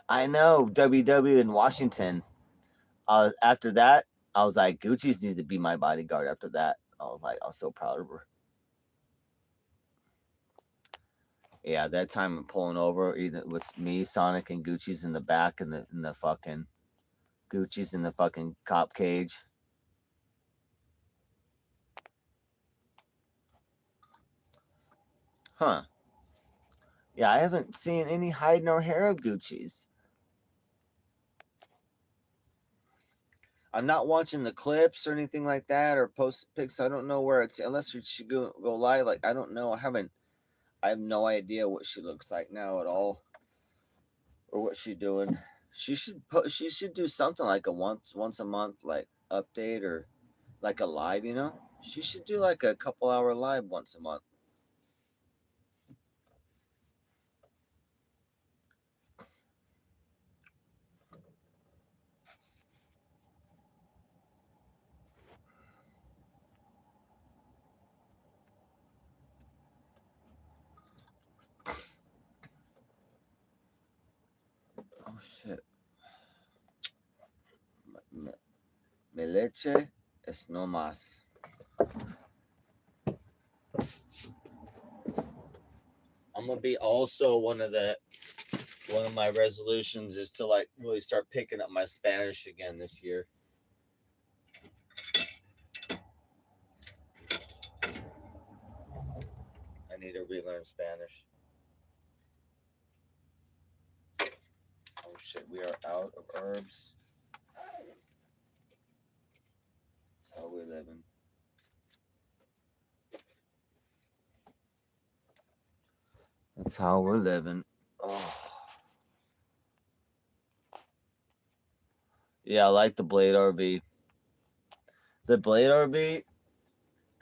I know, WW in Washington. After that, I was like, Gucci's needs to be my bodyguard. After that, I was so proud of her. Yeah, that time I'm pulling over, either with me, Sonic, and Gucci's in the back, and the fucking Gucci's in the fucking cop cage. Huh. Yeah, I haven't seen any hide nor hair of Gucci's. I'm not watching the clips or anything like that or post pics. I don't know where it's unless she go live. Like I don't know. I have no idea what she looks like now at all, or what she's doing. She should do something like a once a month like update or like a live. She should do like a couple-hour live once a month. Oh shit. Mi leche es no más. I'm gonna be also one of my resolutions is to like really start picking up my Spanish again this year. I need to relearn Spanish. Oh shit, we are out of herbs. That's how we're living. That's how we're living. Oh. Yeah, I like the Blade RV. The Blade RV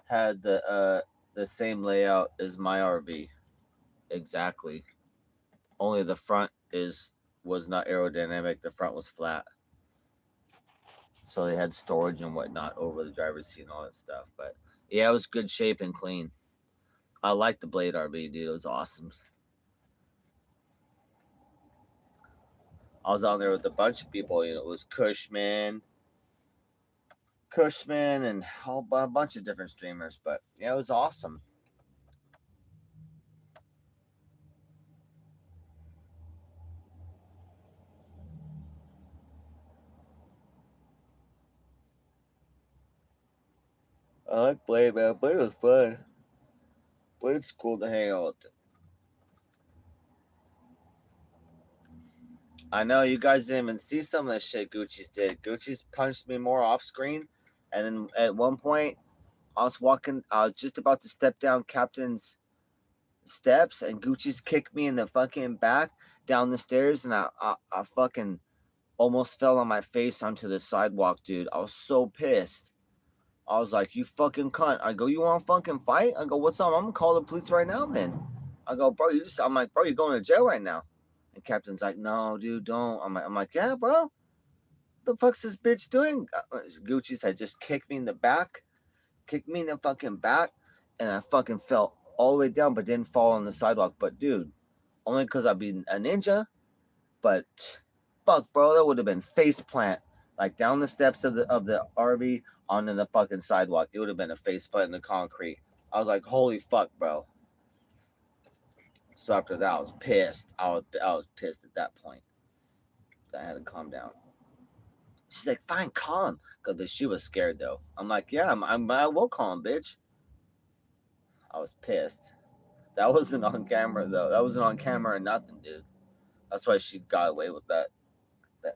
had the same layout as my RV. Exactly. Only the front was not aerodynamic. The front was flat. So they had storage and whatnot over the driver's seat and all that stuff. But yeah, it was good shape and clean. I like the Blade RV, dude. It was awesome. I was on there with a bunch of people. It was Cushman, and a bunch of different streamers. But yeah, it was awesome. I like Blade, man. Blade was fun. Blade's cool to hang out with. I know you guys didn't even see some of the shit Gucci's did. Gucci's punched me more off screen, and then at one point, I was just about to step down Captain's steps, and Gucci's kicked me in the fucking back down the stairs, and I fucking almost fell on my face onto the sidewalk, dude. I was so pissed. I was like, you fucking cunt. I go, you want to fucking fight? I go, what's up? I'm going to call the police right now then. I go, bro, I'm like, bro, you're going to jail right now. And Captain's like, no, dude, don't. I'm like, yeah, bro. What the fuck's this bitch doing? Gucci's had just kicked me in the back, kicked me in the fucking back, and I fucking fell all the way down, but didn't fall on the sidewalk. But dude, only because I've been a ninja. But fuck, bro, that would have been face plant, like down the steps of the RV onto the fucking sidewalk. It would have been a face plant in the concrete. I was like, holy fuck, bro. So after that, I was pissed. I was pissed at that point. I had to calm down. She's like, fine, call him. Because she was scared, though. I'm like, yeah, I will call him, bitch. I was pissed. That wasn't on camera, though. That wasn't on camera or nothing, dude. That's why she got away with that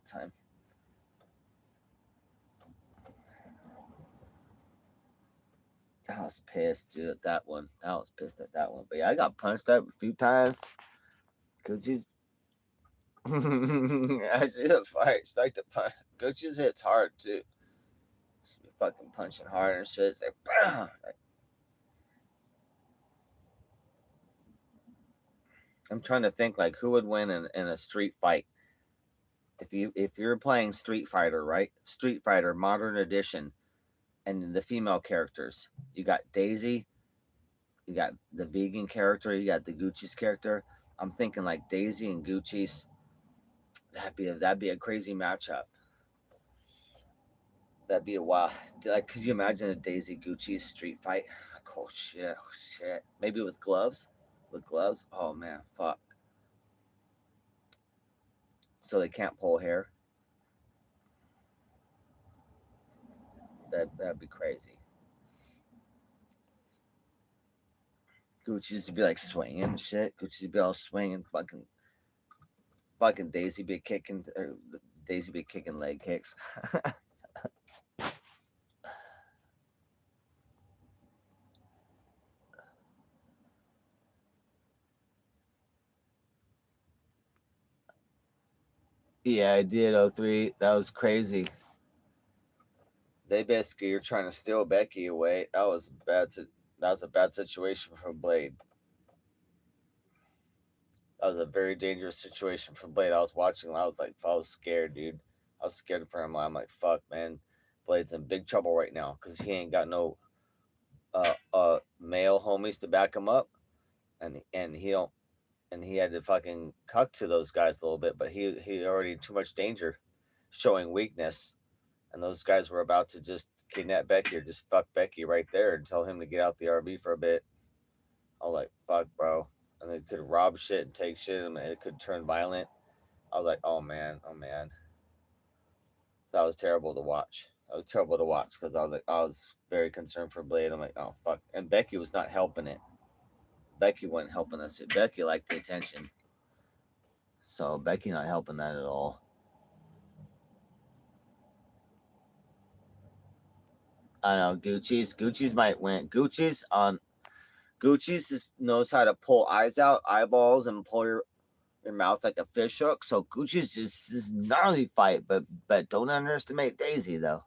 time. I was pissed, dude, at that one. I was pissed at that one. But yeah, I got punched up a few times. Gucci's. Actually, the fight. It's like the punch. Gucci's hits hard, too. She be fucking punching hard and shit. It's like, bam! I'm trying to think, like, who would win in a street fight. If you're playing Street Fighter, right? Street Fighter Modern Edition, and the female characters, you got Daisy, you got the vegan character, you got the Gucci's character. I'm thinking like Daisy and Gucci's. That'd be a crazy matchup. That'd be a wild. Like, could you imagine a Daisy Gucci street fight? Like, oh shit, oh shit. Maybe with gloves. With gloves. Oh man, fuck. So they can't pull hair. That'd be crazy. Gucci's to be like swinging and shit. Gucci's to be all swinging, fucking Daisy be kicking, or Daisy be kicking leg kicks. Yeah, I did. 03. That was crazy. They basically are trying to steal Becky away. That was a bad situation for Blade. That was a very dangerous situation for Blade. I was watching. I was like, I was scared, dude. I was scared for him. I'm like, fuck, man. Blade's in big trouble right now because he ain't got no male homies to back him up, and he don't, and he had to fucking cuck to those guys a little bit, but he already in too much danger, showing weakness, and those guys were about to just kidnap Becky or just fuck Becky right there and tell him to get out the RV for a bit. I was like, fuck, bro. And they could rob shit and take shit, and it could turn violent. I was like, oh man, oh man. So that was terrible to watch. That was terrible to watch because I was very concerned for Blade. I'm like, oh fuck. And Becky was not helping it. Becky wasn't helping us. Becky liked the attention. So Becky not helping that at all. I know Gucci's might win. Gucci's just knows how to pull eyeballs, and pull your mouth like a fish hook. So Gucci's just this gnarly fight, but don't underestimate Daisy though.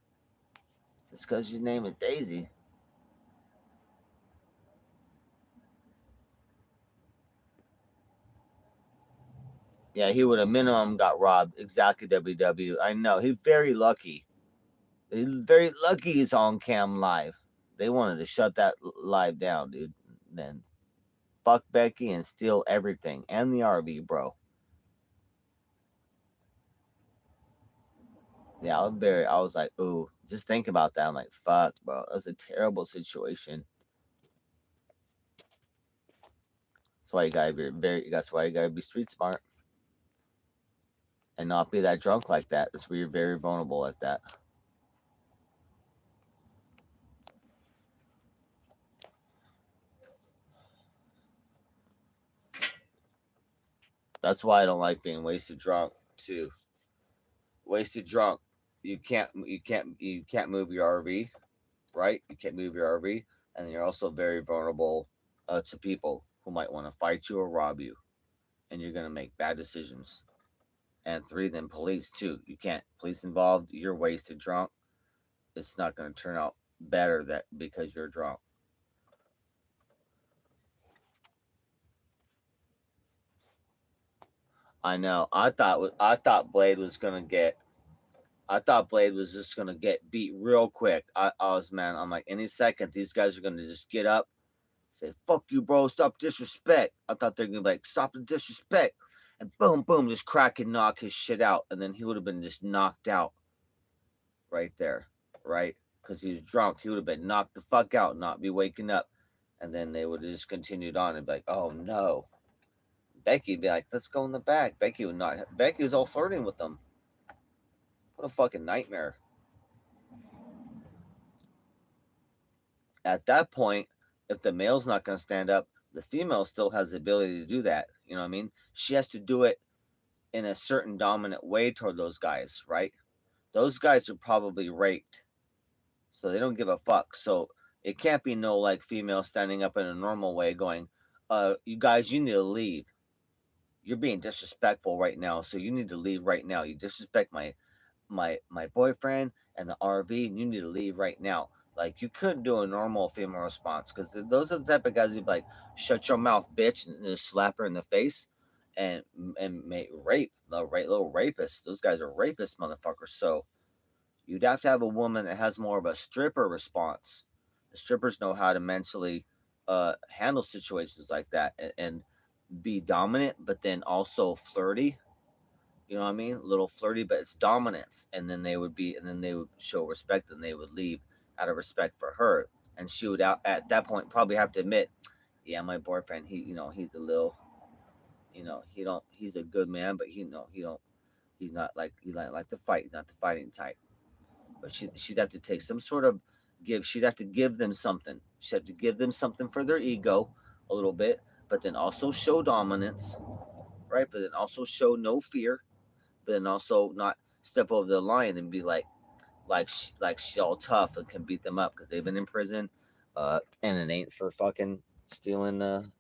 Just because your name is Daisy. Yeah, he would have minimum got robbed. Exactly, WW. I know. He's very lucky. He's very lucky he's on cam live. They wanted to shut that live down, dude. Then fuck Becky and steal everything and the RV, bro. Yeah, I was like, ooh, just think about that. I'm like, fuck, bro. That's a terrible situation. That's why you gotta be that's why you gotta be street smart and not be that drunk like that. That's where you're very vulnerable like that. That's why I don't like being wasted drunk too. Wasted drunk. You can't move your RV, right? You can't move your RV, and you're also very vulnerable to people who might want to fight you or rob you, and you're gonna make bad decisions. And three, then police too. You can't police involved. You're wasted drunk. It's not gonna turn out better that because you're drunk. I know. I thought Blade was gonna get. I thought Blade was just gonna get beat real quick. I was man. I'm like any second these guys are gonna just get up, say "fuck you, bro, stop disrespect." I thought they're gonna be like "stop the disrespect," and boom, boom, just crack and knock his shit out, and then he would have been just knocked out right there, right? Because he was drunk. He would have been knocked the fuck out, not be waking up, and then they would have just continued on and be like, "Oh no." Becky'd be like, let's go in the back. Becky would not. Becky was all flirting with them. What a fucking nightmare. At that point, if the male's not going to stand up, the female still has the ability to do that. You know what I mean? She has to do it in a certain dominant way toward those guys, right? Those guys are probably raped, so they don't give a fuck. So it can't be no like female standing up in a normal way going, you guys, you need to leave. You're being disrespectful right now, so you need to leave right now. You disrespect my boyfriend and the RV, and you need to leave right now. Like you couldn't do a normal female response because those are the type of guys who'd be like, "Shut your mouth, bitch," and just slap her in the face, and make rape, little rapists. Those guys are rapist motherfuckers. So you'd have to have a woman that has more of a stripper response. The strippers know how to mentally handle situations like that and be dominant, but then also flirty. You know what I mean? A little flirty, but it's dominance. And then they would show respect and they would leave out of respect for her. And she would out at that point probably have to admit, yeah, my boyfriend, he's a little, he's a good man, but he's not like, he like to fight. He's not the fighting type. But she'd have to take some sort of she'd have to give them something. She'd have to give them something for their ego a little bit, but then also show dominance, right? But then also show no fear, but then also not step over the line and be like she's all tough and can beat them up because they've been in prison, and it ain't for fucking stealing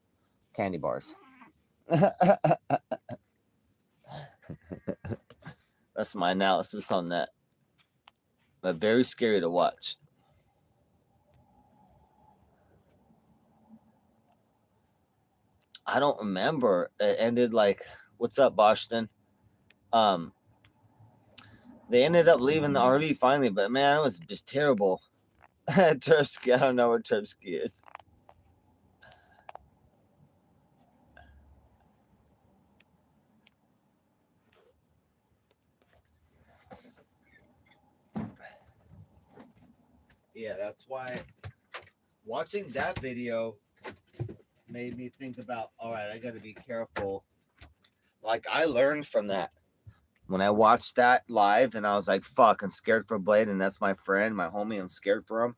candy bars. That's my analysis on that. But very scary to watch. I don't remember. It ended like, what's up, Boston? Um, they ended up leaving the RV finally, but man, it was just terrible. Tursky, I don't know where Tursky is. Yeah, that's why watching that video made me think about, all right, I got to be careful. Like, I learned from that. When I watched that live and I was like, fuck, I'm scared for Blade, and that's my friend, my homie, I'm scared for him.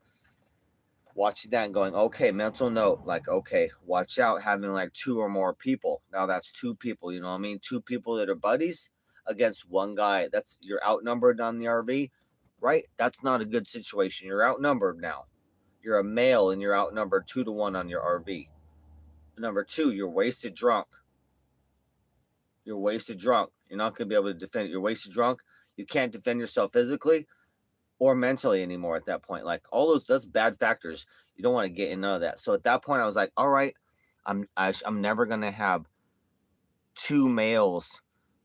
Watching that and going, okay, mental note, like, okay, watch out having like 2 or more people. Now that's 2 people, you know what I mean? 2 people that are buddies against one guy. That's, you're outnumbered on the RV, right? That's not a good situation. You're outnumbered now. You're a male and you're outnumbered 2-1 on your RV. Number 2, you're wasted drunk. You're wasted drunk. You're not going to be able to defend it. You're wasted drunk. You can't defend yourself physically or mentally anymore at that point. Like all those, that's bad factors. You don't want to get in none of that. So at that point, I was like, all right, I'm never going to have 2 males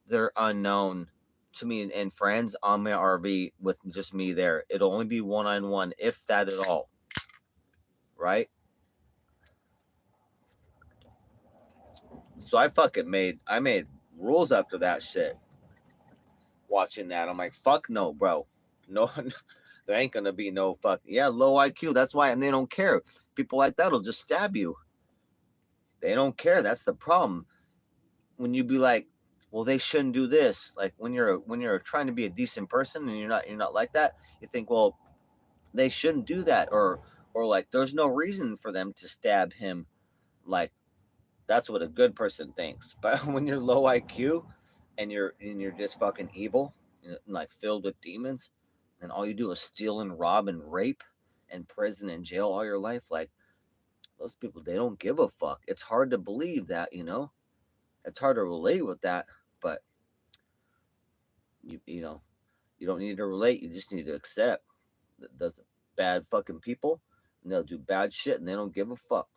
that are unknown to me and friends on my RV with just me there. It'll only be 1-on-1, if that at all. Right? So I made rules after that shit. Watching that, I'm like, fuck no, bro. No, there ain't gonna be no fuck. Yeah, low IQ. That's why, and they don't care. People like that'll just stab you. They don't care. That's the problem. When you be like, well, they shouldn't do this. Like when you're trying to be a decent person and you're not like that, you think, well, they shouldn't do that, or like there's no reason for them to stab him. Like that's what a good person thinks. But when you're low IQ and you're just fucking evil, and like filled with demons, and all you do is steal and rob and rape and prison and jail all your life, like those people, they don't give a fuck. It's hard to believe that, you know. It's hard to relate with that, but you know, you don't need to relate. You just need to accept that those bad fucking people, and they'll do bad shit, and they don't give a fuck.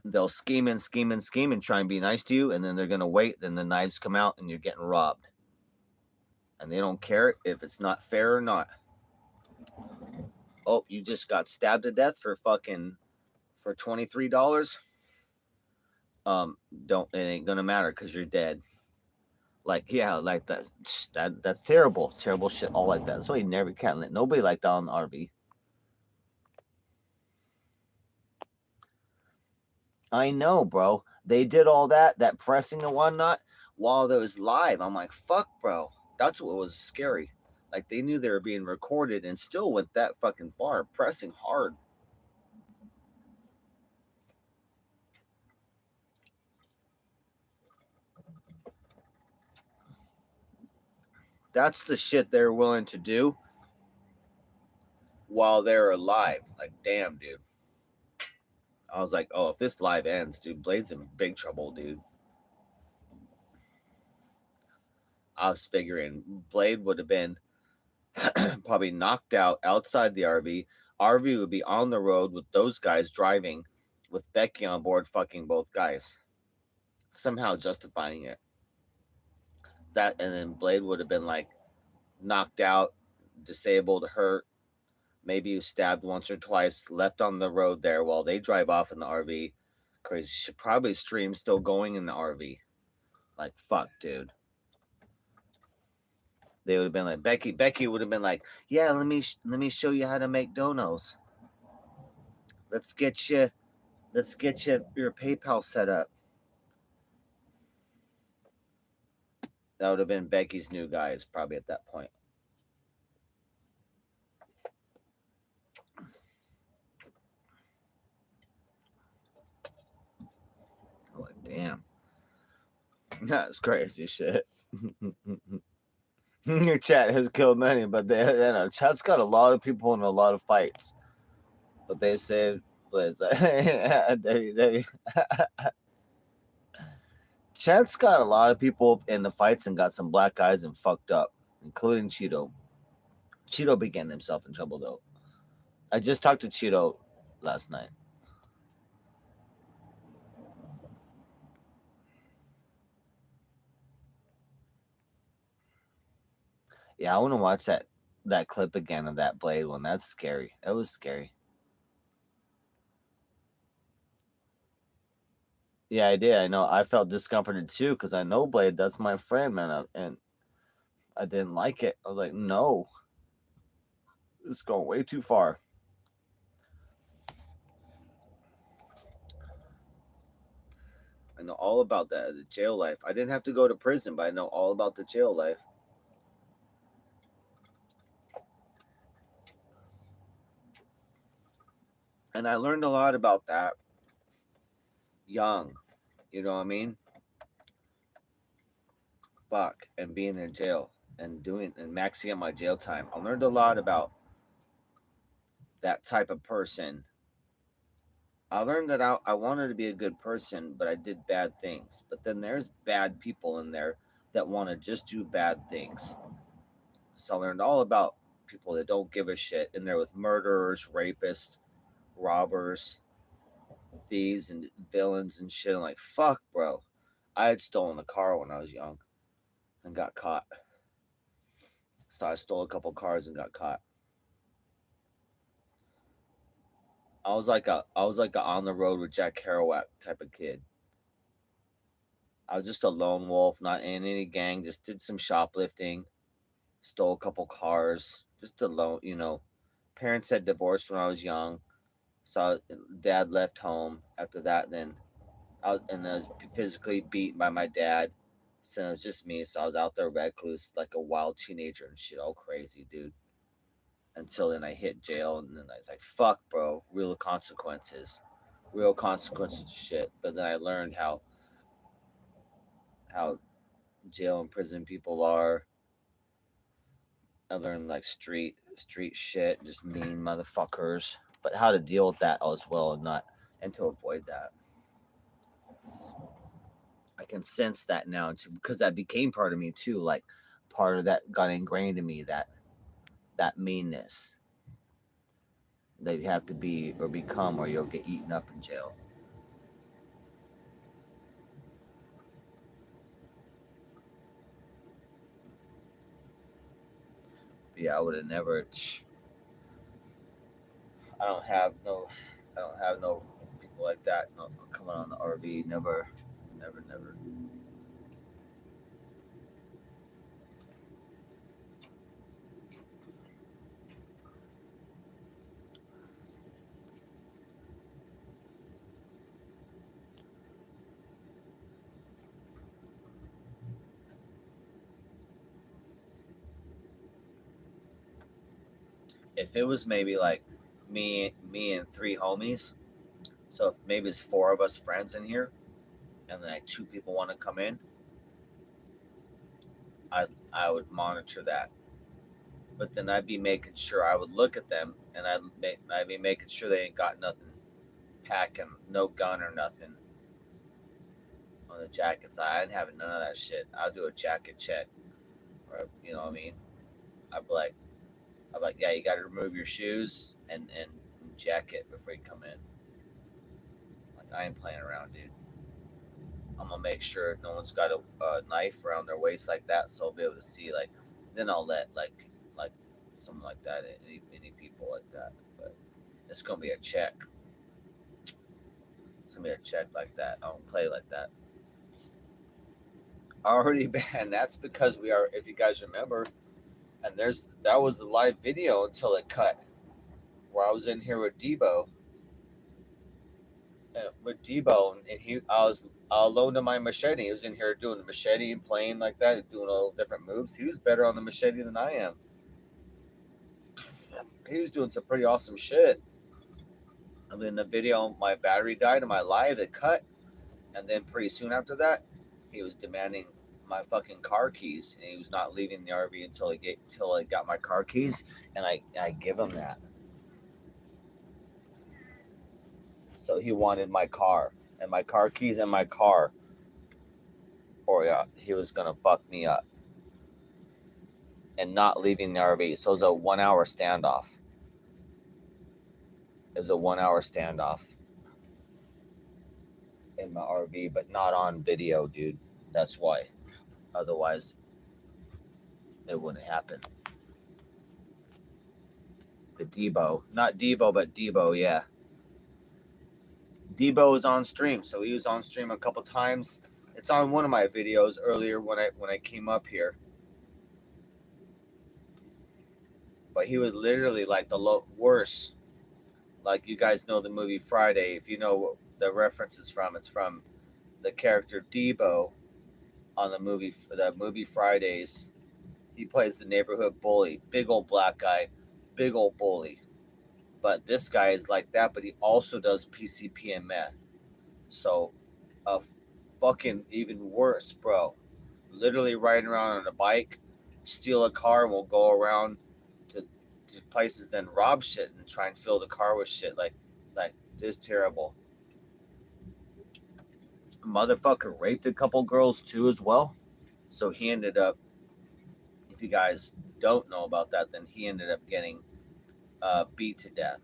They'll scheme and scheme and scheme and try and be nice to you, and then they're gonna wait. Then the knives come out, and you're getting robbed, and they don't care if it's not fair or not. Oh, you just got stabbed to death for $23. Don't, it ain't gonna matter because you're dead. Like, yeah, like that's terrible shit, all like that. That's why you never can let nobody like that on the RV. I know, bro. They did all that pressing and whatnot while it was live. I'm like, fuck, bro. That's what was scary. Like they knew they were being recorded and still went that fucking far, pressing hard. That's the shit they're willing to do while they're alive. Like, damn, dude. I was like, oh, if this live ends, dude, Blade's in big trouble, dude. I was figuring Blade would have been probably knocked out outside the RV. RV would be on the road with those guys driving, with Becky on board, fucking both guys, somehow justifying it. That and then Blade would have been like knocked out, disabled, hurt, maybe stabbed once or twice, left on the road there while they drive off in the RV. Crazy. Should probably stream still going in the RV. Like fuck, dude. They would have been like Becky. Becky would have been like, "Yeah, let me show you how to make donos. Let's get you, let's get you your PayPal set up." That would have been Becky's new guys probably at that point. I'm like, damn, that's crazy shit. Your chat has killed many, but chat's got a lot of people in a lot of fights. But they say, chat's got a lot of people in the fights and got some black guys and fucked up, including Cheeto. Cheeto be getting himself in trouble though. I just talked to Cheeto last night. Yeah, I want to watch that clip again of that Blade one. That's scary. That was scary. Yeah, I did. I know. I felt discomforted too because I know Blade. That's my friend, man, and I didn't like it. I was like, no, it's going way too far. I know all about that, the jail life. I didn't have to go to prison, but I know all about the jail life. And I learned a lot about that young. You know what I mean? Fuck. And being in jail and doing and maxing out my jail time. I learned a lot about that type of person. I learned that I wanted to be a good person, but I did bad things. But then there's bad people in there that want to just do bad things. So I learned all about people that don't give a shit in there with murderers, rapists, robbers, thieves, and villains and shit. I'm like, fuck, bro. I had stolen a car when I was young and got caught. So I stole a couple cars and got caught. I was like a on the road with Jack Kerouac type of kid. I was just a lone wolf, not in any gang. Just did some shoplifting, stole a couple cars, just alone. Parents had divorced when I was young, so dad left home after that. Then I was physically beaten by my dad. So it was just me. So I was out there recluse like a wild teenager and shit, all crazy, dude. Until then I hit jail and then I was like, fuck, bro, real consequences to shit. But then I learned how jail and prison people are. I learned like street shit, just mean motherfuckers. But how to deal with that as well and to avoid that. I can sense that now too, because that became part of me too. Like part of that got ingrained in me that meanness that you have to be or become or you'll get eaten up in jail. But yeah, I would have never. I don't have no. I don't have no people like that. No, coming on the RV. Never, never, never. if it was maybe like me and three homies, so if maybe it's four of us friends in here, and then like two people want to come in, I would monitor that. But then I'd be making sure I would look at them, and I'd be making sure they ain't got nothing packing, no gun or nothing on the jackets. I ain't having none of that shit. I'll do a jacket check, or you know what I mean. I'm like, yeah, you got to remove your shoes and jacket before you come in. Like I ain't playing around, dude. I'm gonna make sure no one's got a knife around their waist like that, so I'll be able to see. Like, then I'll let like something like that. Any people like that, but it's gonna be a check. It's gonna be a check like that. I don't play like that. Already banned. That's because we are. If you guys remember, and that was the live video until it cut, where I was in here with Debo. And I was alone to my machete. He was in here doing the machete and playing like that, and doing all different moves. He was better on the machete than I am. He was doing some pretty awesome shit. And then the video, my battery died and my live it cut, and then pretty soon after that, he was demanding my fucking car keys, and he was not leaving the RV until I got my car keys, and I give him that. So he wanted my car and my car keys and my car, or yeah, he was gonna fuck me up and not leaving the RV. So it was a 1 hour standoff. It was a 1 hour standoff in my RV, but not on video, dude. That's why. Otherwise, it wouldn't happen. The Debo, not Devo, but Debo, yeah. Debo was on stream, so he was on stream a couple times. It's on one of my videos earlier when I came up here. But he was literally like the worst. Like you guys know the movie Friday. If you know what the reference is from, it's from the character Debo on the movie Fridays. He plays the neighborhood bully, big old black guy, big old bully. But this guy is like that, but he also does PCP and meth. So, a fucking even worse, bro. Literally riding around on a bike, steal a car, and we'll go around to places, then rob shit and try and fill the car with shit. Like this terrible. Motherfucker raped a couple girls too as well. So he ended up, if you guys don't know about that, then he ended up getting beat to death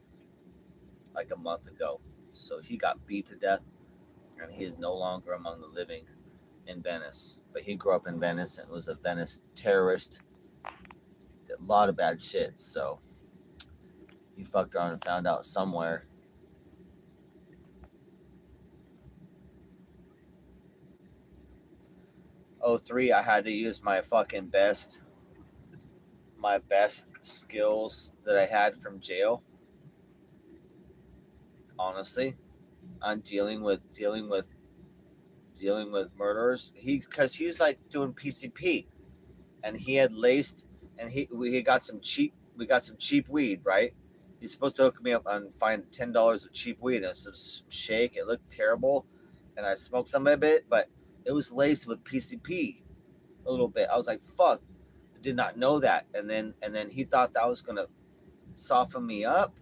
like a month ago. So he got beat to death, and he is no longer among the living in Venice. But he grew up in Venice and was a Venice terrorist. Did a lot of bad shit. So he fucked around and found out somewhere. '03, I had to use my best skills that I had from jail. Honestly, on dealing with murderers. Because he's like doing PCP, and he had laced, and we got some cheap weed, right? He's supposed to hook me up and find $10 of cheap weed and some shake. It looked terrible, and I smoked some of it, but it was laced with PCP a little bit. I was like, fuck, I did not know that. And then he thought that was gonna soften me up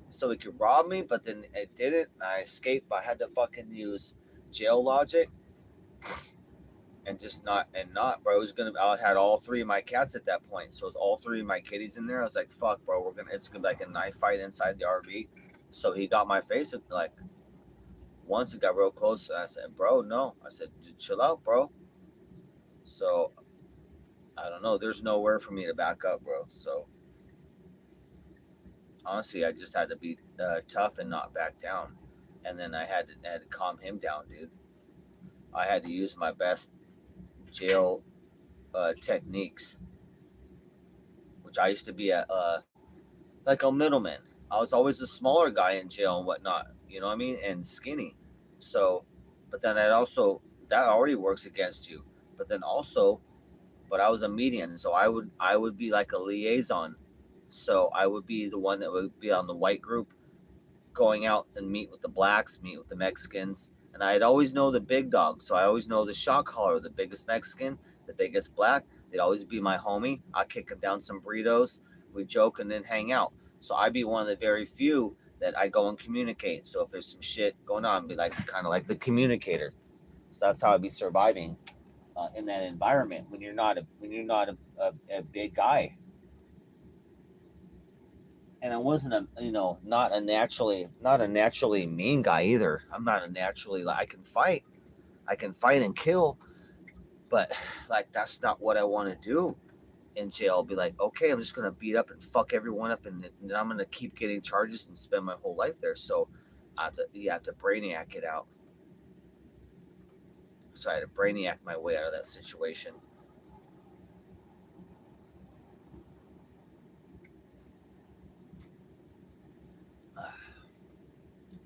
so he could rob me, but then it didn't. I escaped. I had to fucking use jail logic and bro. It was gonna. I had all three of my cats at that point, so it was all three of my kitties in there. I was like, fuck, bro. It's gonna be like a knife fight inside the RV. So he got my face like once it got real close, and I said, bro, no. I said, chill out, bro. So I don't know. There's nowhere for me to back up, bro. So honestly, I just had to be tough and not back down. And then I had to calm him down, dude. I had to use my best jail techniques, which I used to be like a middleman. I was always a smaller guy in jail and whatnot, you know what I mean, and skinny. So, but then that already works against you. But then also, but I was a median, so I would be like a liaison. So I would be the one that would be on the white group, going out and meet with the blacks, meet with the Mexicans. And I'd always know the big dogs. So I always know the shot caller, the biggest Mexican, the biggest black. They'd always be my homie. I'd kick him down some burritos. We'd joke and then hang out. So I'd be one of the very few that I go and communicate. So if there's some shit going on, I'd be like kind of like the communicator. So that's how I'd be surviving in that environment when you're not a big guy. And I wasn't not a naturally mean guy either. I'm not a naturally like I can fight and kill, but like that's not what I want to do in jail. I'll be like, okay, I'm just gonna beat up and fuck everyone up, and then I'm gonna keep getting charges and spend my whole life there. So you have to brainiac it out. So I had to brainiac my way out of that situation.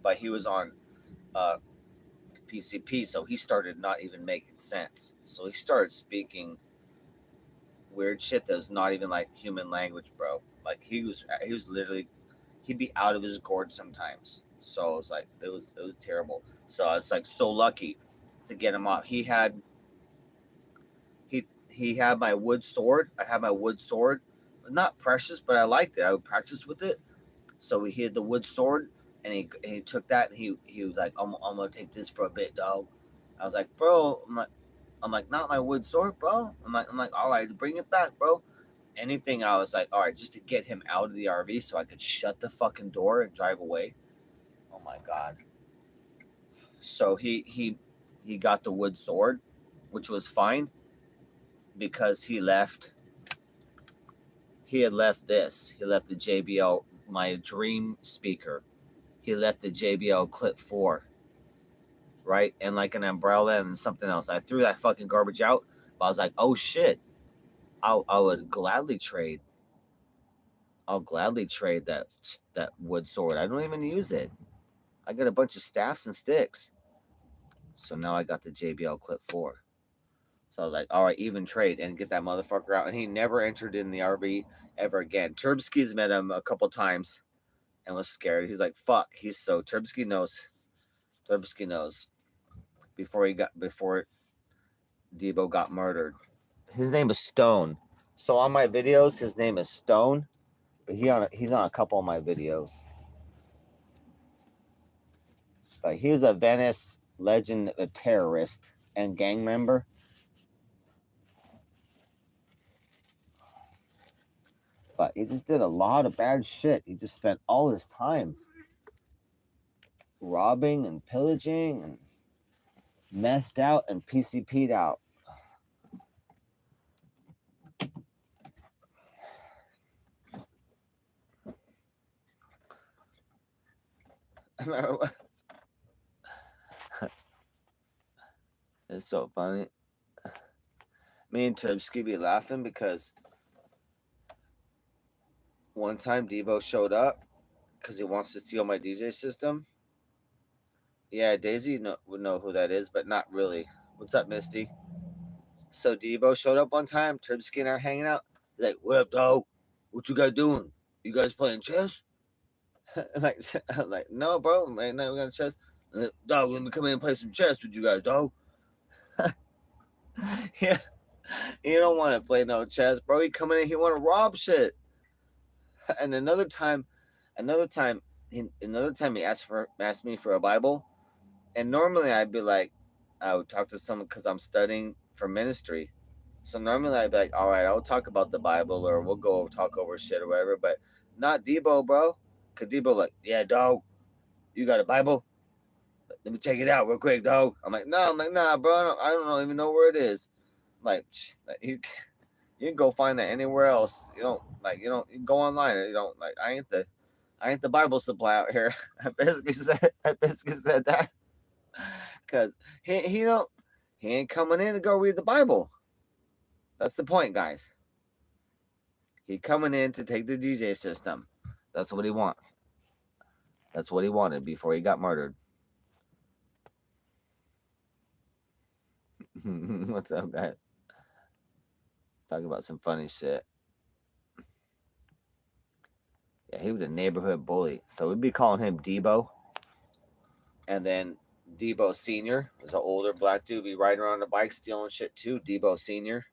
But he was on uh, PCP, so he started not even making sense. So he started speaking weird shit that was not even like human language, bro. Like he was literally he'd be out of his gourd sometimes. So it was like it was terrible. So I was like so lucky to get him off. He had my wood sword. I had my wood sword, not precious, but I liked it. I would practice with it. So he had the wood sword, and he took that, and he was like, I'm gonna take this for a bit, dog. I was like, bro, I'm like, not my wood sword, bro. I'm like, all right, bring it back, bro. Anything, I was like, all right, just to get him out of the RV so I could shut the fucking door and drive away. Oh my god. So he got the wood sword, which was fine because he had left this. He left the JBL, my dream speaker. He left the JBL Clip 4, right? And like an umbrella and something else. I threw that fucking garbage out, but I was like, oh shit, I would gladly trade. I'll gladly trade that wood sword. I don't even use it. I got a bunch of staffs and sticks. So now I got the JBL Clip 4. So I was like, all right, even trade and get that motherfucker out. And he never entered in the RV ever again. Turbsky's met him a couple times and was scared. He's like, fuck. Turbsky knows. Turbsky knows. Before Debo got murdered. His name is Stone. So on my videos, his name is Stone, but he's on a couple of my videos. But he was a Venice legend, a terrorist and gang member. But he just did a lot of bad shit. He just spent all his time robbing and pillaging and methed out and PCP'd out. It's so funny. Me and Turbsky be laughing because one time Debo showed up because he wants to steal my DJ system. Yeah, Daisy would know who that is, but not really. What's up, Misty? So Debo showed up one time. Turbsky and I are hanging out. He's like, "What up, dog? What you guys doing? You guys playing chess?" like, I'm like, "No, bro, man, not we're gonna chess." Dog, let me come in and play some chess with you guys, dog. Yeah, you don't want to play no chess, bro. He coming in, he want to rob shit. And another time, he asked me for a Bible, and normally I'd be like, I would talk to someone because I'm studying for ministry. So normally I'd be like, all right, I'll talk about the Bible or we'll go talk over shit or whatever, but not Debo, bro. Cause Debo like, yeah, dog, you got a Bible? Let me check it out real quick, dog. I'm like, no, nah, bro. I don't even know where it is. Like, you can go find that anywhere else. You can go online. You don't like. I ain't the Bible supply out here. I basically said that because he don't he ain't coming in to go read the Bible. That's the point, guys. He coming in to take the DJ system. That's what he wants. That's what he wanted before he got murdered. What's up, guys? Talking about some funny shit. Yeah, he was a neighborhood bully. So we'd be calling him Debo. And then Debo Sr. was an older black dude, be riding around the bike stealing shit too. Debo Sr.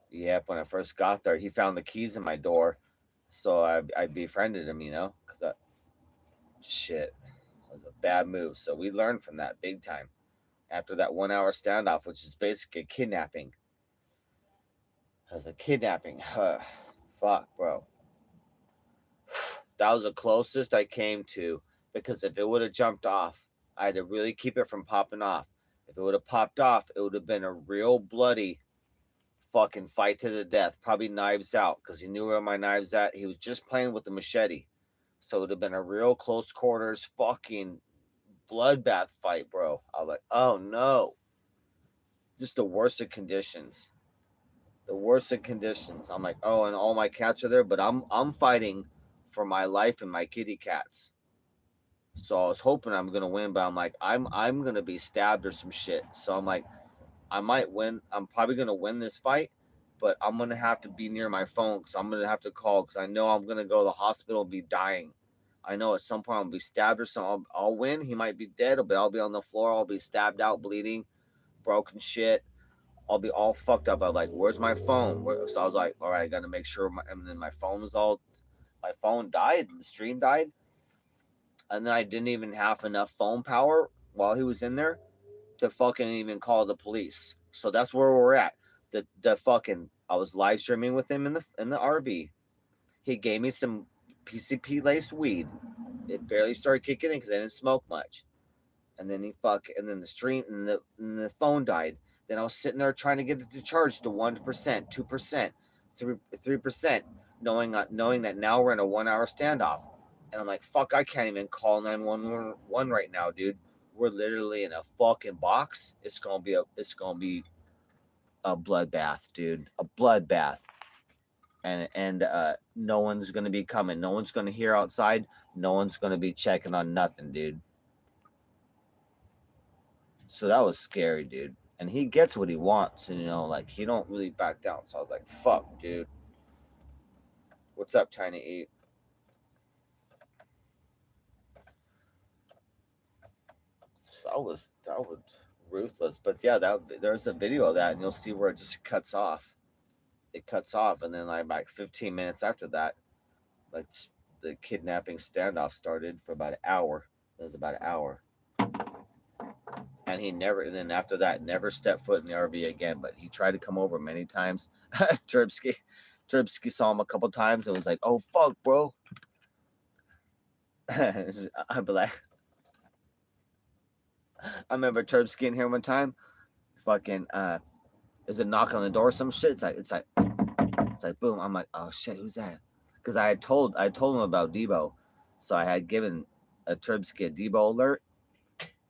Yeah, when I first got there, he found the keys in my door. So I befriended him, because that shit was a bad move. So we learned from that big time. After that 1 hour standoff, which is basically a kidnapping. It was a kidnapping. Fuck, bro. That was the closest I came to, because if it would have jumped off, I had to really keep it from popping off. If it would have popped off, it would have been a real bloody fucking fight to the death. Probably knives out, because he knew where my knives at. He was just playing with the machete. So it would have been a real close quarters fucking bloodbath fight, bro. I was like, oh no. Just the worst of conditions. The worst of conditions. I'm like, oh, and all my cats are there, but I'm fighting for my life and my kitty cats. So I was hoping I'm gonna win, but I'm like, I'm gonna be stabbed or some shit. So I'm like, I might win. I'm probably gonna win this fight, but I'm gonna have to be near my phone, because I'm gonna have to call, because I know I'm gonna go to the hospital and be dying. I know at some point I'll be stabbed or something. I'll win. He might be dead, but I'll be on the floor. I'll be stabbed out, bleeding, broken shit. I'll be all fucked up. I'm like, where's my phone? So I was like, all right, I gotta make sure. And then my phone was all. My phone died. The stream died, and then I didn't even have enough phone power while he was in there to fucking even call the police. So that's where we're at. The fucking I was live streaming with him in the RV. He gave me some PCP laced weed. It barely started kicking in because I didn't smoke much. And then and then the stream and the phone died. Then I was sitting there trying to get it to charge to 1%, 2%, 3%, knowing that now we're in a 1 hour standoff. And I'm like, fuck, I can't even call 911 right now, dude. We're literally in a fucking box. It's gonna be a bloodbath, dude. A bloodbath. And no one's gonna be coming. No one's gonna hear outside. No one's gonna be checking on nothing, dude. So that was scary, dude. And he gets what he wants, and like he don't really back down. So I was like, fuck, dude. What's up, trying to eat? So that was ruthless. But yeah, there's a video of that, and you'll see where it just cuts off. It cuts off, and then like 15 minutes after that, like the kidnapping standoff started for about an hour. It was about an hour. And and then after that, never stepped foot in the RV again. But he tried to come over many times. Turbsky saw him a couple times and was like, "Oh fuck, bro." I'd be like, I remember Turbsky in here one time. Fucking, there's a knock on the door, some shit. It's like boom. I'm like, oh shit, who's that? Because I told him about Debo, so I had given a Turbsky a Debo alert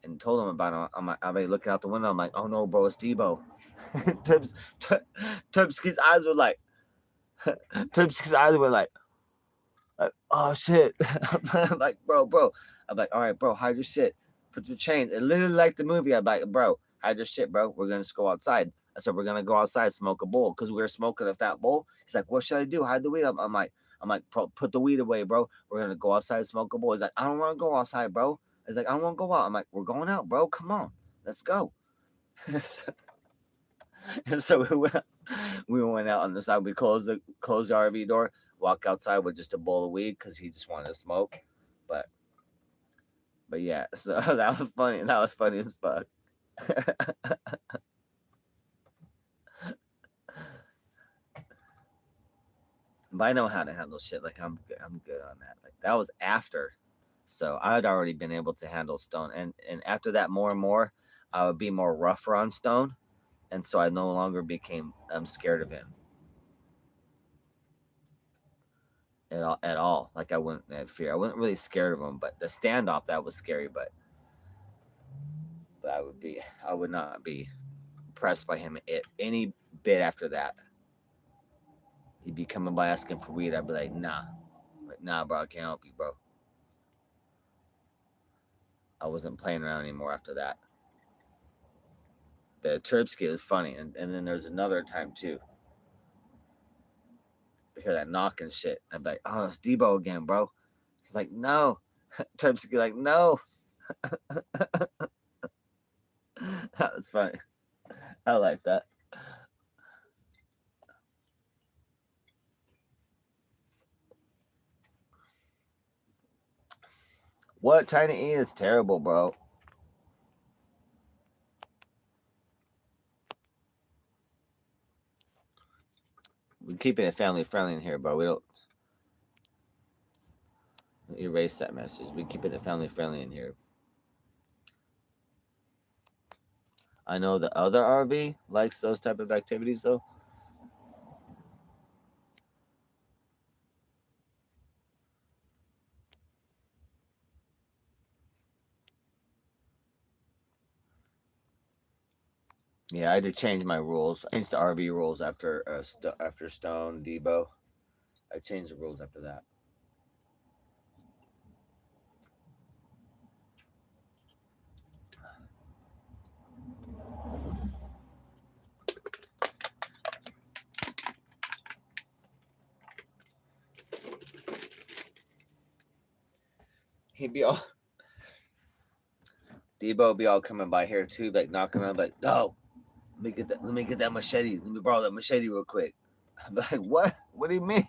and told him about it. I'm like looking out the window. I'm like, oh no, bro, it's Debo. Turbsky's eyes were like, oh shit. I'm like, bro. I'm like, all right, bro, hide your shit. Put your chain. It literally like the movie. I'm like, bro, hide your shit, bro. We're gonna just go outside. I said, we're gonna go outside, smoke a bowl, because we were smoking a fat bowl. He's like, what should I do? Hide the weed. I'm like, put the weed away, bro. We're gonna go outside, smoke a bowl. He's like, I don't want to go outside, bro. He's like, I don't want to go out. I'm like, we're going out, bro. Come on, let's go. And so we went out on the side. We closed the RV door, walk outside with just a bowl of weed because he just wanted to smoke. But yeah, so that was funny. That was funny as fuck. But I know how to handle shit. Like I'm good on that. Like that was after, so I had already been able to handle Stone, and after that, more and more, I would be more rougher on Stone, and so I no longer became scared of him at all. Like I wouldn't have fear. I wasn't really scared of him, but the standoff, that was scary. But I would not be impressed by him any bit after that. He'd be coming by asking for weed. I'd be like, nah, bro, I can't help you, bro. I wasn't playing around anymore after that. Terpsky was funny, and then there's another time too because I knock and shit. I'm like, oh, it's Debo again, bro. He's like, no. Terpsky like, no. That was funny. I like that. What trying to eat is terrible, bro. We're keeping it family friendly in here, bro. We don't erase that message. We keeping it family friendly in here. I know the other RV likes those type of activities though. Yeah, I had to change my rules. I changed the RV rules after after Stone Debo. I changed the rules after that. He'd be all Debo be all coming by here too, like knocking on, like, no, let me get that machete. Let me borrow that machete real quick. I'm like, what? What do you mean?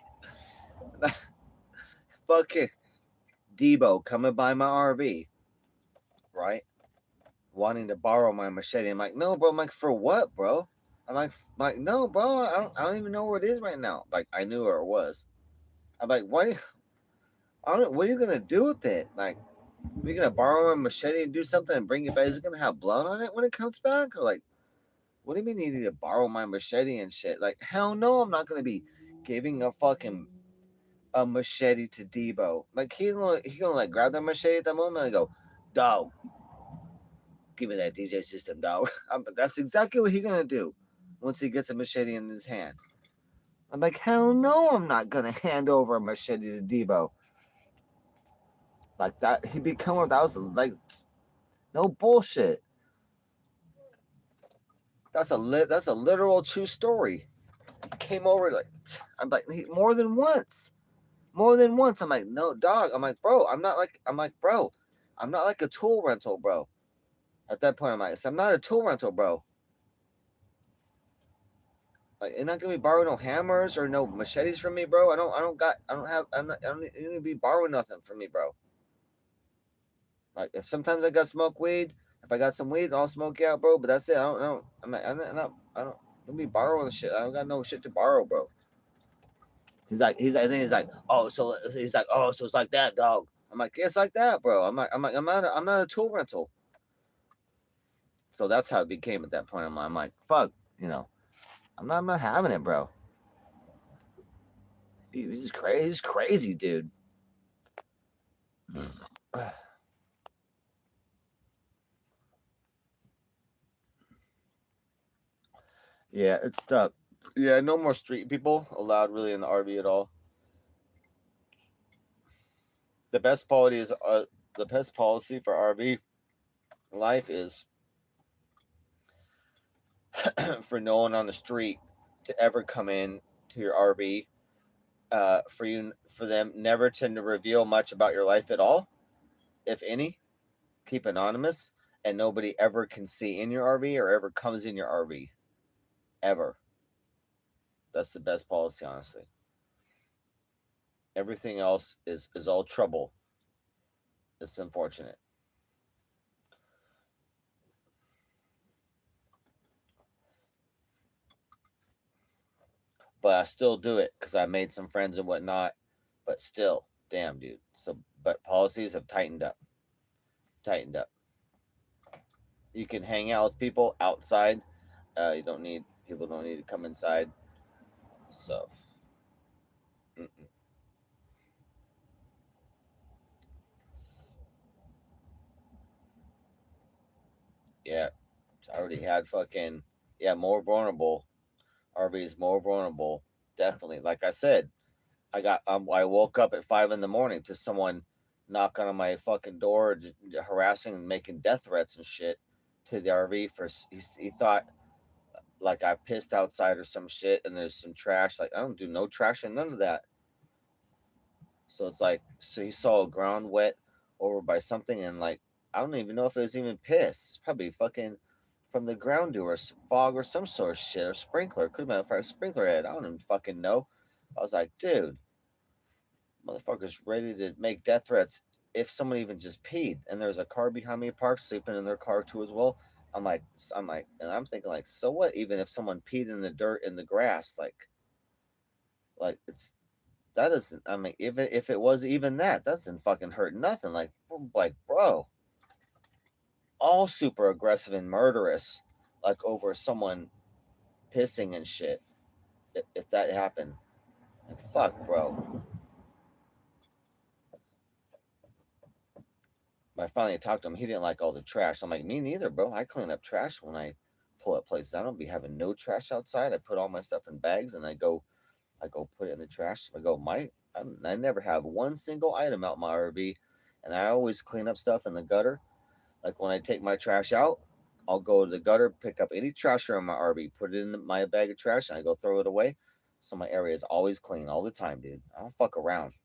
Fucking Debo coming by my RV, right? Wanting to borrow my machete. I'm like, no, bro. I'm like, for what, bro? I'm like, no, bro. I don't even know where it is right now. Like, I knew where it was. I'm like, what? What are you gonna do with it? Like, are you gonna borrow a machete and do something and bring it back? Is it gonna have blood on it when it comes back? Or like, what do you mean you need to borrow my machete and shit? Like, hell no, I'm not gonna be giving a machete to Debo. Like, he gonna like grab the machete at the moment and go, dog, give me that DJ system, dog. That's exactly what he's gonna do once he gets a machete in his hand. I'm like, hell no, I'm not gonna hand over a machete to Debo. Like that, he'd be coming with like no bullshit. That's a literal true story. Came over like I'm like more than once. More than once. I'm like, no, dog. I'm like, bro, I'm not like a tool rental, bro. At that point, I'm not a tool rental, bro. Like, you're not gonna be borrowing no hammers or no machetes from me, bro. I don't need to be borrowing nothing from me, bro. Like, if sometimes I got smoke weed, if I got some weed, I'll smoke you out, bro. But that's it. I don't be borrowing shit. I don't got no shit to borrow, bro. I think he's like, oh, so it's like that, dog. I'm like, yeah, it's like that, bro. I'm not a tool rental. So that's how it became at that point. I'm like, fuck, I'm not having it, bro. He's crazy. He's crazy, dude. Yeah, it's tough. Yeah, no more street people allowed really in the RV at all. The best the best policy for RV life is for no one on the street to ever come in to your RV. For them never to reveal much about your life at all, if any. Keep anonymous, and nobody ever can see in your RV or ever comes in your RV, ever. That's the best policy, honestly. Everything else is all trouble. It's unfortunate. But I still do it because I made some friends and whatnot. But still, damn, dude. So, but policies have tightened up. Tightened up. You can hang out with people outside. You don't need People don't need to come inside. So, mm-mm. Yeah, I already had fucking more vulnerable. RV is more vulnerable. Definitely. Like I said, I woke up at 5 in the morning to someone knocking on my fucking door, harassing and making death threats and shit to the RV for he thought like I pissed outside or some shit, and there's some trash. Like I don't do no trash or none of that. So it's like, so he saw a ground wet over by something, and like I don't even know if it was even piss. It's probably fucking from the ground dew or fog or some sort of shit or sprinkler. Could have been a sprinkler head. I don't even fucking know. I was like, dude, motherfuckers ready to make death threats if someone even just peed. And there's a car behind me parked, sleeping in their car too as well. I'm like, and I'm thinking like, so what? Even if someone peed in the dirt in the grass, like it's that doesn't. I mean, if it was even that, that doesn't fucking hurt nothing. Like bro, all super aggressive and murderous, like over someone pissing and shit. If that happened, like fuck, bro. But I finally talked to him. He didn't like all the trash. I'm like, me neither, bro. I clean up trash when I pull up places. I don't be having no trash outside. I put all my stuff in bags and I go put it in the trash. I never have one single item out my RV, and I always clean up stuff in the gutter. Like when I take my trash out, I'll go to the gutter, pick up any trash around my RV, put it in my bag of trash, and I go throw it away. So my area is always clean all the time, dude. I don't fuck around.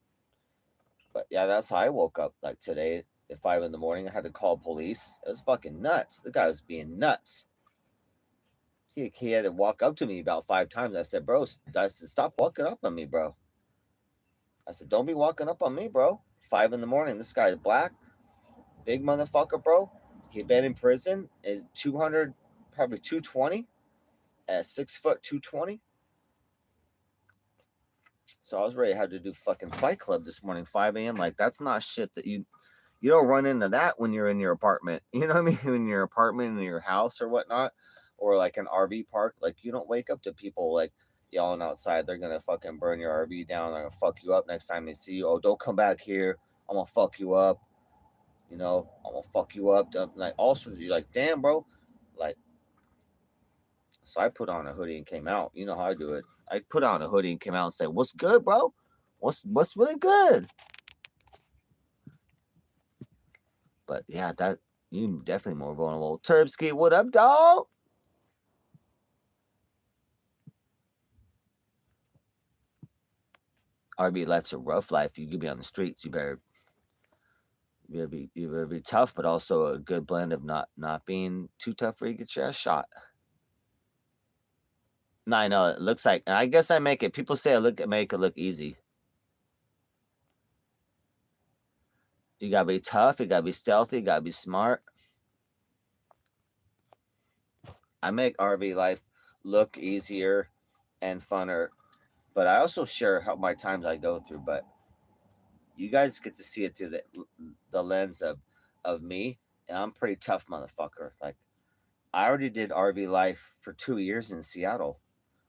But yeah, that's how I woke up. Like today at 5 in the morning, I had to call police. It was fucking nuts. The guy was being nuts. He had to walk up to me about 5 times. I said, bro, I said, stop walking up on me, bro. I said, don't be walking up on me, bro. 5 in the morning. This guy is black, big motherfucker, bro. He been in prison, is 200, probably 220, at 6 foot 220. So I was ready to have to do fucking Fight Club this morning, 5 a.m. Like that's not shit that you don't run into that when you're in your apartment. You know what I mean? In your apartment, in your house or whatnot, or like an RV park. Like you don't wake up to people like yelling outside. They're gonna fucking burn your RV down. They're gonna fuck you up next time they see you. Oh, don't come back here. I'm gonna fuck you up. I'm gonna fuck you up. Like all sorts. You're like, damn, bro. Like, so I put on a hoodie and came out. You know how I do it. I put on a hoodie and came out and said, "What's good, bro? What's really good?" But yeah, that you definitely more vulnerable. Turbsky, what up, dog? RB life's a rough life. You could be on the streets. You better be tough, but also a good blend of not being too tough where you get your ass shot. No, I know it looks like. I guess I make it. People say make it look easy. You gotta be tough. You gotta be stealthy. You gotta be smart. I make RV life look easier and funner, but I also share how my times I go through. But you guys get to see it through the lens of me, and I'm a pretty tough motherfucker. Like I already did RV life for 2 years in Seattle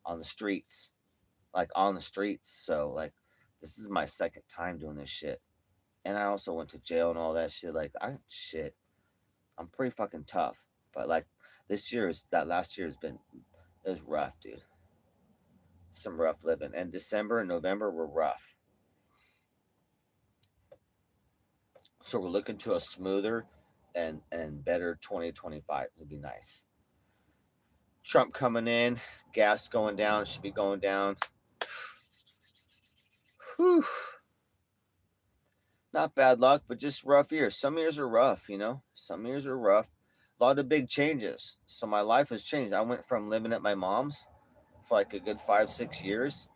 on the streets, like on the streets. So like this is my second time doing this shit, and I also went to jail and all that shit. Like I'm pretty fucking tough. But like that last year has been it was rough, dude. Some rough living, and December and November were rough. So we're looking to a smoother and better 2025. It'd be nice. Trump coming in, gas going down, should be going down. Whew. Not bad luck, but just rough years. Some years are rough, Some years are rough. A lot of big changes. So my life has changed. I went from living at my mom's for like a good 5, 6 years,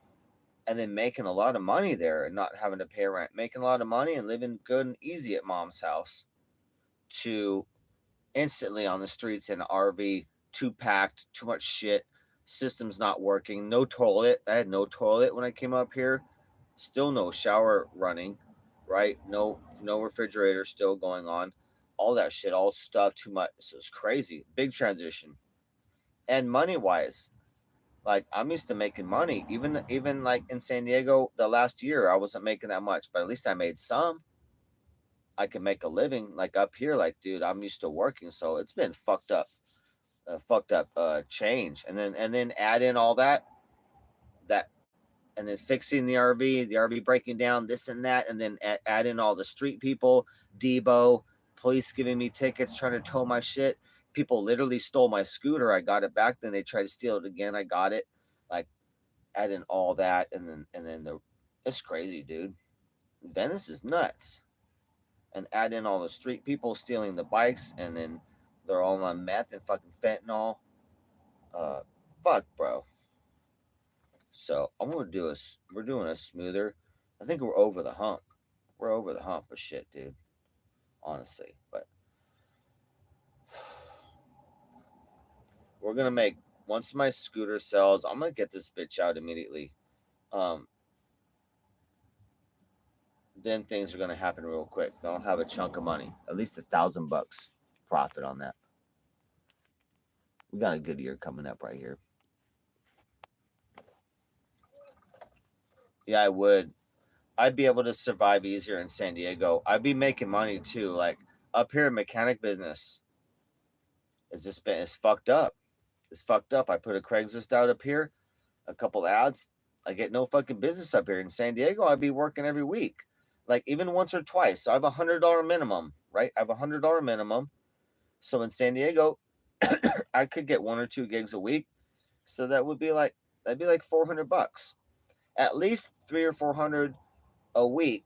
and then making a lot of money there and not having to pay rent, making a lot of money and living good and easy at mom's house, to instantly on the streets in an RV, too packed, too much shit, systems not working, no toilet. I had no toilet when I came up here, still no shower running, right? No refrigerator still going on, all that shit, all stuff, too much. So it's crazy, big transition. And money wise, like I'm used to making money, even like in San Diego the last year I wasn't making that much, but at least I made some. I can make a living. Like up here, like dude, I'm used to working, so it's been fucked up change. And then add in all that and then fixing the RV breaking down, this and that, and then add in all the street people, Debo, police giving me tickets, trying to tow my shit, people literally stole my scooter. I got it back. Then they tried to steal it again. I got it. Like, add in all that, and then it's crazy, dude. Venice is nuts. And add in all the street people stealing the bikes, and then they're all on meth and fucking fentanyl. Uh, fuck, bro. So I'm gonna do a. We're doing a smoother. I think we're over the hump. We're over the hump of shit, dude. Honestly, but we're gonna make once my scooter sells. I'm gonna get this bitch out immediately. Um, then things are gonna happen real quick. Then I'll have a chunk of money, at least $1,000 profit on that. We got a good year coming up right here. Yeah, I would. I'd be able to survive easier in San Diego. I'd be making money too. Like up here, mechanic business. It's fucked up. It's fucked up. I put a Craigslist out up here, a couple ads. I get no fucking business up here in San Diego. I'd be working every week, like even once or twice. So I have $100 minimum, right? I have $100 minimum. So in San Diego, I could get 1 or 2 gigs a week. So that'd be like $400, at least 3 or 400 a week,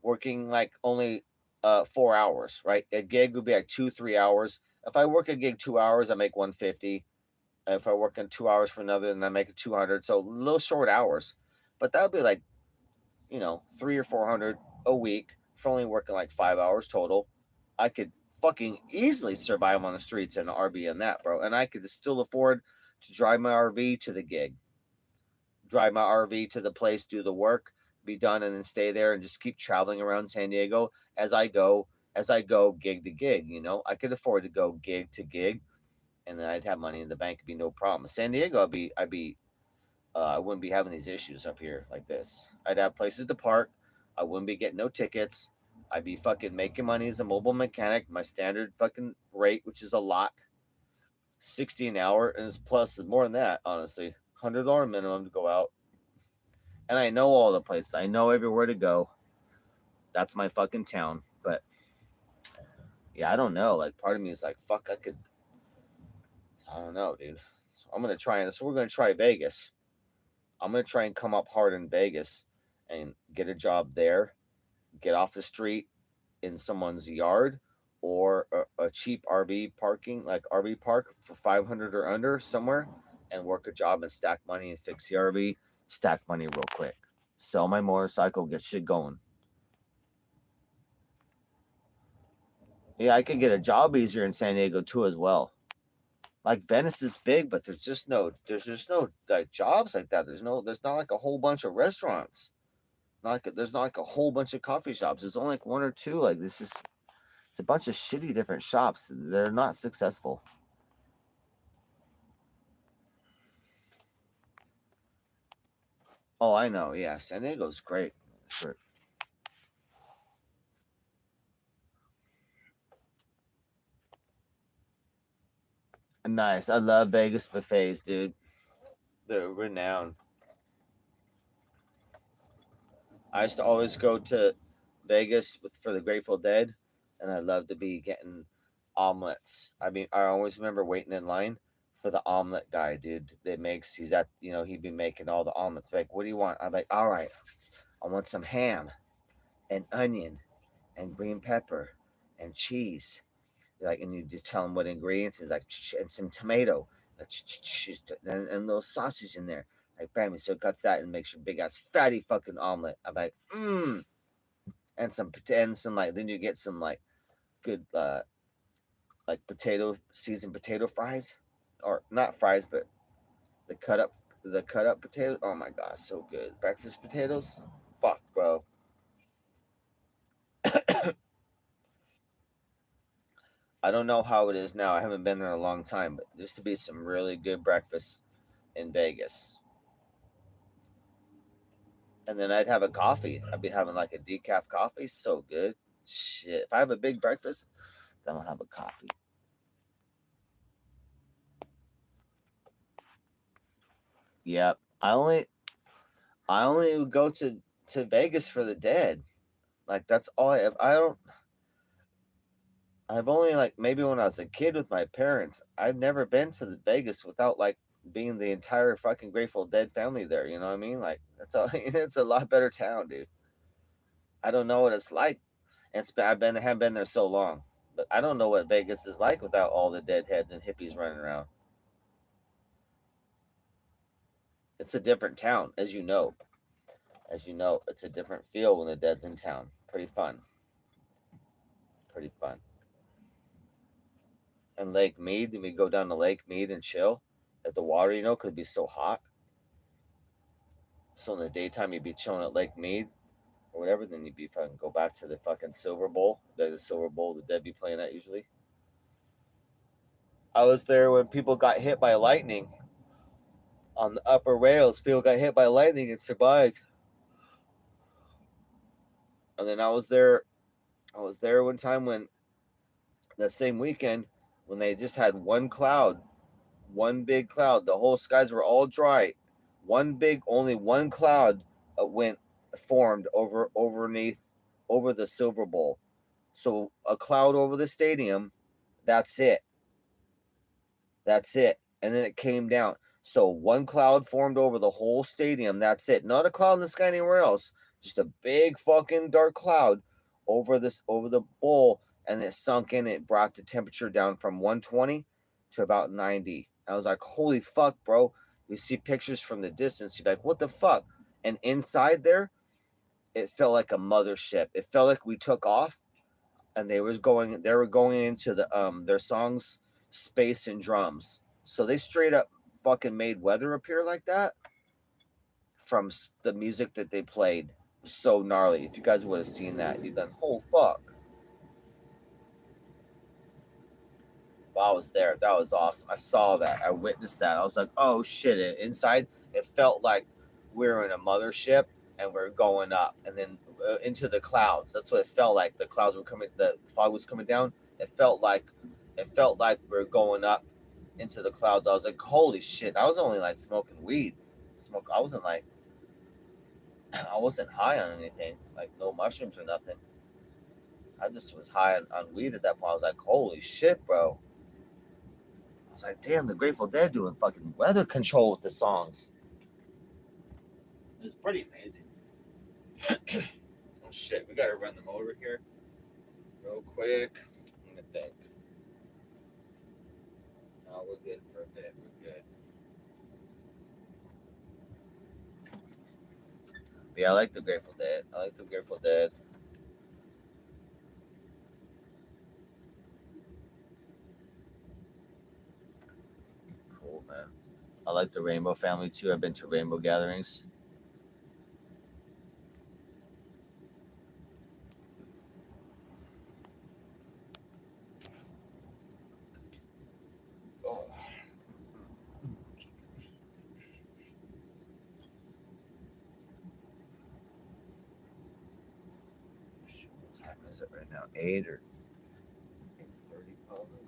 working like only 4 hours, right? A gig would be like 2 3 hours. If I work a gig 2 hours, I make 150. If I work in 2 hours for another, then I make it 200. So little short hours, but that would be like 3 or 400 a week for only working like 5 hours total. I could fucking easily survive on the streets in an RV and that, bro. And I could still afford to drive my RV to the gig, drive my RV to the place, do the work, be done, and then stay there and just keep traveling around San Diego as I go gig to gig. I could afford to go gig to gig, and then I'd have money in the bank. It'd be no problem. San Diego, I wouldn't be having these issues up here like this. I'd have places to park. I wouldn't be getting no tickets. I'd be fucking making money as a mobile mechanic. My standard fucking rate, which is a lot, 60 an hour, and it's plus more than that, honestly. $100 minimum to go out. And I know all the places. I know everywhere to go. That's my fucking town. But yeah, I don't know. Like part of me is like, fuck, I don't know, dude. So I'm gonna try this. So we're gonna try Vegas. I'm gonna try and come up hard in Vegas and get a job there, get off the street in someone's yard or a cheap RV parking, like RV park for 500 or under somewhere, and work a job and stack money and fix the RV, stack money real quick, sell my motorcycle, get shit going. Yeah, I could get a job easier in San Diego too as well. Like Venice is big, but there's just no like jobs like that. There's not like a whole bunch of restaurants. There's not like a whole bunch of coffee shops. There's only like 1 or 2. Like it's a bunch of shitty different shops. They're not successful. Oh, I know. Yeah, San Diego's great. Sure. Nice. I love Vegas buffets, dude. They're renowned. I used to always go to Vegas for the Grateful Dead, and I love to be getting omelets. I mean, I always remember waiting in line for the omelet guy, dude. He'd be making all the omelets. Like, what do you want? I'm like, all right, I want some ham and onion and green pepper and cheese. Like, and you just tell him what ingredients. He's like, and some tomato, like, and little sausage in there. Like, bam, so it cuts that and makes your big ass fatty fucking omelet. I'm like, and some like, then you get some like good like seasoned potato fries, or not fries, but the cut up potatoes. Oh my god, so good. Breakfast potatoes, fuck, bro. I don't know how it is now. I haven't been there in a long time, but there used to be some really good breakfast in Vegas. And then I'd have a coffee. I'd be having like a decaf coffee, so good. Shit, if I have a big breakfast, then I'll have a coffee. Yep. I only would go to Vegas for the dead. Like that's all I have. I don't. I've only like maybe when I was a kid with my parents. I've never been to the Vegas without like being the entire fucking Grateful Dead family there. You know what I mean? Like it's a it's a lot better town, dude. I don't know what it's like. I haven't been there so long, but I don't know what Vegas is like without all the deadheads and hippies running around. It's a different town, as you know. As you know, it's a different feel when the dead's in town. Pretty fun. Pretty fun. And Lake Mead, then we go down to Lake Mead and chill at the water, could be so hot. So in the daytime, you'd be chilling at Lake Mead or whatever. Then you'd be fucking go back to the fucking Silver Bowl. The Silver Bowl, the dead be playing at usually. I was there when people got hit by lightning on the upper rails. People got hit by lightning and survived. And then I was there. I was there one time when that same weekend when they just had one cloud, one big cloud. The whole skies were all dry. Only one cloud went formed over the Silver Bowl. So a cloud over the stadium. That's it. That's it. And then it came down. So one cloud formed over the whole stadium. That's it. Not a cloud in the sky anywhere else. Just a big fucking dark cloud over the bowl, and it sunk in. It brought the temperature down from 120 to about 90. I was like, holy fuck, bro. You see pictures from the distance. You're like, what the fuck? And inside there, it felt like a mothership. It felt like we took off and they were going into their songs Space and Drums. So they straight up fucking made weather appear like that from the music that they played. So gnarly. If you guys would have seen that, you'd done, oh fuck. Well, I was there. That was awesome. I saw that. I witnessed that. I was like, oh shit. And inside, it felt like we were in a mothership and we're going up and then into the clouds. That's what it felt like. The clouds were coming, the fog was coming down. It felt like we were going up into the clouds. I was like, holy shit. I was only like smoking weed. I wasn't like, I wasn't high on anything, like no mushrooms or nothing. I just was high on weed at that point. I was like, holy shit, bro. I was like, damn, the Grateful Dead doing fucking weather control with the songs. It was pretty amazing. Oh shit, we gotta run them over here real quick. Let me think. No, we're good for a bit. We're good. But yeah, I like the Grateful Dead. I like the Grateful Dead. Cool, man. I like the Rainbow Family too. I've been to Rainbow gatherings. Oh. Shit, what time is it right now? 8 or 8:30 probably.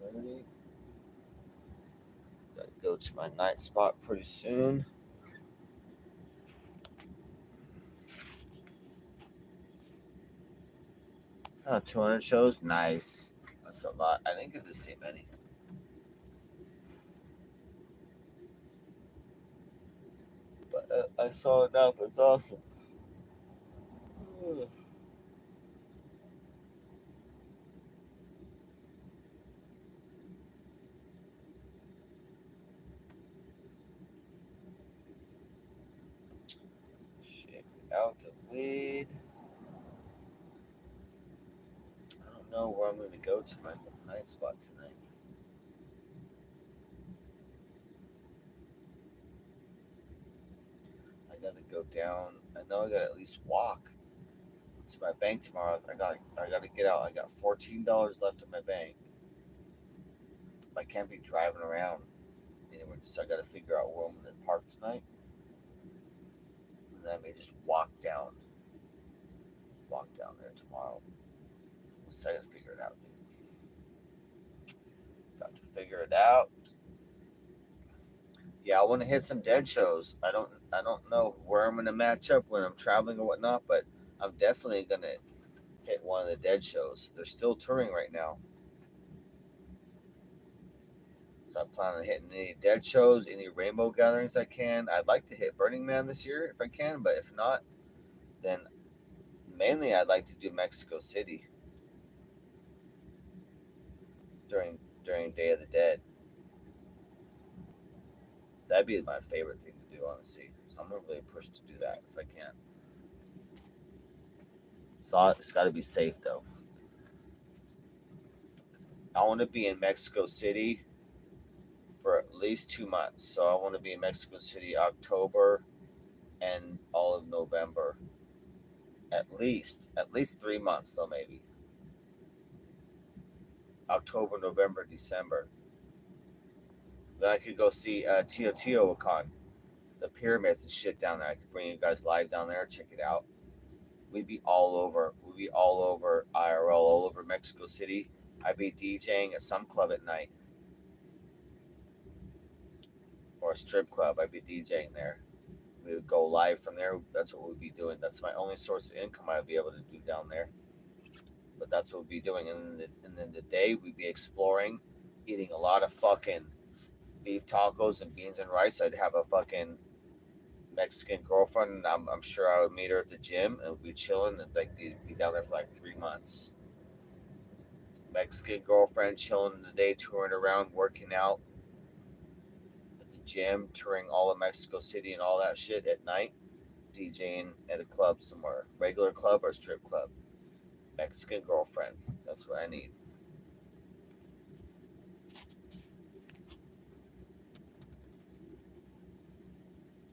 8:30. Gotta go to my night spot pretty soon. Oh, 200 shows? Nice. That's a lot. I didn't get to see many. But I saw enough. It's awesome. Shit. Out of weed. I don't know where I'm going to go to my night spot tonight. I got to go down. I know I got to at least walk to my bank tomorrow. I got to get out. I got $14 left in my bank. I can't be driving around anywhere. So I got to figure out where I'm going to park tonight. And then I may just walk down there tomorrow. So I got to figure it out, dude. Got to figure it out. Yeah, I want to hit some dead shows. I don't know where I'm gonna match up when I'm traveling or whatnot, but I'm definitely gonna hit one of the Dead shows. They're still touring right now. So I plan on hitting any Dead shows, any Rainbow gatherings I can. I'd like to hit Burning Man this year if I can, but if not, then mainly I'd like to do Mexico City during Day of the Dead. That'd be my favorite thing to do, honestly. So I'm gonna really push to do that if I can. So it's got to be safe though. I want to be in Mexico City for at least 2 months. So I want to be in Mexico City October and all of November. At least 3 months though, maybe October, November, December. Then I could go see Teotihuacan, the pyramids and shit down there. I could bring you guys live down there, check it out. We'd be all over. We'd be all over IRL, all over Mexico City. I'd be DJing at some club at night or a strip club. I'd be DJing there. We would go live from there. That's what we'd be doing. That's my only source of income I'd be able to do down there. But that's what we'd be doing. And then the day we'd be exploring, eating a lot of fucking beef tacos and beans and rice. I'd have a fucking Mexican girlfriend, and I'm sure I would meet her at the gym and we'd be chilling and like be down there for like 3 months. Mexican girlfriend chilling in the day, touring around, working out at the gym, touring all of Mexico City and all that shit at night, DJing at a club somewhere, regular club or strip club. Mexican girlfriend. That's what I need.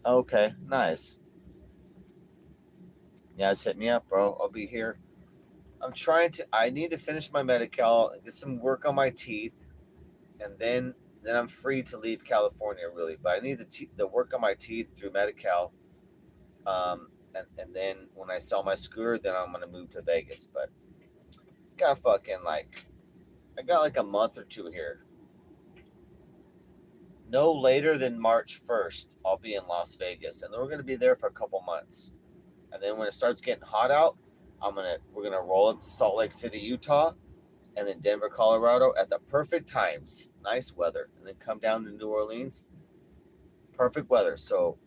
Okay, nice. Yeah, just hit me up, bro. I'll be here. I need to finish my Medi-Cal, get some work on my teeth, and then I'm free to leave California, really. But I need the work on my teeth through Medi-Cal. And then when I sell my scooter, then I'm going to move to Vegas. But got fucking like, I got like a month or two here. No later than March 1st, I'll be in Las Vegas. And then we're going to be there for a couple months. And then when it starts getting hot out, we're gonna roll up to Salt Lake City, Utah, and then Denver, Colorado at the perfect times, nice weather, and then come down to New Orleans, perfect weather. So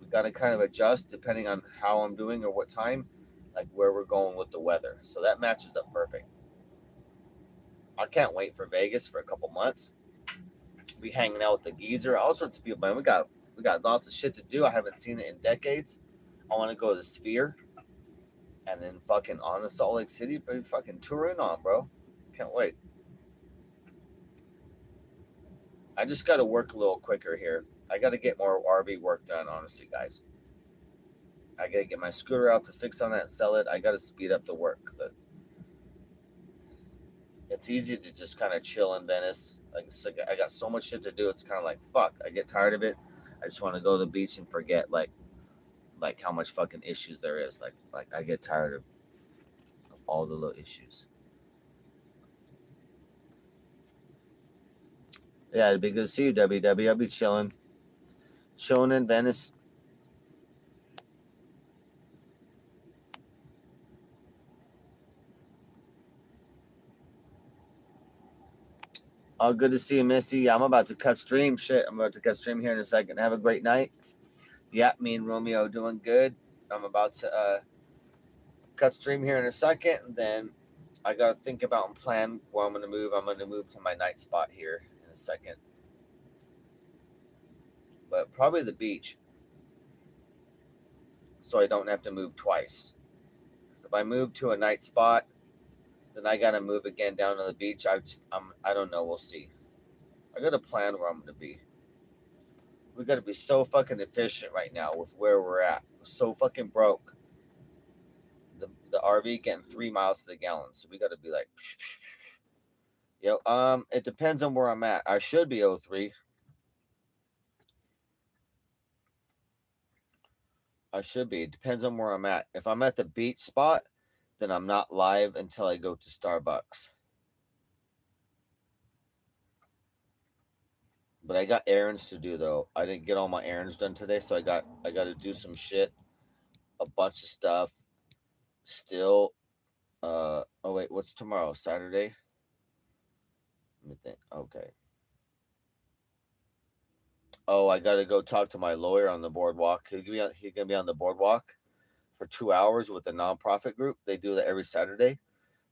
we got to kind of adjust depending on how I'm doing or what time, like where we're going with the weather. So that matches up perfect. I can't wait for Vegas for a couple months. Be hanging out with the geezer, all sorts of people, man. We got lots of shit to do. I haven't seen it in decades. I want to go to the Sphere and then fucking on the Salt Lake City, but fucking touring on, bro. Can't wait. I just got to work a little quicker here. I got to get more RV work done, honestly, guys. I got to get my scooter out to fix on that, sell it. I got to speed up the work because it's easy to just kind of chill in Venice. Like I got so much shit to do. It's kind of like fuck. I get tired of it. I just want to go to the beach and forget like how much fucking issues there is. Like I get tired of all the little issues. Yeah, it'd be good to see you, WW. I'll be chilling in Venice. All good to see you, Misty. Yeah, I'm about to cut stream. Shit, I'm about to cut stream here in a second. Have a great night. Yeah, me and Romeo doing good. I'm about to cut stream here in a second. And then I got to think about and plan where I'm going to move. I'm going to move to my night spot here in a second. But probably the beach. So I don't have to move twice. So if I move to a night spot, then I got to move again down to the beach. I don't know. We'll see. I got to plan where I'm going to be. We got to be so fucking efficient right now with where we're at. We're so fucking broke. The RV getting 3 miles to the gallon, so we got to be like, yo. It depends on where I'm at. I should be 03. I should be. It depends on where I'm at. If I'm at the beach spot, then I'm not live until I go to Starbucks. But I got errands to do though. I didn't get all my errands done today, so I got to do some shit, a bunch of stuff. Still Oh wait, what's tomorrow? Saturday? Let me think. Okay. Oh, I gotta go talk to my lawyer on the boardwalk. He's gonna be on the boardwalk for 2 hours with a nonprofit group. They do that every Saturday.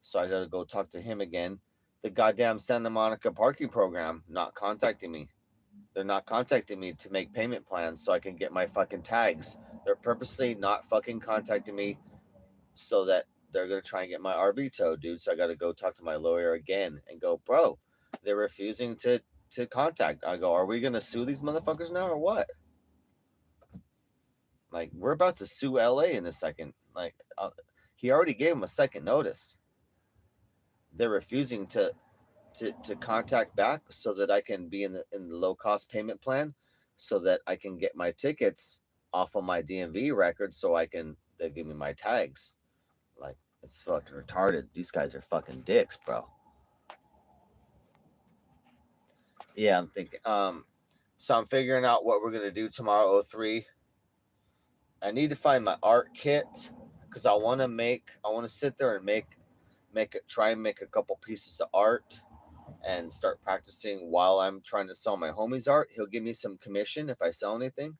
So I gotta go talk to him again. The goddamn Santa Monica parking program not contacting me. They're not contacting me to make payment plans so I can get my fucking tags. They're purposely not fucking contacting me so that they're gonna try and get my RV towed, dude. So I gotta go talk to my lawyer again and go, bro, they're refusing to contact. I go, are we gonna sue these motherfuckers now or what? Like, we're about to sue LA in a second. Like, he already gave him a second notice. They're refusing to contact back so that I can be in the low cost payment plan, so that I can get my tickets off of my DMV record, so they give me my tags. Like, it's fucking retarded. These guys are fucking dicks, bro. Yeah, I'm thinking. So I'm figuring out what we're gonna do tomorrow. 03. I need to find my art kit because I want to sit there and try and make a couple pieces of art and start practicing while I'm trying to sell my homie's art. He'll give me some commission if I sell anything.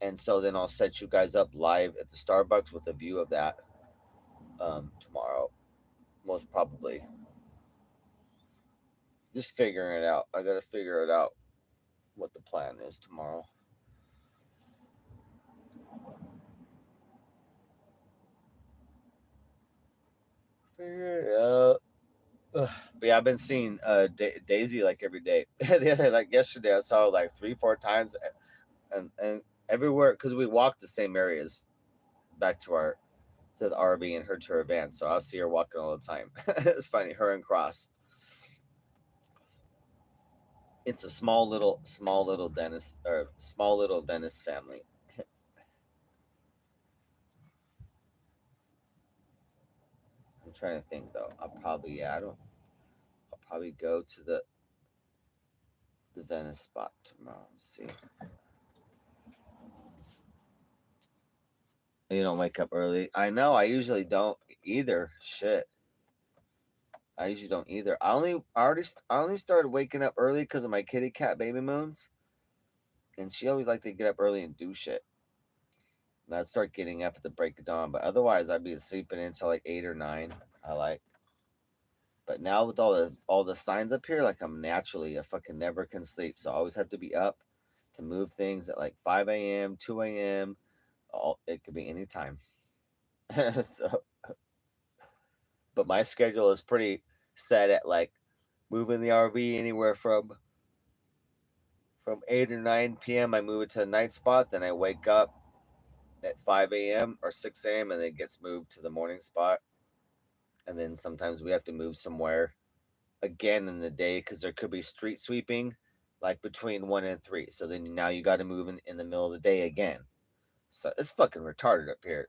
And so then I'll set you guys up live at the Starbucks with a view of that tomorrow, most probably. Just figuring it out. I got to figure it out what the plan is tomorrow. Figure it out. Ugh. But yeah, I've been seeing Daisy like every day. Like yesterday, I saw her like 3-4 times, and everywhere because we walk the same areas back to the RV and her to her van. So I'll see her walking all the time. It's funny, her and Cross. It's a small little small little Venice family. I'm trying to think though. I'll probably go to the Venice spot tomorrow. Let's see. You don't wake up early. I know. I usually don't either. Shit. I usually don't either. I only started waking up early because of my kitty cat baby moons, and she always liked to get up early and do shit. And I'd start getting up at the break of dawn, but otherwise I'd be sleeping until like 8 or 9. I like. But now with all the signs up here, like I'm naturally a fucking never can sleep, so I always have to be up to move things at like 5 a.m., 2 a.m. It could be any time. So, but my schedule is pretty set at like moving the RV anywhere from 8 or 9 p.m. I move it to the night spot, then I wake up at 5 a.m. or 6 a.m. and it gets moved to the morning spot. And then sometimes we have to move somewhere again in the day because there could be street sweeping like between 1 and 3. So then now you got to move in the middle of the day again. So it's fucking retarded up here.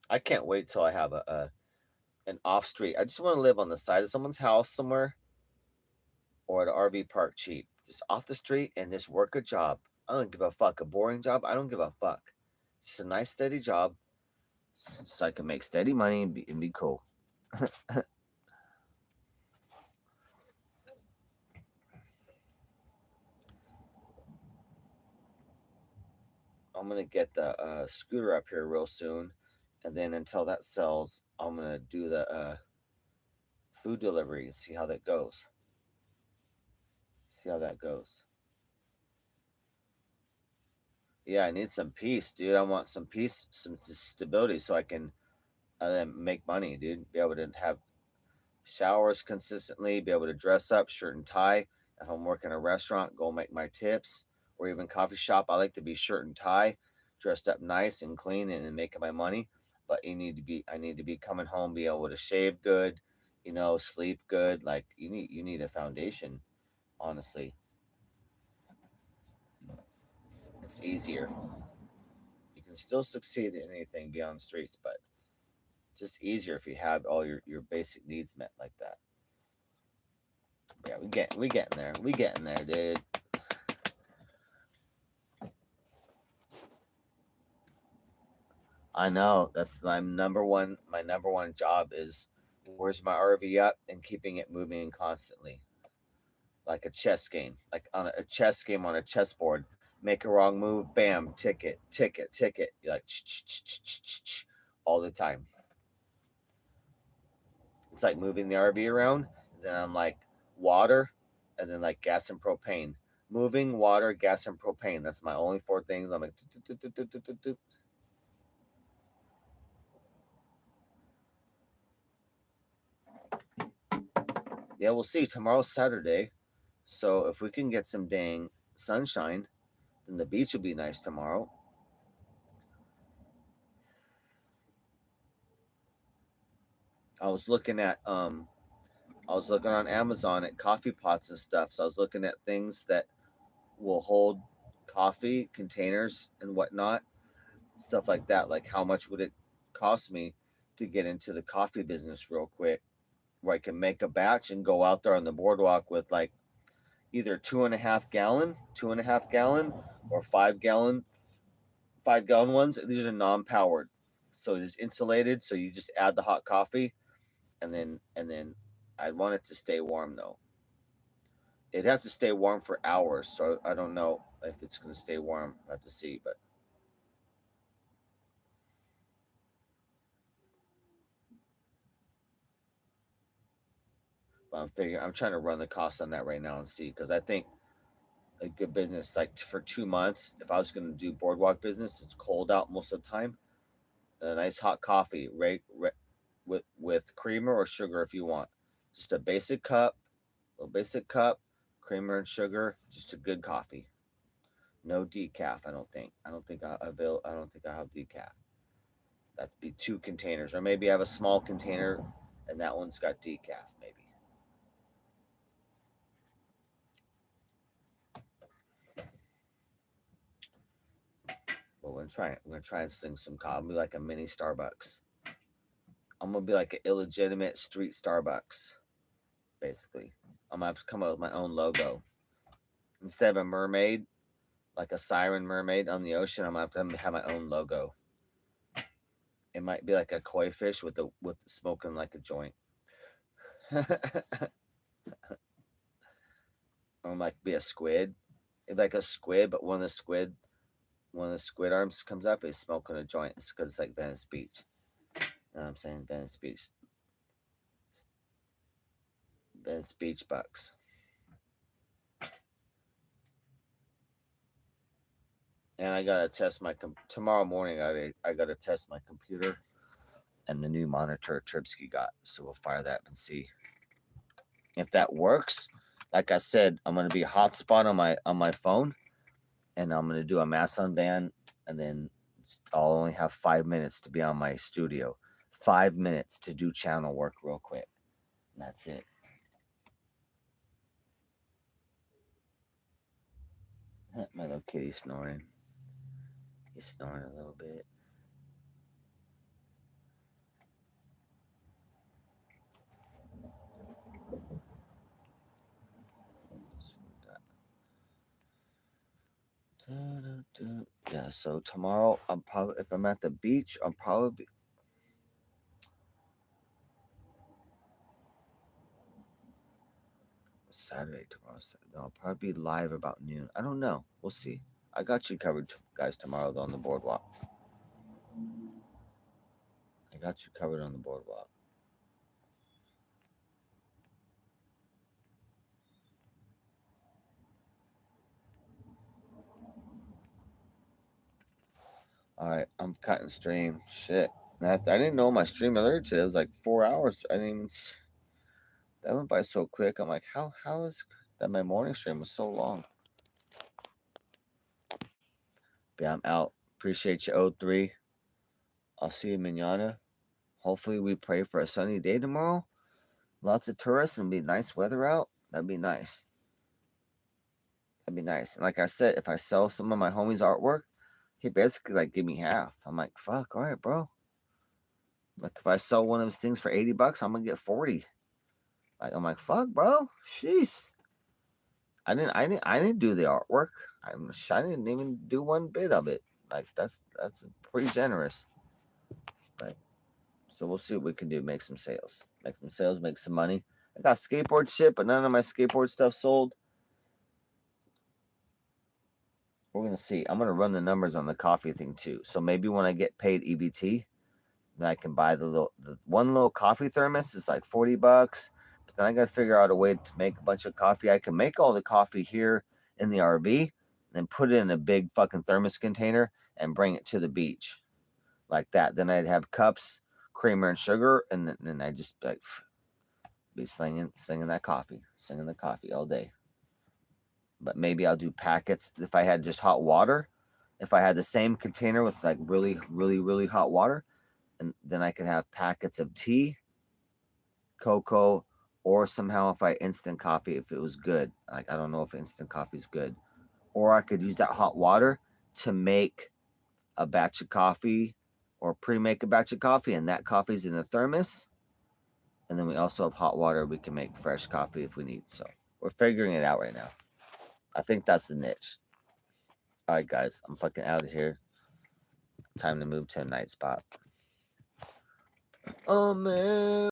I can't wait till I have an off street. I just want to live on the side of someone's house somewhere or at an RV park cheap, just off the street and just work a job. I don't give a fuck. A boring job, I don't give a fuck. Just a nice steady job so I can make steady money and be cool. I'm gonna get the scooter up here real soon, and then until that sells, I'm gonna do the food delivery and see how that goes. See how that goes. Yeah, I need some peace, dude. I want some peace, some stability, so I can make money, dude. Be able to have showers consistently, be able to dress up, shirt and tie. If I'm working a restaurant, go make my tips, or even coffee shop. I like to be shirt and tie, dressed up nice and clean, and making my money. But I need to be coming home, be able to shave good, sleep good. Like you need a foundation. Honestly, it's easier. You can still succeed in anything beyond streets, but just easier if you have all your basic needs met like that. Yeah, we getting there. We getting there, dude. I know that's my number one. My number one job is where's my RV up and keeping it moving constantly, like a chess game, like on a chess game on a chessboard. Make a wrong move, bam, ticket, ticket, ticket. You're like all the time. It's like moving the RV around. And then I'm like water, and then like gas and propane. Moving water, gas, and propane. That's my only four things. I'm like, yeah, we'll see. Tomorrow's Saturday, so if we can get some dang sunshine, then the beach will be nice tomorrow. I was looking at I was looking on Amazon at coffee pots and stuff. So I was looking at things that will hold coffee containers and whatnot, stuff like that. Like how much would it cost me to get into the coffee business real quick, where I can make a batch and go out there on the boardwalk with like either 2.5 gallon, or 5 gallon, 5 gallon ones. These are non-powered, so it's insulated. So you just add the hot coffee, and then I'd want it to stay warm though. It'd have to stay warm for hours, so I don't know if it's gonna stay warm. I have to see, but I'm figuring I'm trying to run the cost on that right now and see because I think a good business like for 2 months. If I was gonna do boardwalk business, it's cold out most of the time. A nice hot coffee, right, with creamer or sugar if you want. Just a basic cup, a basic cup, creamer and sugar. Just a good coffee. No decaf. I don't think. I don't think I have decaf. That'd be two containers, or maybe I have a small container, and that one's got decaf. Maybe. But we're gonna try and sing some coffee. Be like a mini Starbucks. I'm gonna be like an illegitimate street Starbucks, basically. I'm gonna have to come up with my own logo instead of a mermaid, like a siren mermaid on the ocean. I'm gonna have my own logo. It might be like a koi fish with the smoking like a joint. Or might be a squid. It'd be like a squid, but one of the squid arms comes up. It's smoking a joint. It's because it's like Venice Beach. You know what I'm saying? Venice Beach bucks. And I gotta test my tomorrow morning. I gotta test my computer and the new monitor Tripsky got. So we'll fire that and see if that works. Like I said, I'm gonna be hotspot on my phone, and I'm gonna do a mass unban, and then I'll only have 5 minutes to be on my studio. 5 minutes to do channel work real quick. And that's it. My little kitty snoring. He's snoring a little bit. Yeah, so tomorrow I'm probably if I'm at the beach, I'm probably Saturday tomorrow. No, I'll probably be live about noon. I don't know. We'll see. I got you covered, guys, tomorrow though, on the boardwalk. I got you covered on the boardwalk. All right, I'm cutting stream. Shit, I didn't know my stream earlier today. It was like 4 hours. I didn't even. That went by so quick. I'm like, how is that? My morning stream was so long. But yeah, I'm out. Appreciate you, O3. I'll see you, manana. Hopefully, we pray for a sunny day tomorrow. Lots of tourists and be nice weather out. That'd be nice. That'd be nice. And like I said, if I sell some of my homie's artwork, he basically like give me half. I'm like, fuck, all right, bro. Like if I sell one of his things for $80, I'm gonna get 40. Like, I'm like, fuck, bro. Jeez. I didn't do the artwork. I didn't even do one bit of it. Like that's pretty generous. But so we'll see what we can do. Make some sales. Make some money. I got skateboard shit, but none of my skateboard stuff sold. We're gonna see. I'm gonna run the numbers on the coffee thing too. So maybe when I get paid EBT, then I can buy the one little coffee thermos. It's like $40. But then I gotta figure out a way to make a bunch of coffee. I can make all the coffee here in the RV, then put it in a big fucking thermos container and bring it to the beach, like that. Then I'd have cups, creamer, and sugar, and then I just like be singing the coffee all day. But maybe I'll do packets if I had just hot water. If I had the same container with like really, really, really hot water, and then I could have packets of tea, cocoa, or somehow if I instant coffee, if it was good. Like I don't know if instant coffee is good, or I could use that hot water to make a batch of coffee, or pre-make a batch of coffee, and that coffee's in the thermos. And then we also have hot water. We can make fresh coffee if we need. So we're figuring it out right now. I think that's the niche. All right, guys, I'm fucking out of here. Time to move to a night spot. Oh man.